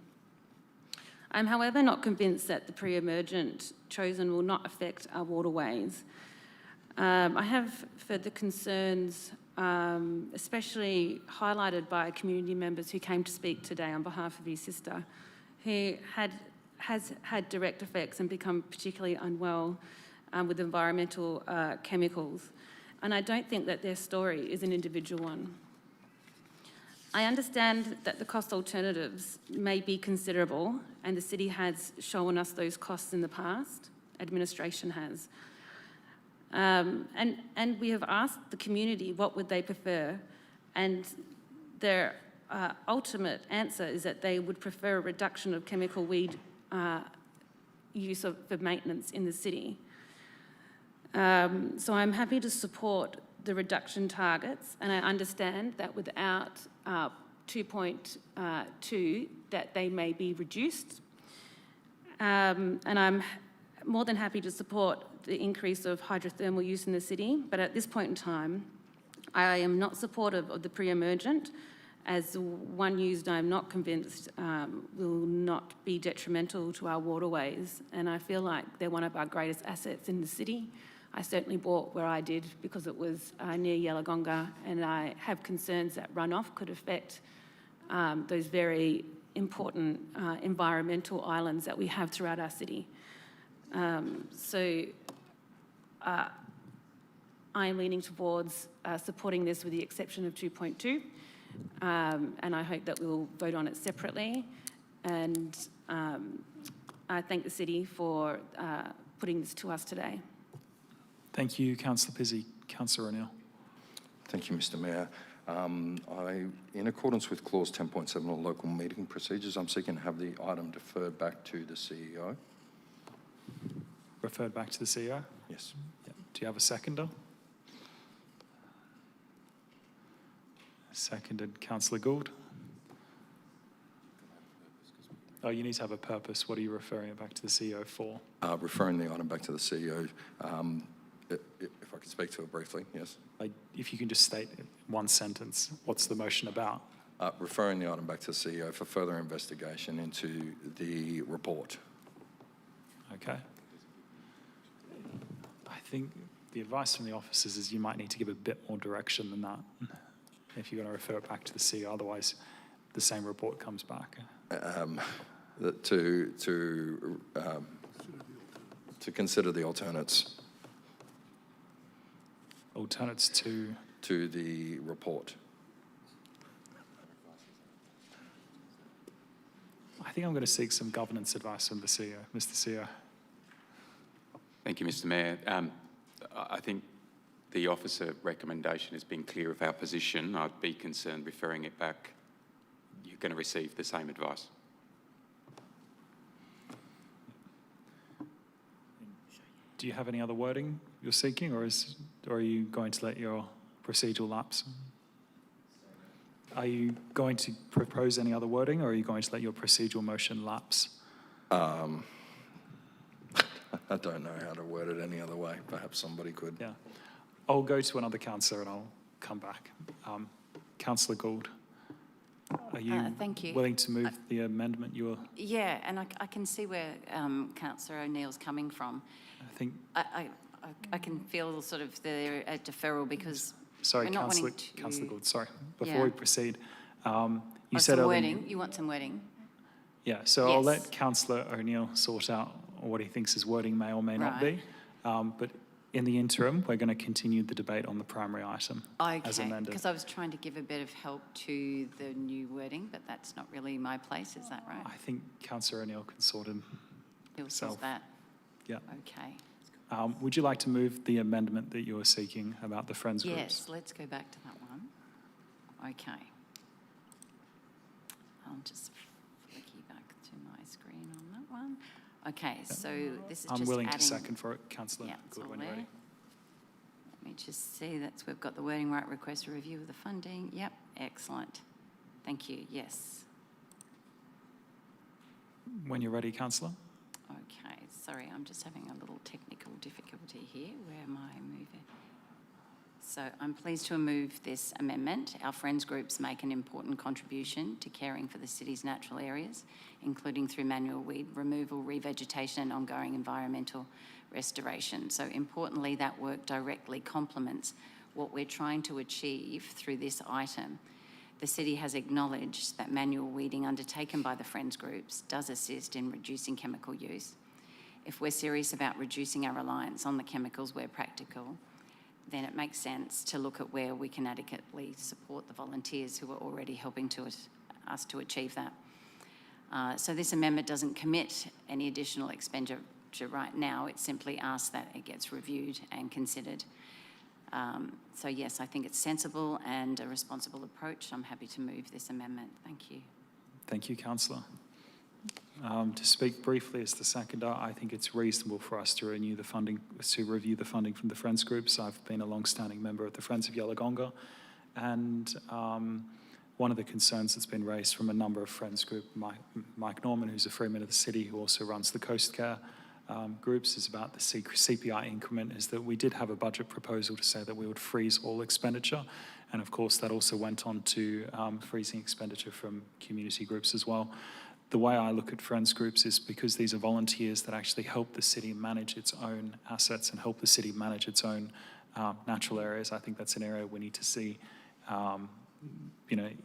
D: I'm, however, not convinced that the pre-emergent chosen will not affect our waterways. I have further concerns, especially highlighted by community members who came to speak today on behalf of his sister, who has had direct effects and become particularly unwell with environmental chemicals. And I don't think that their story is an individual one. I understand that the cost alternatives may be considerable, and the city has shown us those costs in the past, administration has. And we have asked the community what would they prefer, and their ultimate answer is that they would prefer a reduction of chemical weed use for maintenance in the city. So I'm happy to support the reduction targets, and I understand that without 2.2 that they may be reduced. And I'm more than happy to support the increase of hydrothermal use in the city, but at this point in time, I am not supportive of the pre-emergent, as one used I'm not convinced will not be detrimental to our waterways, and I feel like they're one of our greatest assets in the city. I certainly bought where I did because it was near Yellowgonga, and I have concerns that runoff could affect those very important environmental islands that we have throughout our city. I am leaning towards supporting this with the exception of 2.2, and I hope that we'll vote on it separately. And I thank the city for putting this to us today.
A: Thank you, Councillor Pizzey. Councillor O'Neill.
X: Thank you, Mr Mayor. In accordance with clause 10.7 of local meeting procedures, I'm seeking to have the item deferred back to the CEO.
A: Referred back to the CEO?
X: Yes.
A: Yep. Do you have a seconder? Seconded. Councillor Gould. Oh, you need to have a purpose. What are you referring it back to the CEO for?
X: Referring the item back to the CEO. If I could speak to it briefly, yes.
A: If you can just state in one sentence, what's the motion about?
X: Referring the item back to the CEO for further investigation into the report.
A: Okay. I think the advice from the officers is you might need to give a bit more direction than that if you're going to refer it back to the CEO, otherwise the same report comes back.
X: To consider the alternates.
A: Alternates to?
X: To the report.
A: I think I'm going to seek some governance advice from the CEO. Mr. CEO.
C: Thank you, Mr Mayor. I think the officer recommendation has been clear of our position. I'd be concerned referring it back. You're going to receive the same advice.
A: Do you have any other wording you're seeking, or are you going to let your procedural lapse? Are you going to propose any other wording, or are you going to let your procedural motion lapse?
X: I don't know how to word it any other way. Perhaps somebody could.
A: Yeah. I'll go to another councillor and I'll come back. Councillor Gould, are you,
P: thank you.
A: willing to move the amendment you were?
P: Yeah, and I can see where Councillor O'Neill's coming from.
A: I think...
P: I can feel sort of the deferral because
A: Sorry,
P: we're not
A: Councillor
P: wanting to...
A: Gould, sorry. Before we proceed, you said
P: some
A: earlier...
P: wording. You want some wording?
A: Yeah, so
P: Yes.
A: I'll let Councillor O'Neill sort out what he thinks his wording may or may not be. But in the interim, we're going to continue the debate on the primary item as amended.
P: Because I was trying to give a bit of help to the new wording, but that's not really my place, is that right?
A: I think Councillor O'Neill can sort him
P: He'll
A: himself.
P: sort that?
A: Yeah.
P: Okay.
A: Would you like to move the amendment that you were seeking about the Friends groups?
P: Yes, let's go back to that one. Okay. I'll just flick you back to my screen on that one. Okay, so this is just
A: I'm willing
P: adding...
A: to second for it, Councillor Gould, when you're ready.
P: Let me just see, we've got the wording right, request a review of the funding. Yep, excellent. Thank you, yes.
A: When you're ready, Councillor.
P: Okay, sorry, I'm just having a little technical difficulty here. Where am I moving? So I'm pleased to move this amendment. Our friends groups make an important contribution to caring for the city's natural areas, including through manual weed removal, revegetation and ongoing environmental restoration. So importantly, that work directly complements what we're trying to achieve through this item. The city has acknowledged that manual weeding undertaken by the friends groups does assist in reducing chemical use. If we're serious about reducing our reliance on the chemicals where practical, then it makes sense to look at where we can adequately support the volunteers who are already helping us to achieve that. So this amendment doesn't commit any additional expenditure right now. It simply asks that it gets reviewed and considered. So yes, I think it's sensible and a responsible approach. I'm happy to move this amendment. Thank you.
A: Thank you, Councillor. To speak briefly as the seconder, I think it's reasonable for us to review the funding from the Friends groups. I've been a long-standing member of the Friends of Yellowgonga, and one of the concerns that's been raised from a number of Friends group, Mike Norman, who's a Freeman of the City, who also runs the Coast Care groups, is about the CPI increment, is that we did have a budget proposal to say that we would freeze all expenditure, and of course that also went on to freezing expenditure from community groups as well. The way I look at Friends groups is because these are volunteers that actually help the city manage its own assets and help the city manage its own natural areas. I think that's an area we need to see,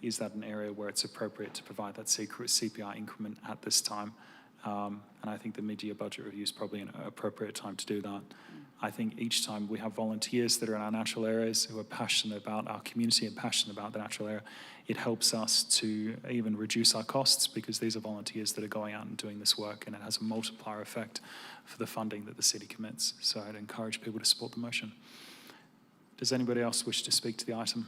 A: is that an area where it's appropriate to provide that CPI increment at this time? And I think the mid-year budget review is probably an appropriate time to do that. I think each time we have volunteers that are in our natural areas who are passionate about our community and passionate about the natural area, it helps us to even reduce our costs because these are volunteers that are going out and doing this work, and it has a multiplier effect for the funding that the city commits. So I'd encourage people to support the motion. Does anybody else wish to speak to the item?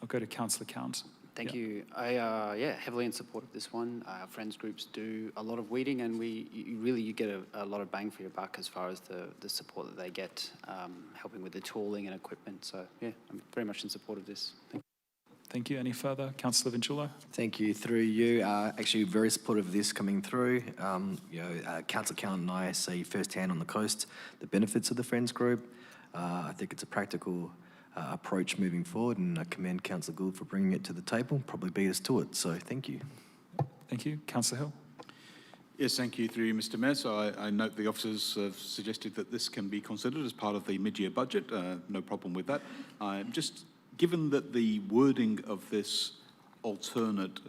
A: I'll go to Councillor Count.
N: Thank you. I heavily in support of this one. Our Friends groups do a lot of weeding, and you get a lot of bang for your buck as far as the support that they get, helping with the tooling and equipment. So yeah, I'm very much in support of this.
A: Thank you. Any further? Councillor Vinciulo.
K: Thank you. Through you, actually very supportive of this coming through. Councillor Count and I see firsthand on the coast the benefits of the Friends group. I think it's a practical approach moving forward, and I commend Councillor Gould for bringing it to the table, probably beat us to it, so thank you.
A: Thank you. Councillor Hill.
E: Yes, thank you through you, Mr Mayor. So I note the officers have suggested that this can be considered as part of the mid-year budget. No problem with that. Just given that the wording of this alternate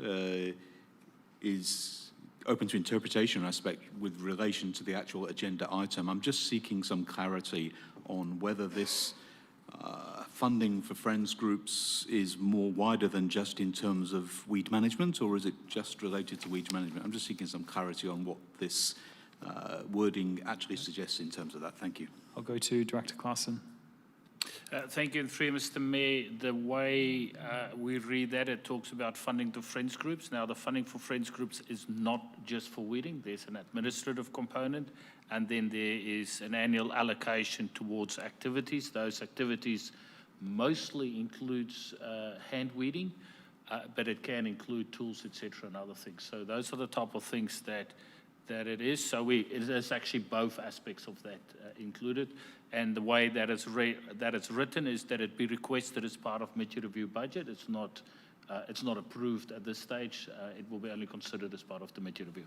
E: is open to interpretation aspect with relation to the actual agenda item, I'm just seeking some clarity on whether this funding for Friends groups is more wider than just in terms of weed management, or is it just related to weed management? I'm just seeking some clarity on what this wording actually suggests in terms of that. Thank you.
A: I'll go to Director Claassen.
J: Thank you, Mr. Mayor. The way we read that, it talks about funding to Friends groups. Now, the funding for Friends groups is not just for weeding. There's an administrative component, and then there is an annual allocation towards activities. Those activities mostly includes hand weeding, but it can include tools, etc., and other things. So those are the type of things that it is. So it is actually both aspects of that included. And the way that it's written is that it be requested as part of mid-year review budget. It's not approved at this stage. It will be only considered as part of the mid-year review.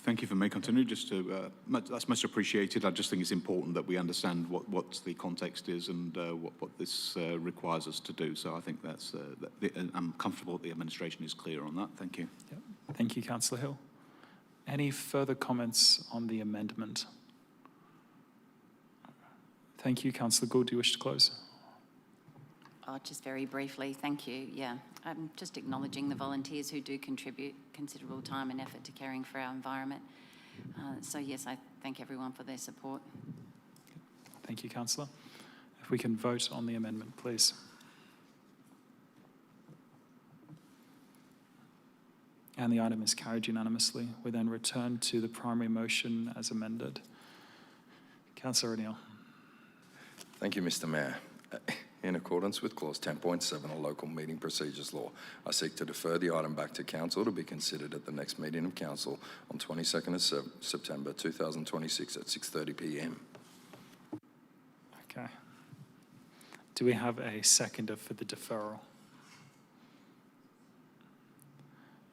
E: Thank you for me continue. Just to that's much appreciated. I just think it's important that we understand what the context is and what this requires us to do. So I think that's I'm comfortable that the administration is clear on that. Thank you.
A: Yep. Thank you, Councillor Hill. Any further comments on the amendment? Thank you, Councillor Gould. Do you wish to close?
P: Just very briefly, thank you. Yeah, I'm just acknowledging the volunteers who do contribute considerable time and effort to caring for our environment. So yes, I thank everyone for their support.
A: Thank you, Councillor. If we can vote on the amendment, please. And the item is carried unanimously. We then return to the primary motion as amended. Councillor O'Neill.
X: Thank you, Mr Mayor. In accordance with Clause 10.7 of Local Meeting Procedures Law, I seek to defer the item back to Council to be considered at the next meeting of Council on 22nd of September 2026 at 6:30 p.m.
A: Okay. Do we have a seconder for the deferral?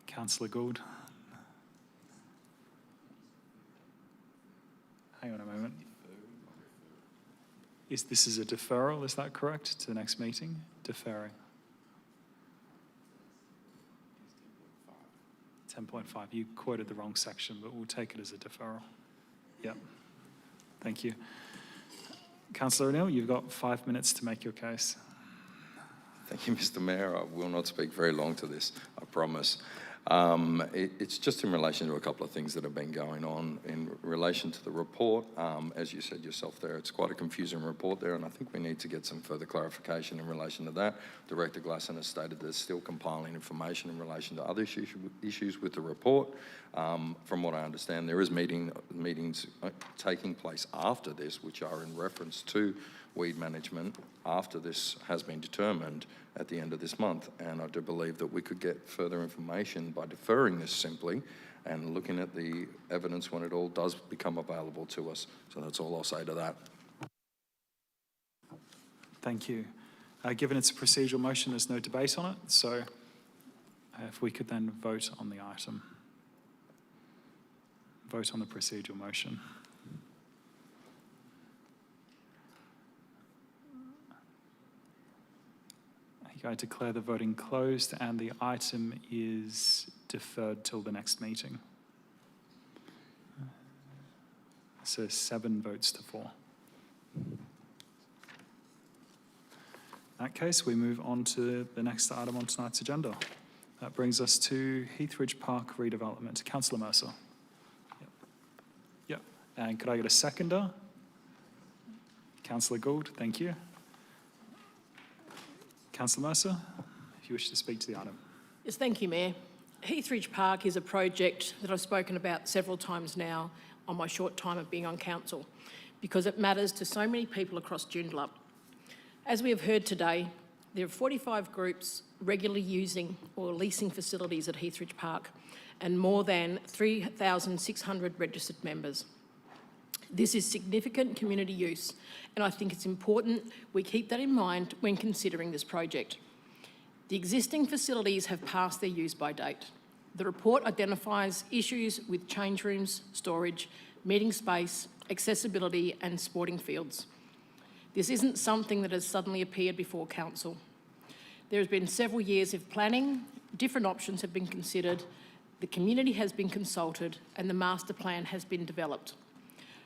A: Councillor Gould. Hang on a moment. This is a deferral, is that correct, to the next meeting? Deferring. 10.5. You quoted the wrong section, but we'll take it as a deferral. Yep. Thank you. Councillor O'Neill, you've got 5 minutes to make your case.
X: Thank you, Mr Mayor. I will not speak very long to this, I promise. It's just in relation to a couple of things that have been going on in relation to the report. As you said yourself there, it's quite a confusing report there, and I think we need to get some further clarification in relation to that. Director Glasson has stated they're still compiling information in relation to other issues with the report. From what I understand, there is meetings taking place after this, which are in reference to weed management after this has been determined at the end of this month. And I do believe that we could get further information by deferring this simply and looking at the evidence when it all does become available to us. So that's all I'll say to that.
A: Thank you. Given it's a procedural motion, there's no debate on it. So if we could then vote on the item. Vote on the procedural motion. I declare the voting closed and the item is deferred till the next meeting. So 7 votes to 4. In that case, we move on to the next item on tonight's agenda. That brings us to Heathridge Park redevelopment. Councillor Mercer. Yep. And could I get a seconder? Councillor Gould, thank you. Councillor Mercer, if you wish to speak to the item.
L: Yes, thank you, Mayor. Heathridge Park is a project that I've spoken about several times now on my short time of being on council because it matters to so many people across Joondalup. As we have heard today, there are 45 groups regularly using or leasing facilities at Heathridge Park and more than 3,600 registered members. This is significant community use, and I think it's important we keep that in mind when considering this project. The existing facilities have passed their use-by date. The report identifies issues with change rooms, storage, meeting space, accessibility and sporting fields. This isn't something that has suddenly appeared before council. There has been several years of planning, different options have been considered, the community has been consulted and the master plan has been developed.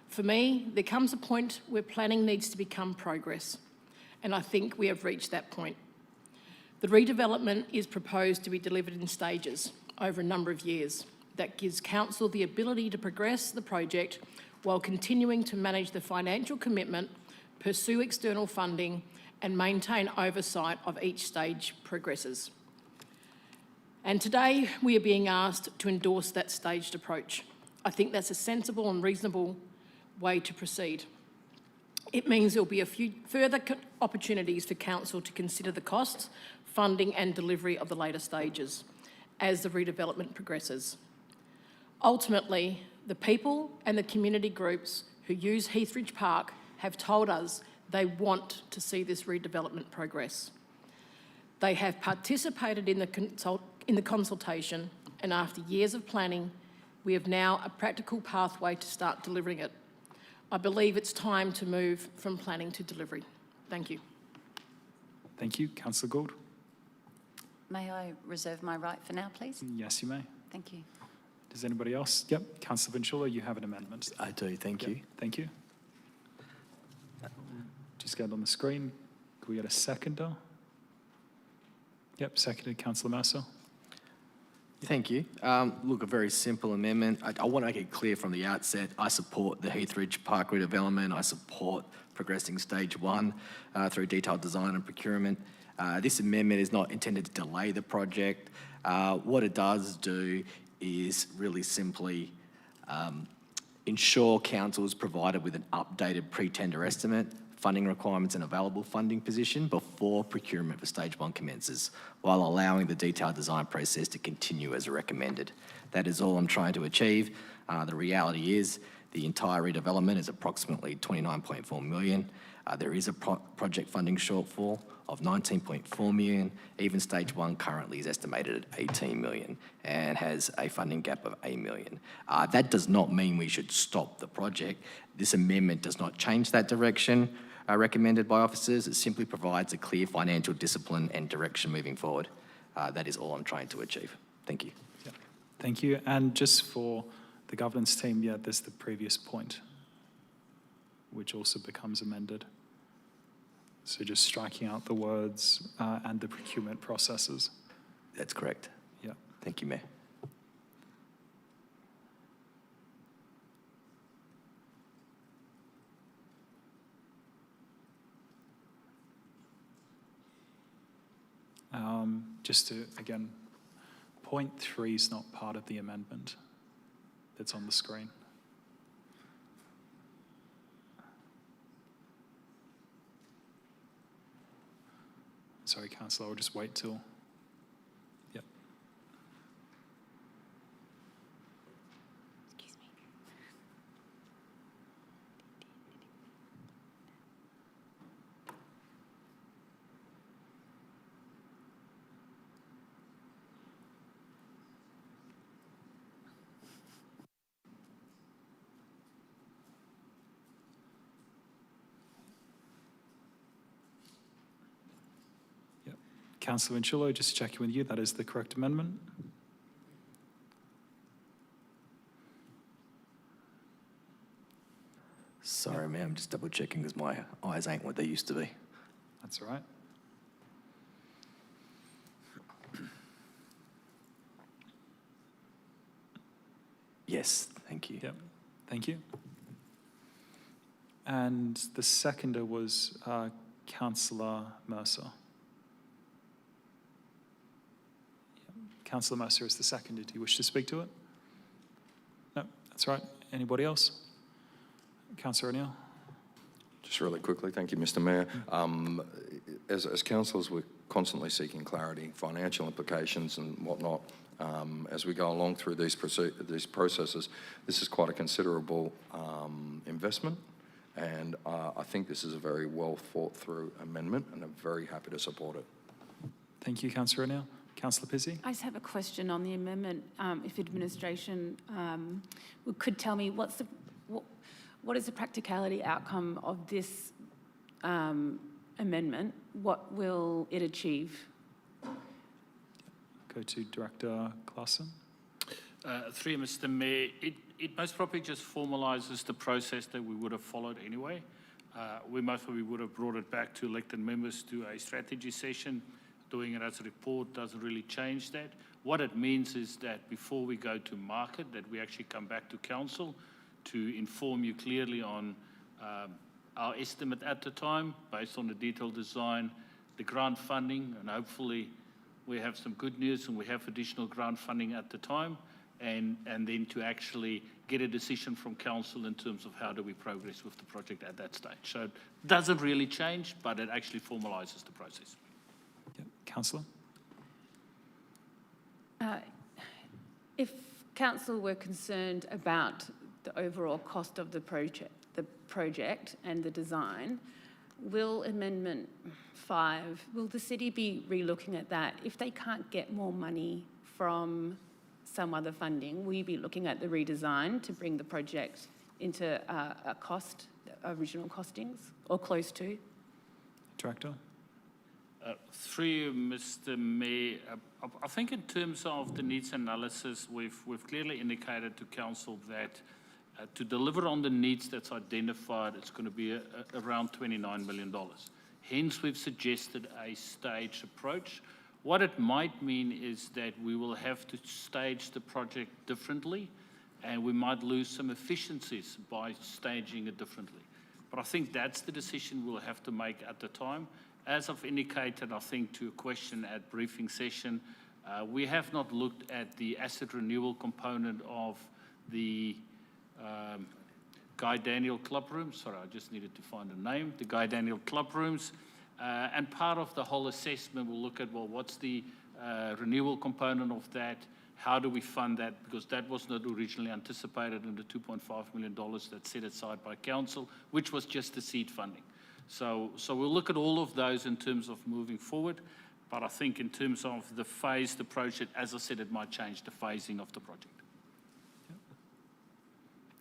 L: For me, there comes a point where planning needs to become progress, and I think we have reached that point. The redevelopment is proposed to be delivered in stages over a number of years. That gives council the ability to progress the project while continuing to manage the financial commitment, pursue external funding, and maintain oversight of each stage progresses. And today, we are being asked to endorse that staged approach. I think that's a sensible and reasonable way to proceed. It means there'll be a few further opportunities for council to consider the costs, funding and delivery of the later stages as the redevelopment progresses. Ultimately, the people and the community groups who use Heathridge Park have told us they want to see this redevelopment progress. They have participated in the consultation, and after years of planning, we have now a practical pathway to start delivering it. I believe it's time to move from planning to delivery. Thank you.
A: Thank you. Councillor Gould.
P: May I reserve my right for now, please?
A: Yes, you may.
P: Thank you.
A: Does anybody else? Yep. Councillor Vincula, you have an amendment.
K: I do, thank you.
A: Thank you. Just get it on the screen. Can we get a seconder? Yep, seconded. Councillor Mercer.
K: Thank you. Look, a very simple amendment. I want to make it clear from the outset, I support the Heathridge Park redevelopment. I support progressing stage 1 through detailed design and procurement. This amendment is not intended to delay the project. What it does do is really simply ensure council is provided with an updated pre-tender estimate, funding requirements and available funding position before procurement for stage 1 commences, while allowing the detailed design process to continue as recommended. That is all I'm trying to achieve. The reality is the entire redevelopment is approximately $29.4 million. There is a project funding shortfall of $19.4 million. Even stage 1 currently is estimated at $18 million and has a funding gap of $8 million. That does not mean we should stop the project. This amendment does not change that direction recommended by officers. It simply provides a clear financial discipline and direction moving forward. That is all I'm trying to achieve. Thank you.
A: Yeah. Thank you. And just for the governance team, yeah, there's the previous point, which also becomes amended. So just striking out the words and the procurement processes.
K: That's correct.
A: Yeah.
K: Thank you, Mayor.
A: Just to, again, point 3 is not part of the amendment that's on the screen. Sorry, Councillor, I'll just wait till. Yep.
P: Excuse me.
A: Councillor Vinciullo, just checking with you, that is the correct amendment.
K: Sorry, ma'am, I'm just double checking because my eyes ain't what they used to be.
A: That's all right.
K: Yes, thank you.
A: Yep, thank you. And the seconder was Councillor Mercer. Councillor Mercer is the seconder. Do you wish to speak to it? No, that's right. Anybody else? Councillor O'Neill.
X: Just really quickly, thank you, Mr. Mayor. As councillors, we're constantly seeking clarity, financial implications and whatnot. As we go along through these processes, this is quite a considerable investment, and I think this is a very well thought through amendment, and I'm very happy to support it.
A: Thank you, Councillor O'Neill. Councillor Pizzey.
D: I just have a question on the amendment. If administration could tell me what is the practicality outcome of this amendment? What will it achieve?
A: Go to Director Claassen.
J: Through Mr. Mayor, it most probably just formalises the process that we would have followed anyway. We most probably would have brought it back to elected members to a strategy session. Doing it as a report doesn't really change that. What it means is that before we go to market, that we actually come back to council to inform you clearly on our estimate at the time, based on the detailed design, the grant funding, and hopefully we have some good news and we have additional grant funding at the time, and then to actually get a decision from council in terms of how do we progress with the project at that stage. So it doesn't really change, but it actually formalises the process.
A: Councillor.
D: If council were concerned about the overall cost of the project and the design, will Amendment 5, will the city be relooking at that? If they can't get more money from some other funding, will you be looking at the redesign to bring the project into a cost, original costings, or close to?
A: Director.
J: Through you, Mr. Mayor, I think in terms of the needs analysis, we've clearly indicated to council that to deliver on the needs that's identified, it's going to be around $29 million. Hence, we've suggested a staged approach. What it might mean is that we will have to stage the project differently, and we might lose some efficiencies by staging it differently. But I think that's the decision we'll have to make at the time. As I've indicated, I think, to a question at briefing session, we have not looked at the asset renewal component of the Guy Daniel Club Rooms. Sorry, I just needed to find a name. The Guy Daniel Club Rooms. And part of the whole assessment, we'll look at, well, what's the renewal component of that? How do we fund that? Because that was not originally anticipated in the $2.5 million that's set aside by council, which was just the seed funding. So we'll look at all of those in terms of moving forward, but I think in terms of the phased approach, as I said, it might change the phasing of the project.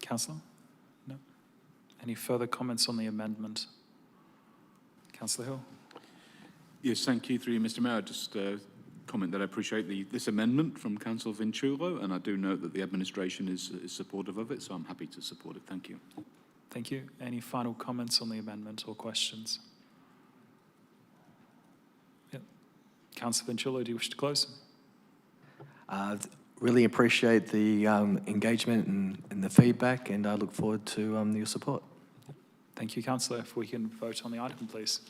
A: Councillor? No? Any further comments on the amendment? Councillor Hill?
E: Yes, thank you. Through you, Mr. Mayor, just comment that I appreciate this amendment from Councillor Vinciullo, and I do note that the administration is supportive of it, so I'm happy to support it. Thank you.
A: Thank you. Any final comments on the amendment or questions? Yep. Councillor Vinciullo, do you wish to close?
K: Really appreciate the engagement and the feedback, and I look forward to your support.
A: Thank you, Councillor. If we can vote on the item, please.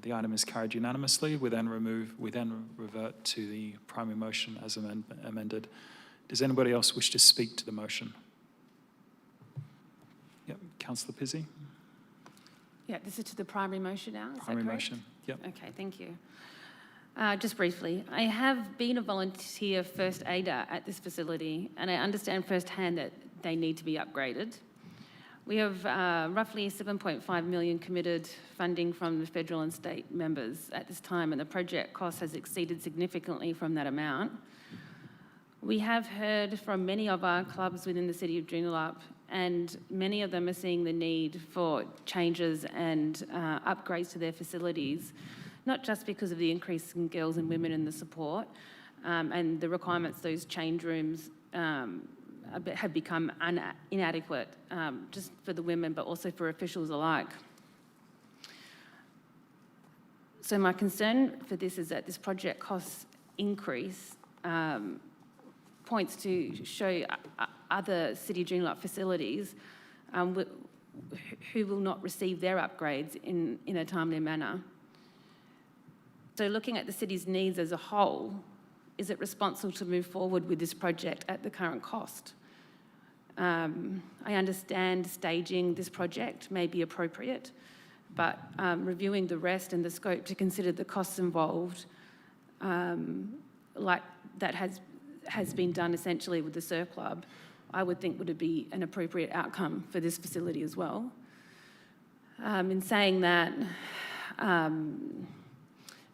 A: The item is carried unanimously. We then revert to the primary motion as amended. Does anybody else wish to speak to the motion? Yep, Councillor Pizzey.
D: Yeah, this is to the primary motion now, is
A: Primary
D: that correct?
A: motion, yep.
D: Okay, thank you. Just briefly, I have been a volunteer first aider at this facility, and I understand firsthand that they need to be upgraded. We have roughly 7.5 million committed funding from the federal and state members at this time, and the project cost has exceeded significantly from that amount. We have heard from many of our clubs within the city of Joondalup, and many of them are seeing the need for changes and upgrades to their facilities, not just because of the increase in girls and women in the support and the requirements those change rooms have become inadequate just for the women, but also for officials alike. So my concern for this is that this project cost increase points to show other City of Joondalup facilities who will not receive their upgrades in a timely manner. So looking at the city's needs as a whole, is it responsible to move forward with this project at the current cost? I understand staging this project may be appropriate, but reviewing the rest and the scope to consider the costs involved, like that has been done essentially with the Surf Club, I would think would be an appropriate outcome for this facility as well. In saying that,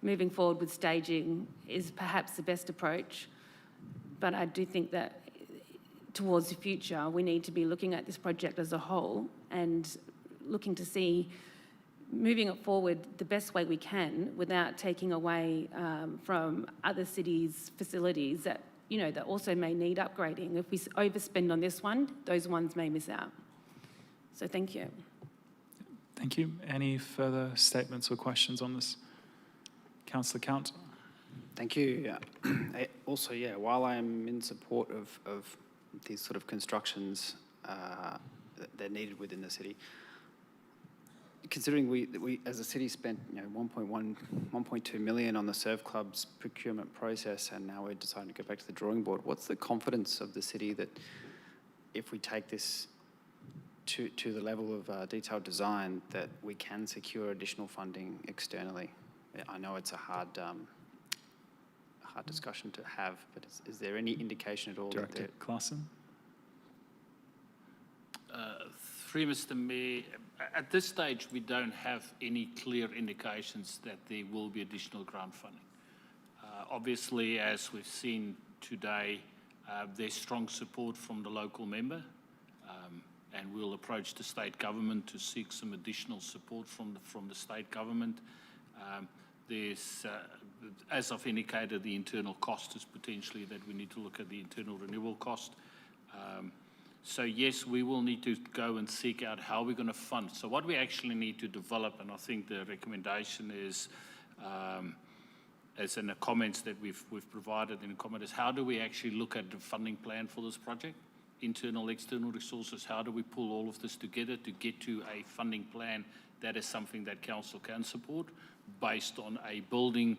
D: moving forward with staging is perhaps the best approach, but I do think that towards the future, we need to be looking at this project as a whole and looking to see, moving it forward the best way we can without taking away from other cities' facilities that, you know, that also may need upgrading. If we overspend on this one, those ones may miss out. So thank you.
A: Thank you. Any further statements or questions on this? Councillor Count.
N: Thank you. Also, while I'm in support of these sort of constructions that are needed within the city, considering we as a city spent 1.2 million on the Surf Club's procurement process, and now we're deciding to go back to the drawing board, what's the confidence of the city that if we take this to the level of detailed design, that we can secure additional funding externally? I know it's a hard discussion to have, but is there any indication at all?
A: Director Claassen.
J: Through Mr. Mayor, at this stage we don't have any clear indications that there will be additional grant funding. Obviously, as we've seen today, there's strong support from the local member, and we'll approach the state government to seek some additional support from the state government. There's, as I've indicated, the internal cost is potentially that we need to look at the internal renewal cost. So yes, we will need to go and seek out how we're going to fund. So what we actually need to develop, and I think the recommendation is, as in the comments that we've provided in the comment, is how do we actually look at the funding plan for this project? Internal, external resources, how do we pull all of this together to get to a funding plan that is something that council can support based on a building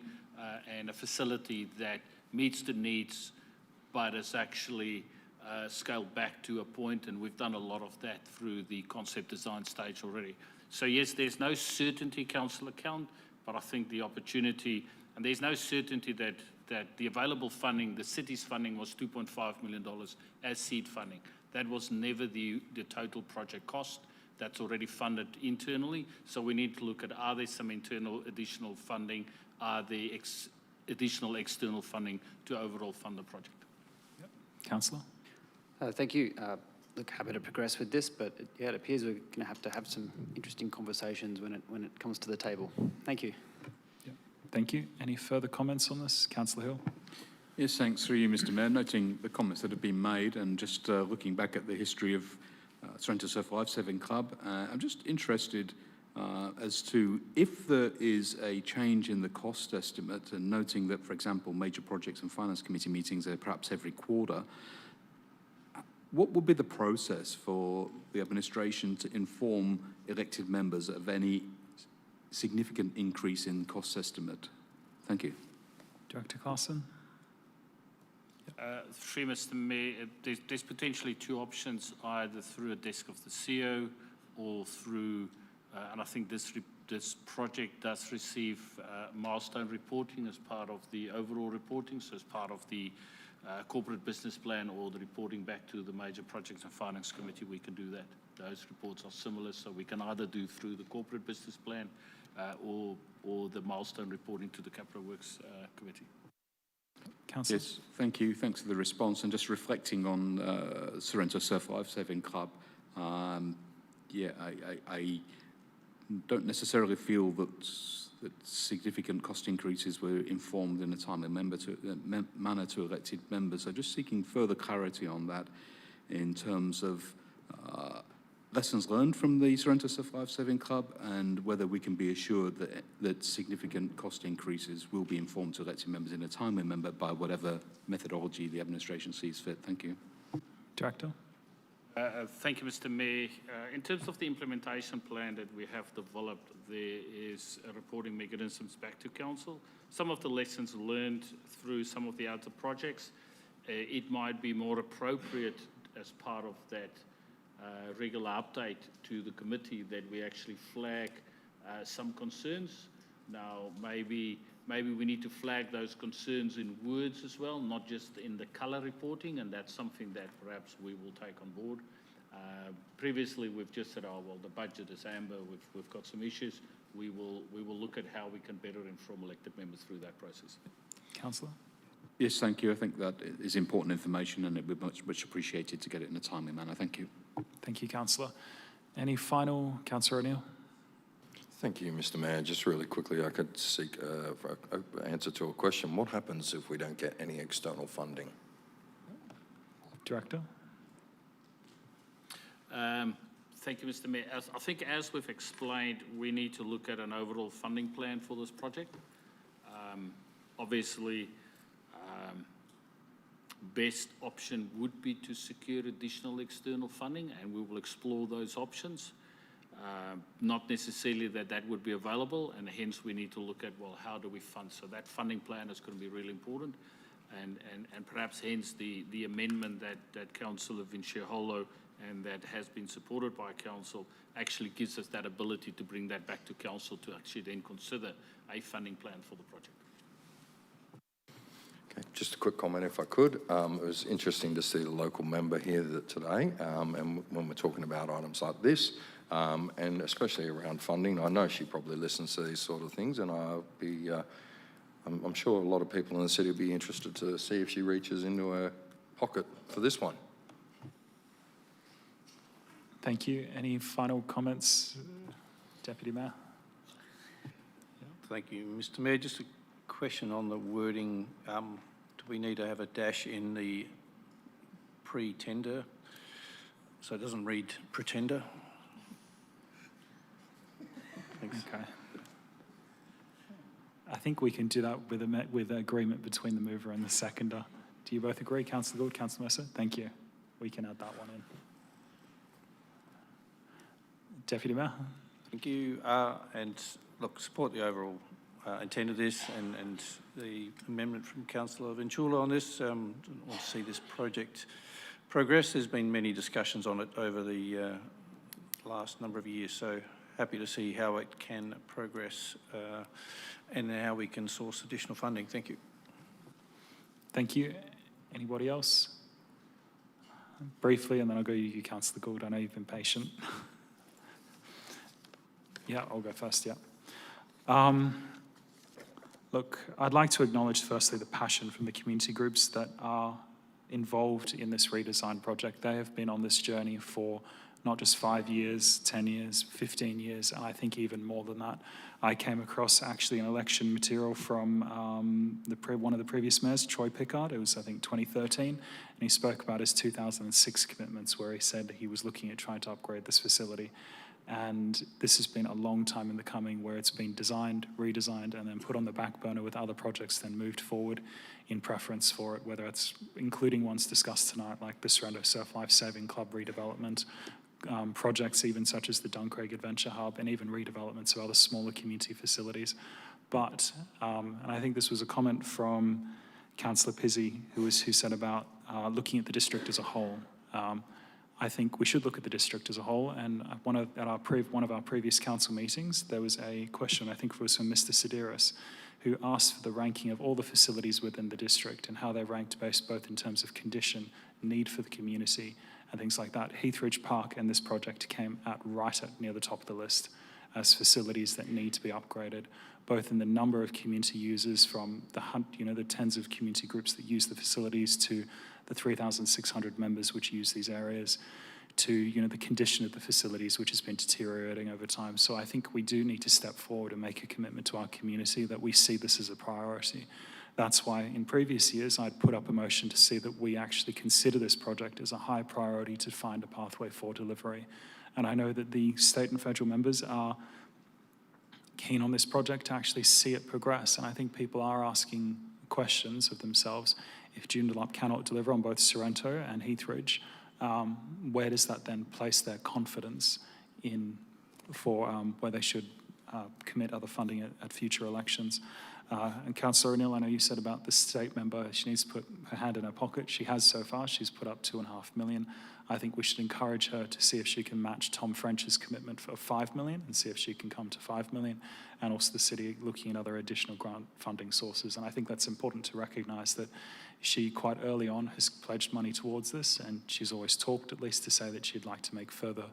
J: and a facility that meets the needs, but is actually scaled back to a point, and we've done a lot of that through the concept design stage already. So yes, there's no certainty, Councillor Count, but I think the opportunity, and there's no certainty that the available funding, the city's funding was $2.5 million as seed funding. That was never the total project cost. That's already funded internally. So we need to look at, are there some internal additional funding? Are there additional external funding to overall fund the project?
A: Yep. Councillor.
N: Thank you. Look, happy to progress with this, but it appears we're going to have some interesting conversations when it comes to the table. Thank you.
A: Yep. Thank you. Any further comments on this? Councillor Hill.
E: Yes, thanks through you, Mr. Mayor. Noting the comments that have been made and just looking back at the history of Sorrento Surf Lifesaving Club, I'm just interested as to if there is a change in the cost estimate, and noting that, for example, major projects and finance committee meetings are perhaps every quarter, what would be the process for the administration to inform elected members of any significant increase in cost estimate? Thank you.
A: Director Claassen?
J: Through Mr. Mayor, there's potentially two options, either through a desk of the CEO or through, and I think this project does receive milestone reporting as part of the overall reporting, so as part of the corporate business plan or the reporting back to the major projects and finance committee, we can do that. Those reports are similar, so we can either do through the corporate business plan or the milestone reporting to the capital works committee.
A: Councillor?
E: Yes, thank you. Thanks for the response. And just reflecting on Sorrento Surf Life Saving Club, yeah, I don't necessarily feel that significant cost increases were informed in a timely manner to elected members. So just seeking further clarity on that in terms of lessons learned from the Sorrento Surf Life Saving Club and whether we can be assured that significant cost increases will be informed to elected members in a timely manner by whatever methodology the administration sees fit. Thank you.
A: Director?
J: Thank you, Mr. Mayor. In terms of the implementation plan that we have developed, there is reporting mechanisms back to council. Some of the lessons learned through some of the other projects, it might be more appropriate as part of that regular update to the committee that we actually flag some concerns. Now, maybe we need to flag those concerns in words as well, not just in the colour reporting, and that's something that perhaps we will take on board. Previously, we've just said, oh, well, the budget is amber, we've got some issues. We will look at how we can better inform elected members through that process.
A: Councillor?
E: Yes, thank you. I think that is important information and it would be much appreciated to get it in a timely manner. Thank you.
A: Thank you, Councillor. Any final? Councillor O'Neill?
X: Thank you, Mr. Mayor. Just really quickly, I could seek an answer to a question. What happens if we don't get any external funding?
A: Director?
J: Thank you, Mr. Mayor. I think as we've explained, we need to look at an overall funding plan for this project. Obviously, best option would be to secure additional external funding, and we will explore those options. Not necessarily that would be available, and hence we need to look at, well, how do we fund? So that funding plan is going to be really important, and perhaps hence the amendment that Councillor Vinciarolo and that has been supported by Council actually gives us that ability to bring that back to Council to actually then consider a funding plan for the project.
X: Okay, just a quick comment if I could. It was interesting to see the local member here today, and when we're talking about items like this, and especially around funding, I know she probably listens to these sort of things, and I'm sure a lot of people in the city will be interested to see if she reaches into her pocket for this one.
A: Thank you. Any final comments, Deputy Mayor?
Z: Thank you, Mr. Mayor. Just a question on the wording. Do we need to have a dash in the pre-tender so it doesn't read pretender? Thanks.
A: Okay. I think we can do that with agreement between the mover and the seconder. Do you both agree, Councillor Gould, Councillor Mercer? Thank you. We can add that one in. Deputy Mayor?
Z: Thank you. And look, support the overall intent of this and the amendment from Councillor Vinciarolo on this. I want to see this project progress. There's been many discussions on it over the last number of years, so happy to see how it can progress and how we can source additional funding. Thank you.
A: Thank you. Anybody else? Briefly, and then I'll go to you, Councillor Gould. I know you've been patient. Yeah, I'll go first, yeah. Look, I'd like to acknowledge firstly the passion from the community groups that are involved in this redesign project. They have been on this journey for not just 5 years, 10 years, 15 years, and I think even more than that. I came across actually an election material from one of the previous mayors, Troy Pickard. It was, I think, 2013, and he spoke about his 2006 commitments where he said he was looking at trying to upgrade this facility. And this has been a long time in the coming where it's been designed, redesigned, and then put on the back burner with other projects then moved forward in preference for it, whether it's including ones discussed tonight, like the Sorrento Surf Life Saving Club redevelopment, projects even such as the Duncraig Adventure Hub and even redevelopments of other smaller community facilities. But, and I think this was a comment from Councillor Pizzey who said about looking at the district as a whole. I think we should look at the district as a whole, and at one of our previous council meetings, there was a question, I think it was from Mr. Sideris, who asked for the ranking of all the facilities within the district and how they're ranked based both in terms of condition, need for the community, and things like that. Heathridge Park and this project came out right at near the top of the list as facilities that need to be upgraded, both in the number of community users from the tens of community groups that use the facilities to the 3,600 members which use these areas, to the condition of the facilities which has been deteriorating over time. So I think we do need to step forward and make a commitment to our community that we see this as a priority. That's why in previous years I'd put up a motion to see that we actually consider this project as a high priority to find a pathway for delivery. And I know that the state and federal members are keen on this project to actually see it progress. And I think people are asking questions of themselves. If Joondalup cannot deliver on both Sorrento and Heathridge, where does that then place their confidence in for where they should commit other funding at future elections? And Councillor O'Neill, I know you said about the state member, she needs to put her hand in her pocket. She has so far. She's put up $2.5 million. I think we should encourage her to see if she can match Tom French's commitment for $5 million and see if she can come to $5 million, and also the city looking at other additional grant funding sources. And I think that's important to recognise that she quite early on has pledged money towards this, and she's always talked at least to say that she'd like to make further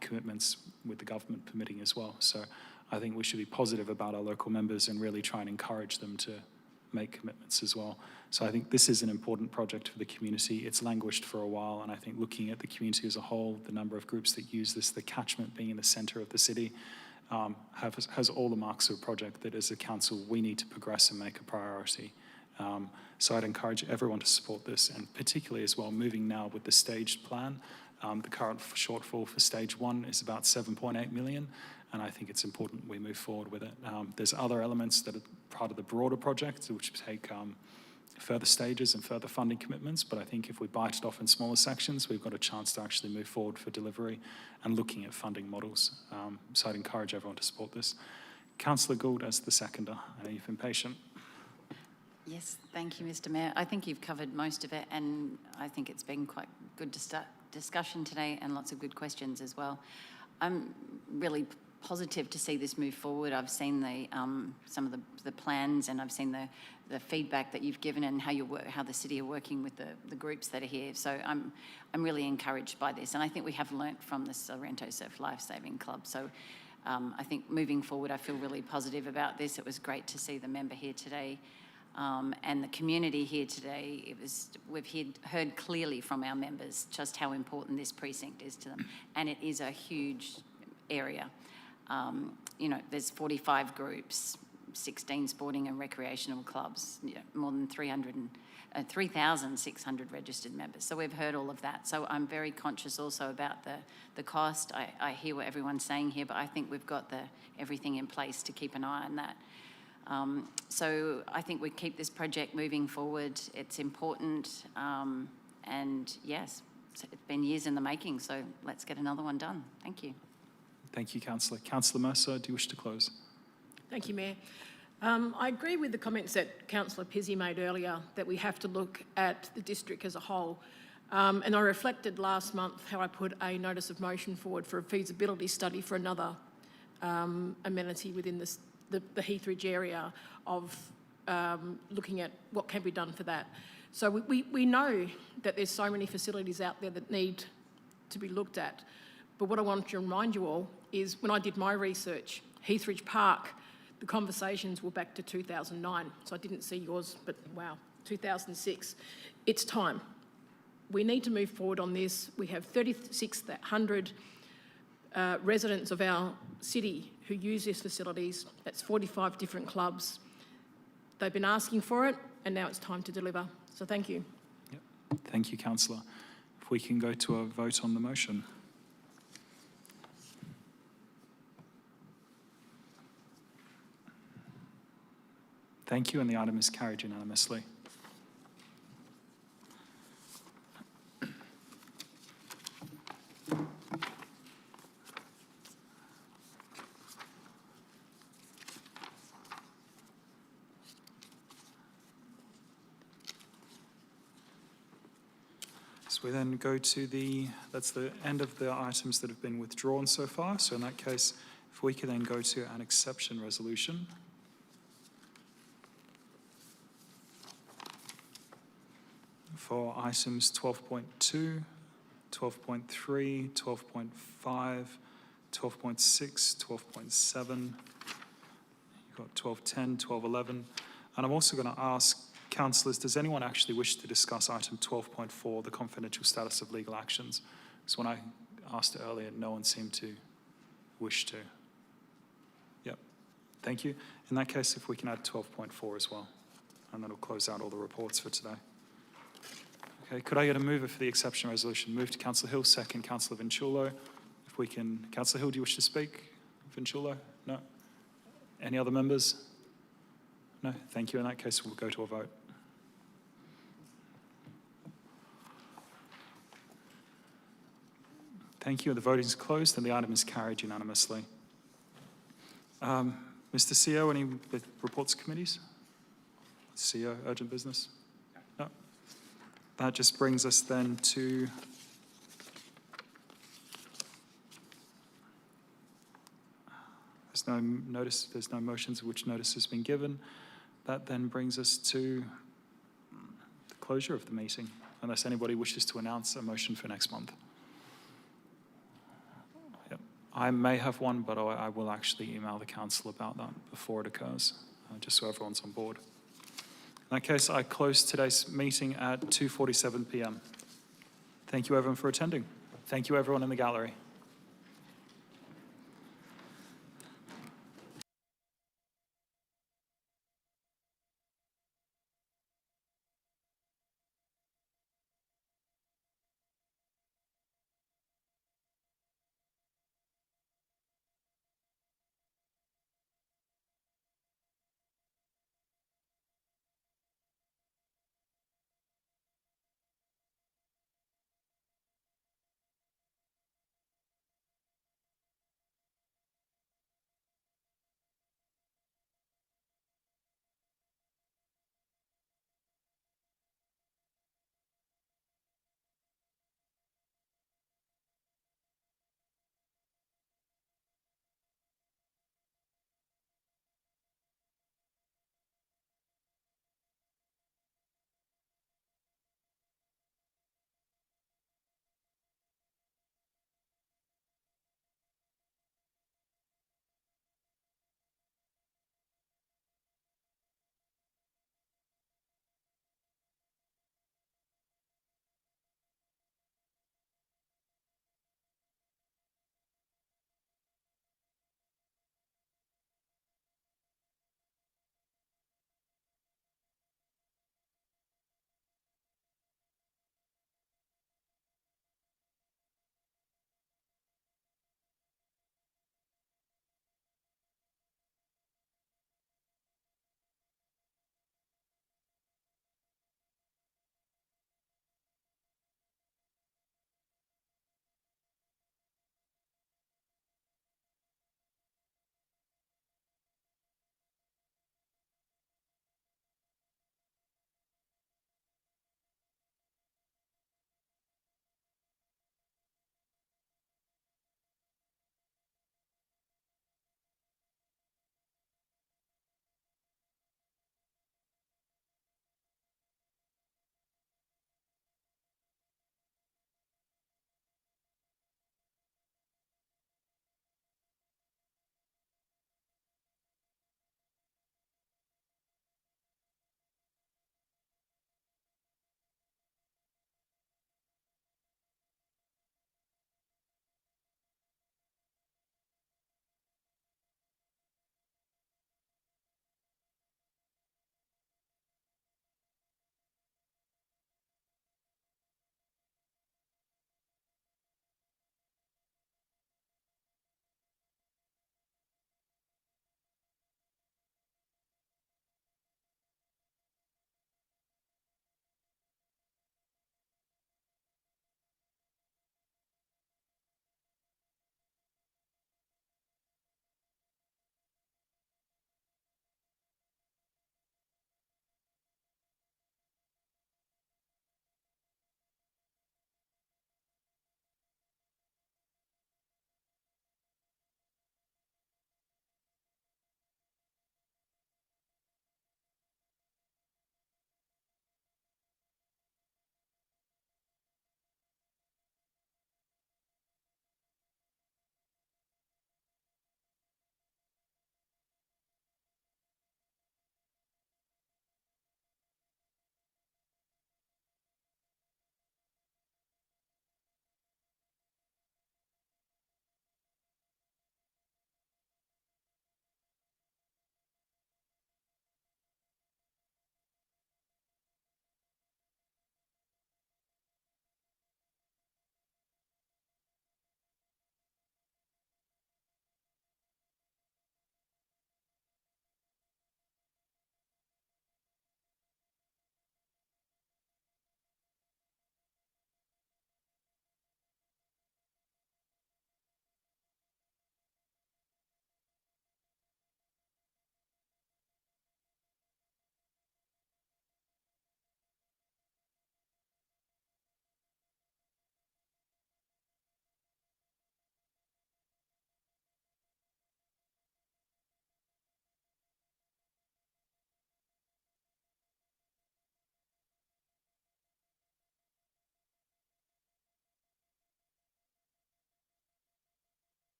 A: commitments with the government permitting as well. So I think we should be positive about our local members and really try and encourage them to make commitments as well. So I think this is an important project for the community. It's languished for a while, and I think looking at the community as a whole, the number of groups that use this, the catchment being in the centre of the city, has all the marks of a project that as a council we need to progress and make a priority. So I'd encourage everyone to support this, and particularly as well moving now with the staged plan. The current shortfall for stage 1 is about 7.8 million, and I think it's important we move forward with it. There's other elements that are part of the broader project which take further stages and further funding commitments, but I think if we bite it off in smaller sections, we've got a chance to actually move forward for delivery and looking at funding models. So I'd encourage everyone to support this. Councillor Gould as the seconder. I know you've been patient.
P: Yes, thank you, Mr. Mayor. I think you've covered most of it, and I think it's been quite good discussion today and lots of good questions as well. I'm really positive to see this move forward. I've seen some of the plans, and I've seen the feedback that you've given and how the city are working with the groups that are here. So I'm really encouraged by this, and I think we have learnt from the Sorrento Surf Lifesaving Club. So I think moving forward, I feel really positive about this. It was great to see the member here today. And the community here today, we've heard clearly from our members just how important this precinct is to them, and it is a huge area. There's 45 groups, 16 sporting and recreational clubs, more than 3,600 registered members. So we've heard all of that. So I'm very conscious also about the cost. I hear what everyone's saying here, but I think we've got everything in place to keep an eye on that. So I think we keep this project moving forward. It's important, and yes, it's been years in the making, so let's get another one done. Thank you.
A: Thank you, Councillor. Councillor Mercer, do you wish to close?
L: Thank you, Mayor. I agree with the comments that Councillor Pizzey made earlier, that we have to look at the district as a whole. And I reflected last month how I put a notice of motion forward for a feasibility study for another amenity within the Heathridge area of looking at what can be done for that. So we know that there's so many facilities out there that need to be looked at. But what I want to remind you all is when I did my research, Heathridge Park, the conversations were back to 2009. So I didn't see yours, but wow, 2006. It's time. We need to move forward on this. We have 3,600 residents of our city who use these facilities. That's 45 different clubs. They've been asking for it, and now it's time to deliver. So thank you.
A: Yep. Thank you, Councillor. If we can go to a vote on the motion. Thank you, and the item is carried unanimously. So we then go to that's the end of the items that have been withdrawn so far. So in that case, if we could then go to an exception resolution. For items 12.2, 12.3, 12.5, 12.6, 12.7, you've got 12.10, 12.11. And I'm also going to ask councillors, does anyone actually wish to discuss item 12.4, the confidential status of legal actions? Because when I asked it earlier, no one seemed to wish to. Yep, thank you. In that case, if we can add 12.4 as well, and that'll close out all the reports for today. Okay, could I get a mover for the exception resolution? Move to Councillor Hill, second Councillor Vinciulo. If we can, Councillor Hill, do you wish to speak? Vinciulo? No? Any other members? No, thank you. In that case, we'll go to a vote. Thank you. The voting is closed and the item is carried unanimously. Mr. CEO, any reports of committees? CEO, urgent business? No. That just brings us then to there's no notice, there's no motions of which notice has been given. That then brings us to the closure of the meeting, unless anybody wishes to announce a motion for next month. Yep. I may have one, but I will actually email the council about that before it occurs, just so everyone's on board. In that case, I close today's meeting at 2:47 p.m. Thank you everyone for attending. Thank you everyone in the gallery.